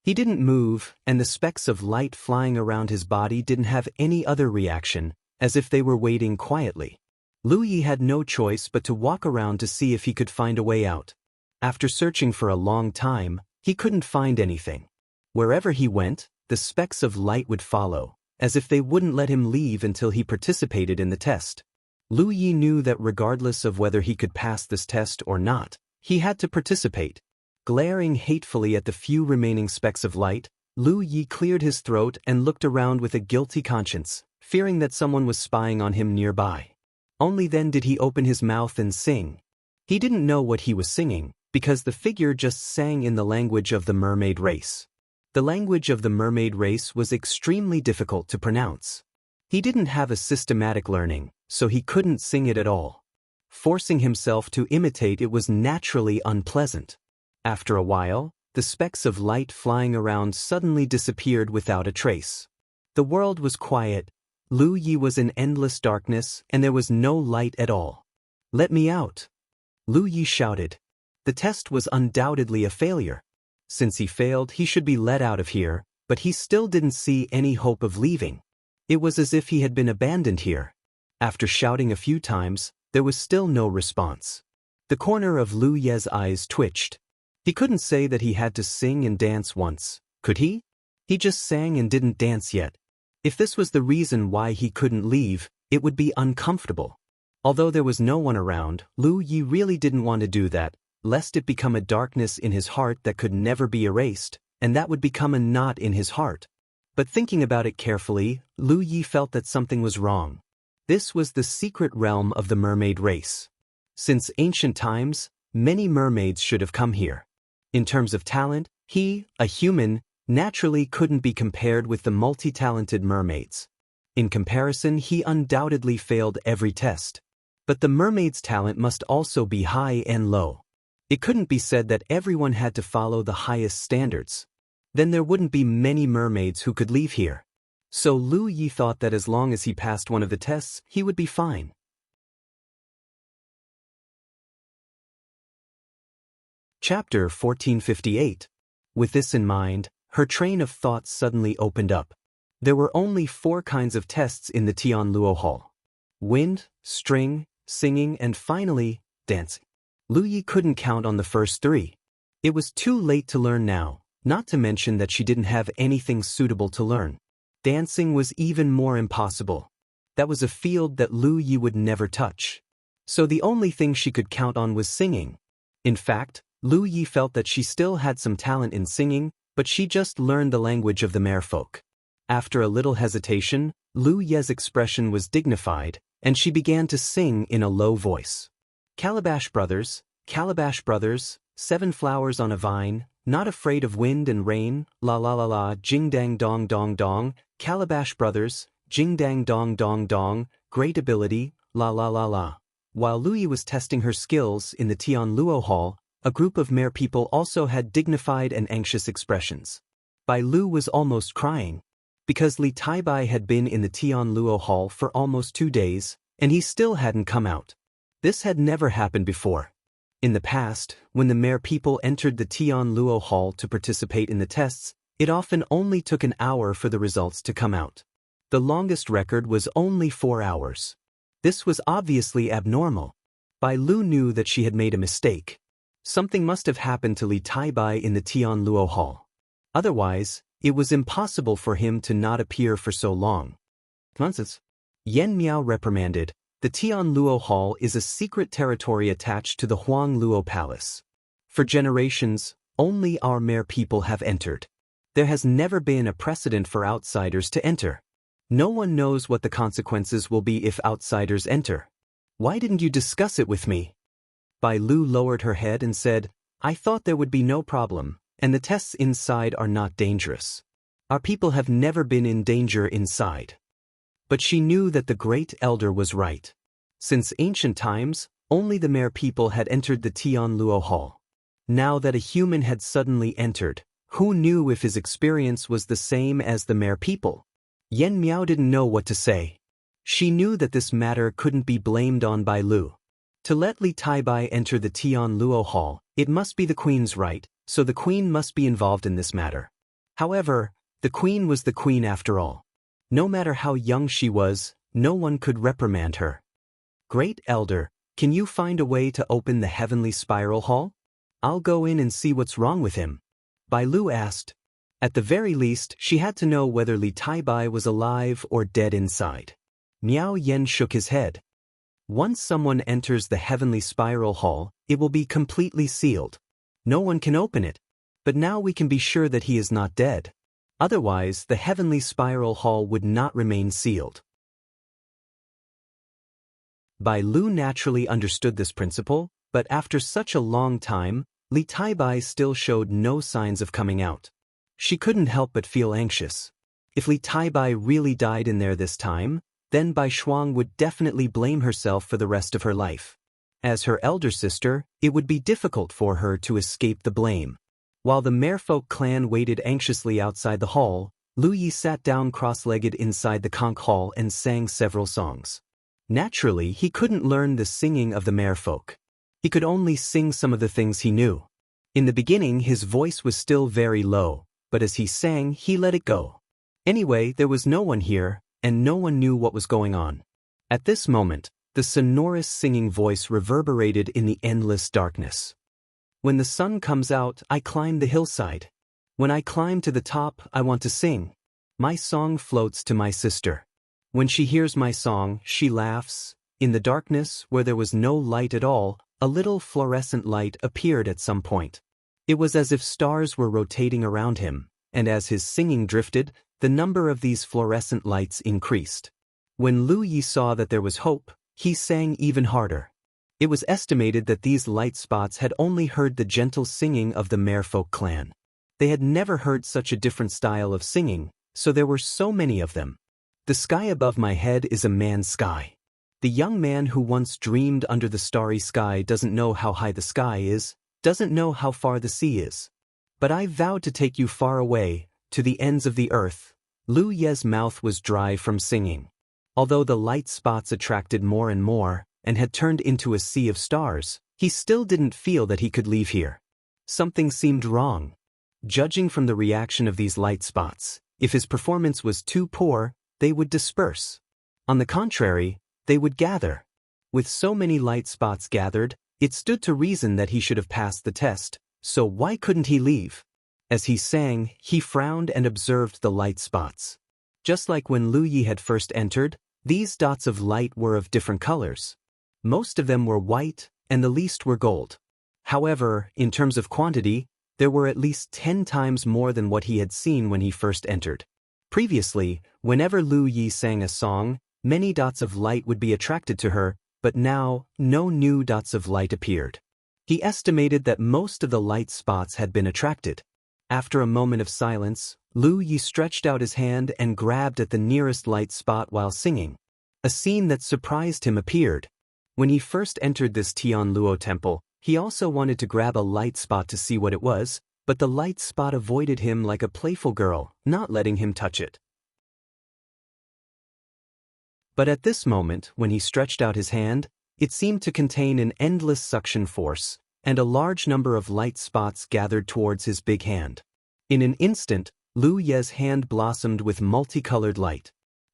He didn't move, and the specks of light flying around his body didn't have any other reaction, as if they were waiting quietly. Lu Yi had no choice but to walk around to see if he could find a way out. After searching for a long time, he couldn't find anything. Wherever he went, the specks of light would follow, as if they wouldn't let him leave until he participated in the test. Lu Yi knew that regardless of whether he could pass this test or not, he had to participate. Glaring hatefully at the few remaining specks of light, Lu Yi cleared his throat and looked around with a guilty conscience, fearing that someone was spying on him nearby. Only then did he open his mouth and sing. He didn't know what he was singing, because the figure just sang in the language of the mermaid race. The language of the mermaid race was extremely difficult to pronounce. He didn't have a systematic learning, so he couldn't sing it at all. Forcing himself to imitate it was naturally unpleasant. After a while, the specks of light flying around suddenly disappeared without a trace. The world was quiet. Lu Yi was in endless darkness, and there was no light at all. "Let me out!" Lu Yi shouted. The test was undoubtedly a failure. Since he failed, he should be let out of here, but he still didn't see any hope of leaving. It was as if he had been abandoned here. After shouting a few times, there was still no response. The corner of Lu Ye's eyes twitched. He couldn't say that he had to sing and dance once, could he? He just sang and didn't dance yet. If this was the reason why he couldn't leave, it would be uncomfortable. Although there was no one around, Lu Yi really didn't want to do that, lest it become a darkness in his heart that could never be erased, and that would become a knot in his heart. But thinking about it carefully, Lu Yi felt that something was wrong. This was the secret realm of the mermaid race. Since ancient times, many mermaids should have come here. In terms of talent, he, a human, naturally couldn't be compared with the multi-talented mermaids. In comparison, he undoubtedly failed every test. But the mermaid's talent must also be high and low. It couldn't be said that everyone had to follow the highest standards. Then there wouldn't be many mermaids who could leave here. So Lu Yi thought that as long as he passed one of the tests, he would be fine. Chapter 1458. With this in mind, her train of thought suddenly opened up. There were only 4 kinds of tests in the Tianluo Hall: wind, string, singing, and finally, dancing. Lu Yi couldn't count on the first 3. It was too late to learn now, not to mention that she didn't have anything suitable to learn. Dancing was even more impossible. That was a field that Lu Yi would never touch. So the only thing she could count on was singing. In fact, Lu Yi felt that she still had some talent in singing, but she just learned the language of the merfolk. After a little hesitation, Lu Ye's expression was dignified, and she began to sing in a low voice. Calabash Brothers, 7 flowers on a vine, not afraid of wind and rain, la la la la, jing dang dong dong dong, Calabash Brothers, jing dang dong dong dong, great ability, la la la la. While Lu Yi was testing her skills in the Tianluo Hall, a group of mere people also had dignified and anxious expressions. Bai Lu was almost crying. Because Li Taibai had been in the Tianluo Hall for almost 2 days, and he still hadn't come out. This had never happened before. In the past, when the mere people entered the Tianluo Hall to participate in the tests, it often only took an hour for the results to come out. The longest record was only 4 hours. This was obviously abnormal. Bai Lu knew that she had made a mistake. Something must have happened to Li Taibai in the Tianluo Hall. Otherwise, it was impossible for him to not appear for so long. Nonsense. Yen Miao reprimanded. The Tianluo Hall is a secret territory attached to the Huangluo Palace. For generations, only our mere people have entered. There has never been a precedent for outsiders to enter. No one knows what the consequences will be if outsiders enter. Why didn't you discuss it with me? Bai Lu lowered her head and said, I thought there would be no problem, and the tests inside are not dangerous. Our people have never been in danger inside. But she knew that the great elder was right. Since ancient times, only the Mere people had entered the Tianluo Hall. Now that a human had suddenly entered, who knew if his experience was the same as the Mere people? Yen Miao didn't know what to say. She knew that this matter couldn't be blamed on Bai Lu. To let Li Taibai enter the Tianluo Hall, it must be the queen's right, so the queen must be involved in this matter. However, the queen was the queen after all. No matter how young she was, no one could reprimand her. Great Elder, can you find a way to open the heavenly spiral hall? I'll go in and see what's wrong with him. Bai Lu asked. At the very least, she had to know whether Li Taibai was alive or dead inside. Miao Yen shook his head. Once someone enters the heavenly spiral hall, it will be completely sealed. No one can open it. But now we can be sure that he is not dead. Otherwise, the heavenly spiral hall would not remain sealed. Bai Lu naturally understood this principle, but after such a long time, Li Taibai still showed no signs of coming out. She couldn't help but feel anxious. If Li Taibai really died in there this time, then Bai Shuang would definitely blame herself for the rest of her life. As her elder sister, it would be difficult for her to escape the blame. While the Merfolk clan waited anxiously outside the hall, Lu Yi sat down cross-legged inside the conch hall and sang several songs. Naturally, he couldn't learn the singing of the Merfolk. He could only sing some of the things he knew. In the beginning, his voice was still very low, but as he sang, he let it go. Anyway, there was no one here, and no one knew what was going on. At this moment, the sonorous singing voice reverberated in the endless darkness. When the sun comes out, I climb the hillside. When I climb to the top, I want to sing. My song floats to my sister. When she hears my song, she laughs. In the darkness, where there was no light at all, a little fluorescent light appeared at some point. It was as if stars were rotating around him, and as his singing drifted, the number of these fluorescent lights increased. When Lu Yi saw that there was hope, he sang even harder. It was estimated that these light spots had only heard the gentle singing of the Merfolk clan. They had never heard such a different style of singing, so there were so many of them. The sky above my head is a man's sky. The young man who once dreamed under the starry sky doesn't know how high the sky is, doesn't know how far the sea is. But I vowed to take you far away, to the ends of the earth. Lu Ye's mouth was dry from singing. Although the light spots attracted more and more, and had turned into a sea of stars, he still didn't feel that he could leave here. Something seemed wrong. Judging from the reaction of these light spots, if his performance was too poor, they would disperse. On the contrary, they would gather. With so many light spots gathered, it stood to reason that he should have passed the test, so why couldn't he leave? As he sang, he frowned and observed the light spots. Just like when Lu Yi had first entered, these dots of light were of different colors. Most of them were white, and the least were gold. However, in terms of quantity, there were at least 10 times more than what he had seen when he first entered. Previously, whenever Lu Yi sang a song, many dots of light would be attracted to her, but now, no new dots of light appeared. He estimated that most of the light spots had been attracted. After a moment of silence, Lu Yi stretched out his hand and grabbed at the nearest light spot while singing. A scene that surprised him appeared. When he first entered this Tianluo temple, he also wanted to grab a light spot to see what it was, but the light spot avoided him like a playful girl, not letting him touch it. But at this moment, when he stretched out his hand, it seemed to contain an endless suction force, and a large number of light spots gathered towards his big hand. In an instant, Lu Ye's hand blossomed with multicolored light.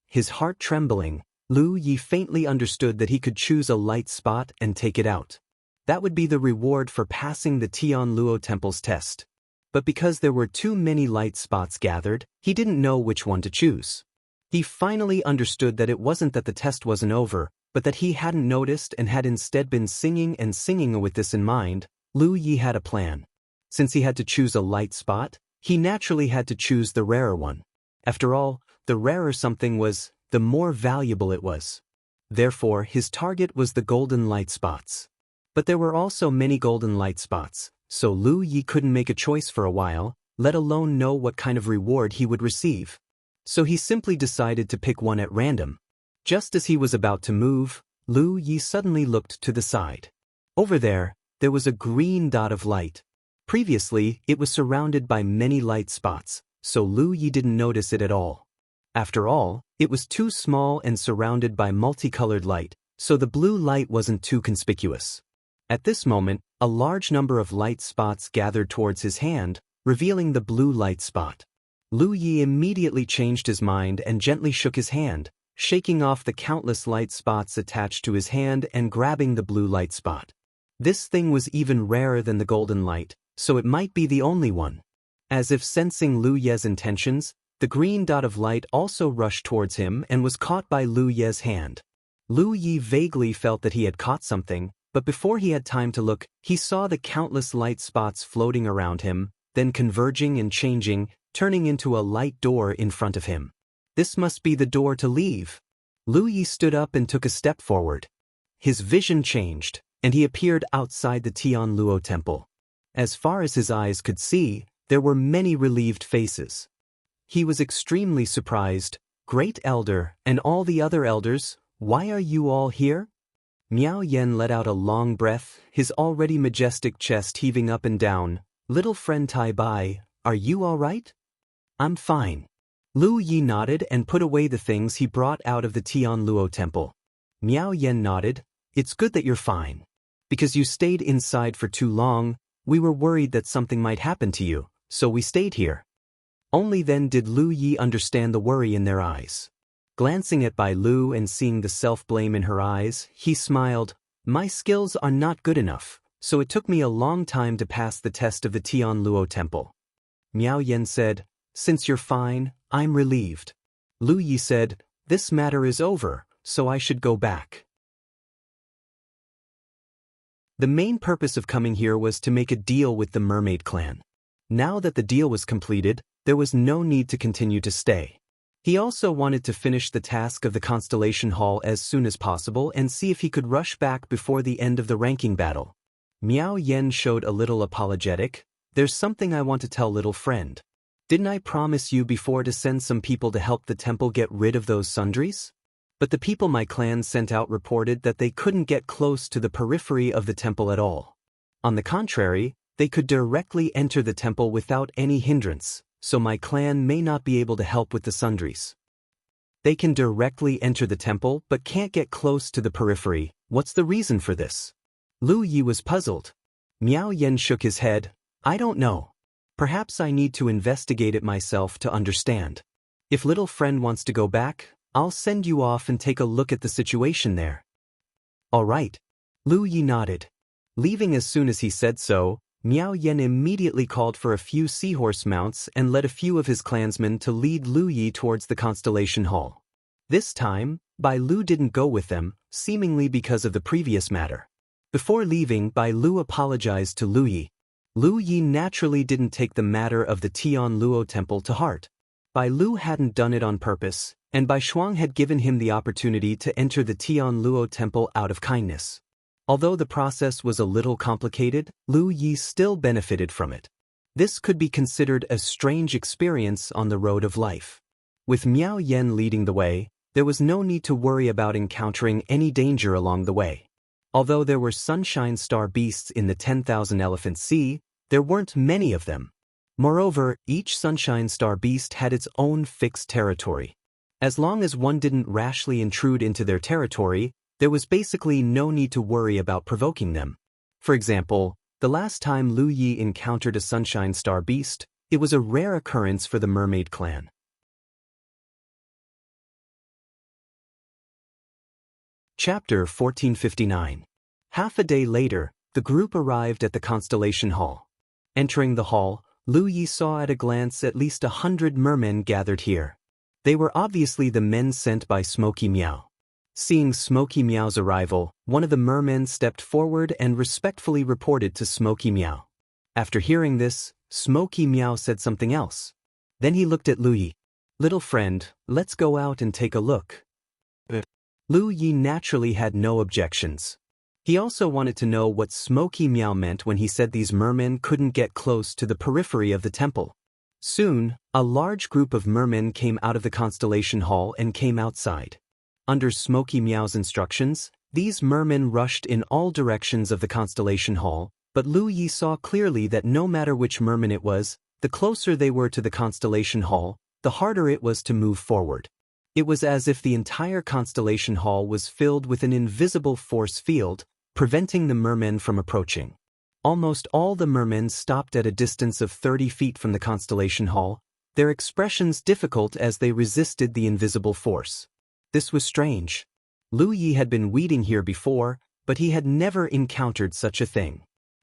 His heart trembling, Lu Yi faintly understood that he could choose a light spot and take it out. That would be the reward for passing the Tianluo temple's test. But because there were too many light spots gathered, he didn't know which one to choose. He finally understood that it wasn't that the test wasn't over, but that he hadn't noticed and had instead been singing and singing. With this in mind, Lu Yi had a plan. Since he had to choose a light spot, he naturally had to choose the rarer one. After all, the rarer something was, the more valuable it was. Therefore, his target was the golden light spots. But there were also many golden light spots, so Lu Yi couldn't make a choice for a while, let alone know what kind of reward he would receive. So he simply decided to pick one at random. Just as he was about to move, Lu Yi suddenly looked to the side. Over there was a green dot of light. Previously, it was surrounded by many light spots, so Lu Yi didn't notice it at all. After all, it was too small and surrounded by multicolored light, so the blue light wasn't too conspicuous. At this moment, a large number of light spots gathered towards his hand, revealing the blue light spot. Lu Yi immediately changed his mind and gently shook his hand, shaking off the countless light spots attached to his hand and grabbing the blue light spot. This thing was even rarer than the golden light, so it might be the only one. As if sensing Lu Ye's intentions, the green dot of light also rushed towards him and was caught by Lu Ye's hand. Lu Yi vaguely felt that he had caught something, but before he had time to look, he saw the countless light spots floating around him, then converging and changing, turning into a light door in front of him. This must be the door to leave. Lu Yi stood up and took a step forward. His vision changed, and he appeared outside the Tianluo temple. As far as his eyes could see, there were many relieved faces. He was extremely surprised. "Great Elder, and all the other elders, why are you all here?" Miao Yen let out a long breath, his already majestic chest heaving up and down. "Little friend Tai Bai, are you all right?" "I'm fine." Lu Yi nodded and put away the things he brought out of the Tianluo temple. Miao Yen nodded. "It's good that you're fine. Because you stayed inside for too long, we were worried that something might happen to you, so we stayed here." Only then did Lu Yi understand the worry in their eyes. Glancing at Bai Lu and seeing the self-blame in her eyes, he smiled. "My skills are not good enough, so it took me a long time to pass the test of the Tianluo temple." Miao Yen said, "Since you're fine, I'm relieved." Lu Yi said, "This matter is over, so I should go back." The main purpose of coming here was to make a deal with the mermaid clan. Now that the deal was completed, there was no need to continue to stay. He also wanted to finish the task of the Constellation Hall as soon as possible and see if he could rush back before the end of the ranking battle. Miao Yen showed a little apologetic. "There's something I want to tell little friend. Didn't I promise you before to send some people to help the temple get rid of those sundries? But the people my clan sent out reported that they couldn't get close to the periphery of the temple at all. On the contrary, they could directly enter the temple without any hindrance, so my clan may not be able to help with the sundries." "They can directly enter the temple but can't get close to the periphery. What's the reason for this?" Lu Yi was puzzled. Miao Yen shook his head. "I don't know. Perhaps I need to investigate it myself to understand. If little friend wants to go back, I'll send you off and take a look at the situation there." "All right." Lu Yi nodded. Leaving as soon as he said so, Miao Yen immediately called for a few seahorse mounts and led a few of his clansmen to lead Lu Yi towards the Constellation Hall. This time, Bai Lu didn't go with them, seemingly because of the previous matter. Before leaving, Bai Lu apologized to Lu Yi. Lu Yi naturally didn't take the matter of the Tianluo temple to heart. Bai Lu hadn't done it on purpose, and Bai Shuang had given him the opportunity to enter the Tianluo temple out of kindness. Although the process was a little complicated, Lu Yi still benefited from it. This could be considered a strange experience on the road of life. With Miao Yen leading the way, there was no need to worry about encountering any danger along the way. Although there were sunshine star beasts in the 10,000 Elephant Sea, there weren't many of them. Moreover, each sunshine star beast had its own fixed territory. As long as one didn't rashly intrude into their territory, there was basically no need to worry about provoking them. For example, the last time Lu Yi encountered a sunshine star beast, it was a rare occurrence for the mermaid clan. Chapter 1459. Half a day later, the group arrived at the Constellation Hall. Entering the hall, Lu Yi saw at a glance at least 100 mermen gathered here. They were obviously the men sent by Smoky Meow. Seeing Smoky Meow's arrival, one of the mermen stepped forward and respectfully reported to Smoky Meow. After hearing this, Smoky Meow said something else. Then he looked at Lu Yi. "Little friend, let's go out and take a look." Lu Yi naturally had no objections. He also wanted to know what Smoky Meow meant when he said these mermen couldn't get close to the periphery of the temple. Soon, a large group of mermen came out of the Constellation Hall and came outside. Under Smoky Meow's instructions, These mermen rushed in all directions of the constellation hall, but Lu Yi saw clearly that no matter which merman it was, the closer they were to the constellation hall, the harder it was to move forward. It was as if the entire constellation hall was filled with an invisible force field, preventing the mermen from approaching. Almost all the mermen stopped at a distance of 30 feet from the constellation hall, their expressions difficult as they resisted the invisible force. This was strange. Lu Yi had been weeding here before, but he had never encountered such a thing.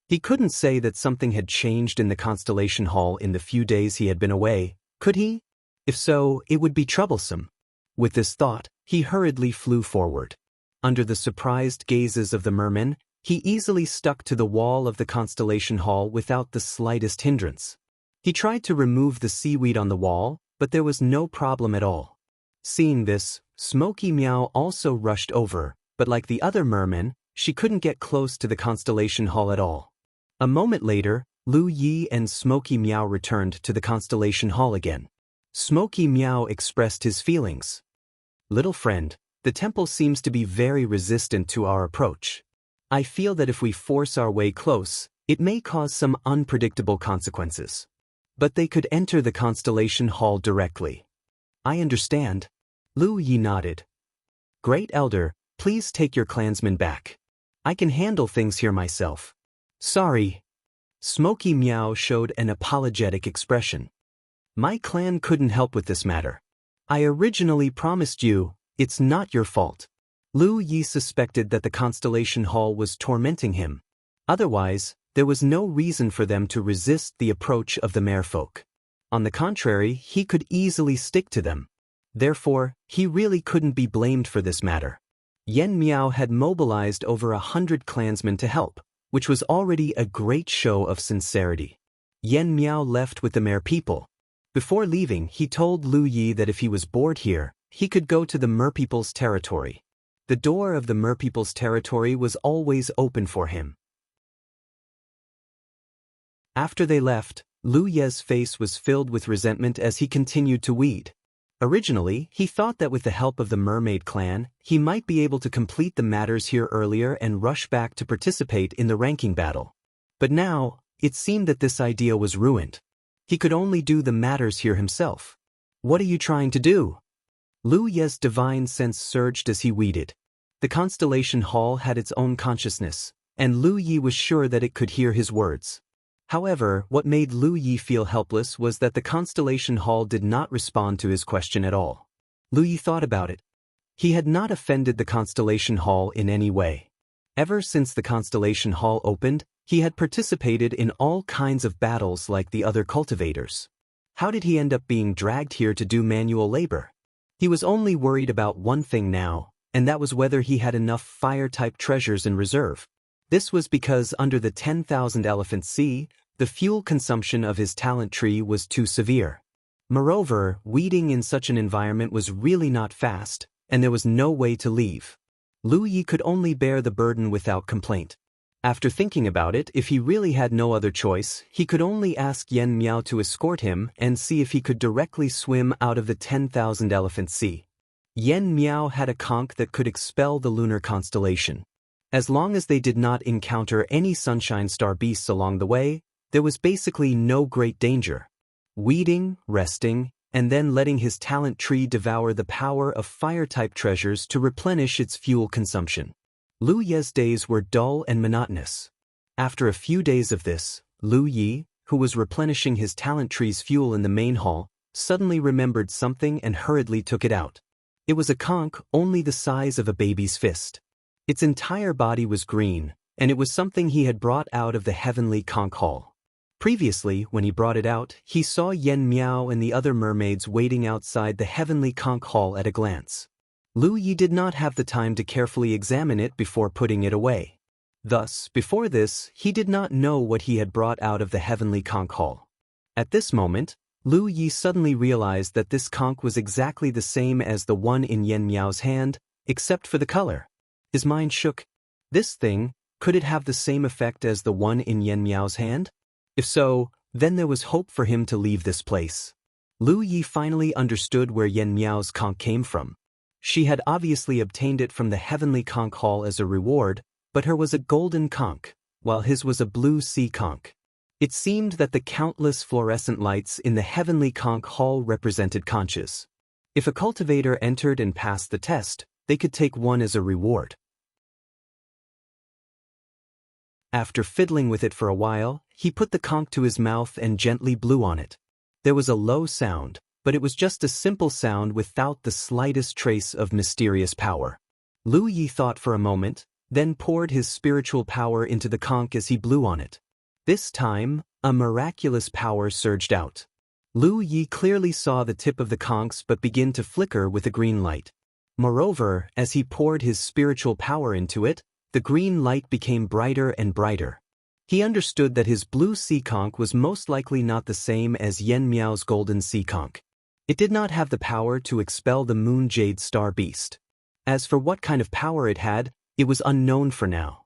He couldn't say that something had changed in the constellation hall in the few days he had been away, could he? If so, it would be troublesome. With this thought, he hurriedly flew forward. Under the surprised gazes of the mermen, he easily stuck to the wall of the constellation hall without the slightest hindrance. He tried to remove the seaweed on the wall, but there was no problem at all. Seeing this, Smoky Meow also rushed over, but like the other mermen, she couldn't get close to the constellation hall at all. A moment later, Lu Yi and Smoky Meow returned to the constellation hall again. Smoky Meow expressed his feelings. "Little friend, the temple seems to be very resistant to our approach. I feel that if we force our way close, it may cause some unpredictable consequences. But they could enter the constellation hall directly." "I understand." Lu Yi nodded. "Great Elder, please take your clansmen back. I can handle things here myself." "Sorry." Smoky Meow showed an apologetic expression. "My clan couldn't help with this matter. I originally promised you, it's not your fault." Lu Yi suspected that the constellation hall was tormenting him. Otherwise, there was no reason for them to resist the approach of the merfolk. On the contrary, he could easily stick to them. Therefore, he really couldn't be blamed for this matter. Yen Miao had mobilized over 100 clansmen to help, which was already a great show of sincerity. Yen Miao left with the mer people. Before leaving, he told Lu Yi that if he was bored here, he could go to the merpeople's territory. The door of the merpeople's territory was always open for him. After they left, Lu Ye's face was filled with resentment as he continued to weed. Originally, he thought that with the help of the mermaid clan, he might be able to complete the matters here earlier and rush back to participate in the ranking battle. But now, it seemed that this idea was ruined. He could only do the matters here himself. "What are you trying to do?" Lu Ye's divine sense surged as he weeded. The constellation hall had its own consciousness, and Lu Yi was sure that it could hear his words. However, what made Lu Yi feel helpless was that the constellation hall did not respond to his question at all. Lu Yi thought about it. He had not offended the constellation hall in any way. Ever since the constellation hall opened, he had participated in all kinds of battles like the other cultivators. How did he end up being dragged here to do manual labor? He was only worried about one thing now, and that was whether he had enough fire-type treasures in reserve. This was because under the 10,000 elephant sea, the fuel consumption of his talent tree was too severe. Moreover, weeding in such an environment was really not fast, and there was no way to leave. Lu Yi could only bear the burden without complaint. After thinking about it, if he really had no other choice, he could only ask Yen Miao to escort him and see if he could directly swim out of the 10,000 elephant sea. Yen Miao had a conch that could expel the lunar constellation. As long as they did not encounter any sunshine star beasts along the way, there was basically no great danger. Weeding, resting, and then letting his talent tree devour the power of fire-type treasures to replenish its fuel consumption. Lu Ye's days were dull and monotonous. After a few days of this, Lu Yi, who was replenishing his talent tree's fuel in the main hall, suddenly remembered something and hurriedly took it out. It was a conch only the size of a baby's fist. Its entire body was green, and it was something he had brought out of the heavenly conch hall. Previously, when he brought it out, he saw Yen Miao and the other mermaids waiting outside the heavenly conch hall at a glance. Lu Yi did not have the time to carefully examine it before putting it away. Thus, before this, he did not know what he had brought out of the heavenly conch hall. At this moment, Lu Yi suddenly realized that this conch was exactly the same as the one in Yen Miao's hand, except for the color. His mind shook. This thing, could it have the same effect as the one in Yen Miao's hand? If so, then there was hope for him to leave this place. Lu Yi finally understood where Yen Miao's conch came from. She had obviously obtained it from the heavenly conch hall as a reward, but her was a golden conch, while his was a blue sea conch. It seemed that the countless fluorescent lights in the heavenly conch hall represented conches. If a cultivator entered and passed the test, they could take one as a reward. After fiddling with it for a while, he put the conch to his mouth and gently blew on it. There was a low sound, but it was just a simple sound without the slightest trace of mysterious power. Lu Yi thought for a moment, then poured his spiritual power into the conch as he blew on it. This time, a miraculous power surged out. Lu Yi clearly saw the tip of the conch but begin to flicker with a green light. Moreover, as he poured his spiritual power into it, the green light became brighter and brighter. He understood that his blue sea conch was most likely not the same as Yen Miao's golden sea conch. It did not have the power to expel the moon jade star beast. As for what kind of power it had, it was unknown for now.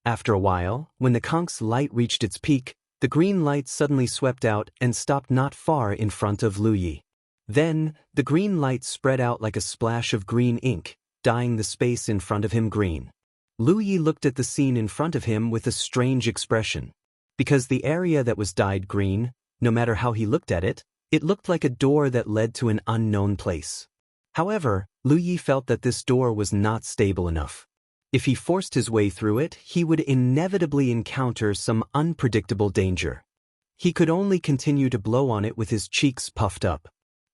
After a while, when the conch's light reached its peak, the green light suddenly swept out and stopped not far in front of Lu Yi. Then, the green light spread out like a splash of green ink, dyeing the space in front of him green. Lu Yi looked at the scene in front of him with a strange expression. Because the area that was dyed green, no matter how he looked at it, it looked like a door that led to an unknown place. However, Lu Yi felt that this door was not stable enough. If he forced his way through it, he would inevitably encounter some unpredictable danger. He could only continue to blow on it with his cheeks puffed up.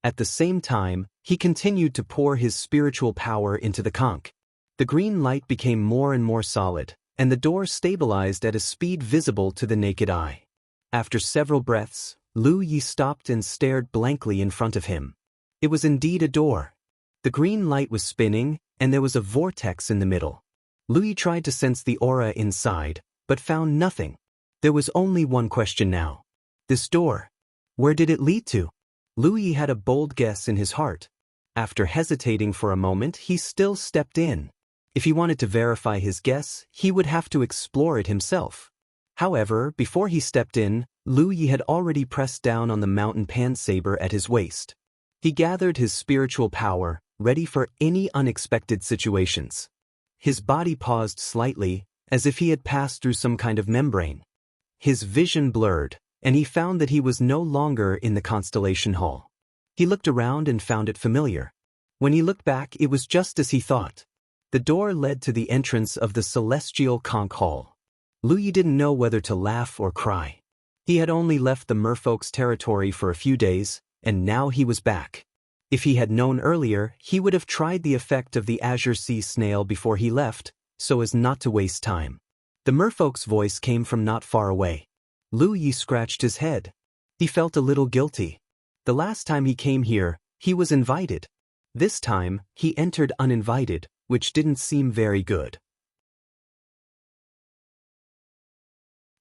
At the same time, he continued to pour his spiritual power into the conch. The green light became more and more solid, and the door stabilized at a speed visible to the naked eye. After several breaths, Lu Yi stopped and stared blankly in front of him. It was indeed a door. The green light was spinning, and there was a vortex in the middle. Lu Yi tried to sense the aura inside, but found nothing. There was only one question now. This door. Where did it lead to? Lu Yi had a bold guess in his heart. After hesitating for a moment, he still stepped in. If he wanted to verify his guess, he would have to explore it himself. However, before he stepped in, Lu Yi had already pressed down on the mountain pan saber at his waist. He gathered his spiritual power, ready for any unexpected situations. His body paused slightly, as if he had passed through some kind of membrane. His vision blurred, and he found that he was no longer in the Constellation Hall. He looked around and found it familiar. When he looked back, it was just as he thought. The door led to the entrance of the Celestial Conch Hall. Lu Yi didn't know whether to laugh or cry. He had only left the merfolk's territory for a few days, and now he was back. If he had known earlier, he would have tried the effect of the Azure Sea Snail before he left, so as not to waste time. The merfolk's voice came from not far away. Lu Yi scratched his head. He felt a little guilty. The last time he came here, he was invited. This time, he entered uninvited, which didn't seem very good.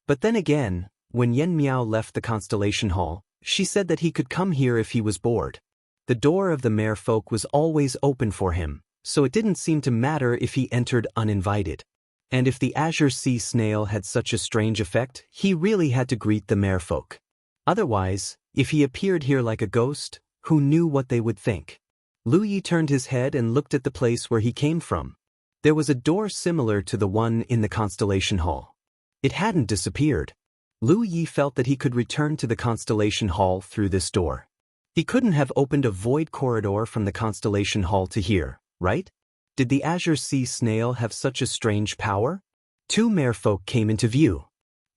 But then again, when Yen Miao left the Constellation Hall, she said that he could come here if he was bored. The door of the merfolk was always open for him, so it didn't seem to matter if he entered uninvited. And if the Azure Sea Snail had such a strange effect, he really had to greet the merfolk. Otherwise, if he appeared here like a ghost, who knew what they would think? Lu Yi turned his head and looked at the place where he came from. There was a door similar to the one in the Constellation Hall. It hadn't disappeared. Lu Yi felt that he could return to the Constellation Hall through this door. He couldn't have opened a void corridor from the Constellation Hall to here, right? Did the Azure Sea Snail have such a strange power? Two merfolk came into view.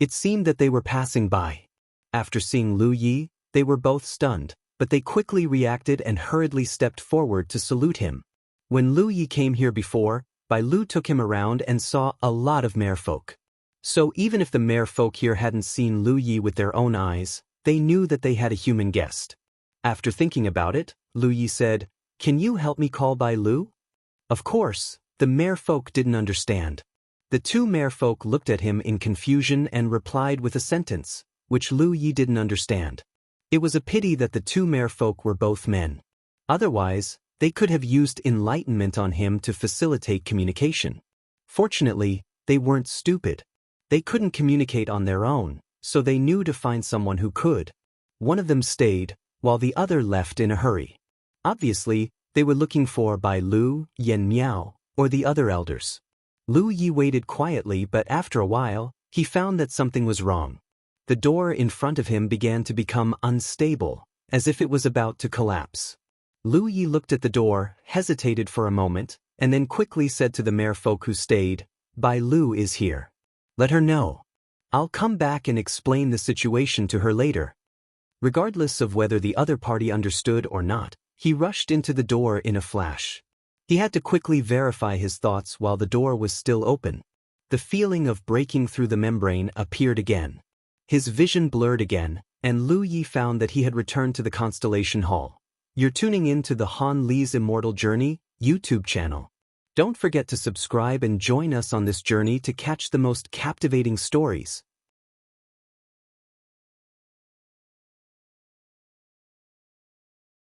It seemed that they were passing by. After seeing Lu Yi, they were both stunned, but they quickly reacted and hurriedly stepped forward to salute him. When Lu Yi came here before, Bai Lu took him around and saw a lot of merfolk. So even if the merfolk here hadn't seen Lu Yi with their own eyes, they knew that they had a human guest. After thinking about it, Lu Yi said, "Can you help me call Bai Lu?" Of course, the merfolk didn't understand. The two merfolk looked at him in confusion and replied with a sentence, which Lu Yi didn't understand. It was a pity that the two merfolk were both men. Otherwise, they could have used enlightenment on him to facilitate communication. Fortunately, they weren't stupid. They couldn't communicate on their own, so they knew to find someone who could. One of them stayed, while the other left in a hurry. Obviously, They were looking for Bai Lu, Yen Miao, or the other elders. Lu Yi waited quietly, but after a while, he found that something was wrong. The door in front of him began to become unstable, as if it was about to collapse. Lu Yi looked at the door, hesitated for a moment, and then quickly said to the merfolk who stayed, Bai Lu is here. Let her know. I'll come back and explain the situation to her later. Regardless of whether the other party understood or not, he rushed into the door in a flash. He had to quickly verify his thoughts while the door was still open. The feeling of breaking through the membrane appeared again. His vision blurred again, and Lu Yi found that he had returned to the Constellation Hall. You're tuning in to the Han Li's Immortal Journey YouTube channel. Don't forget to subscribe and join us on this journey to catch the most captivating stories.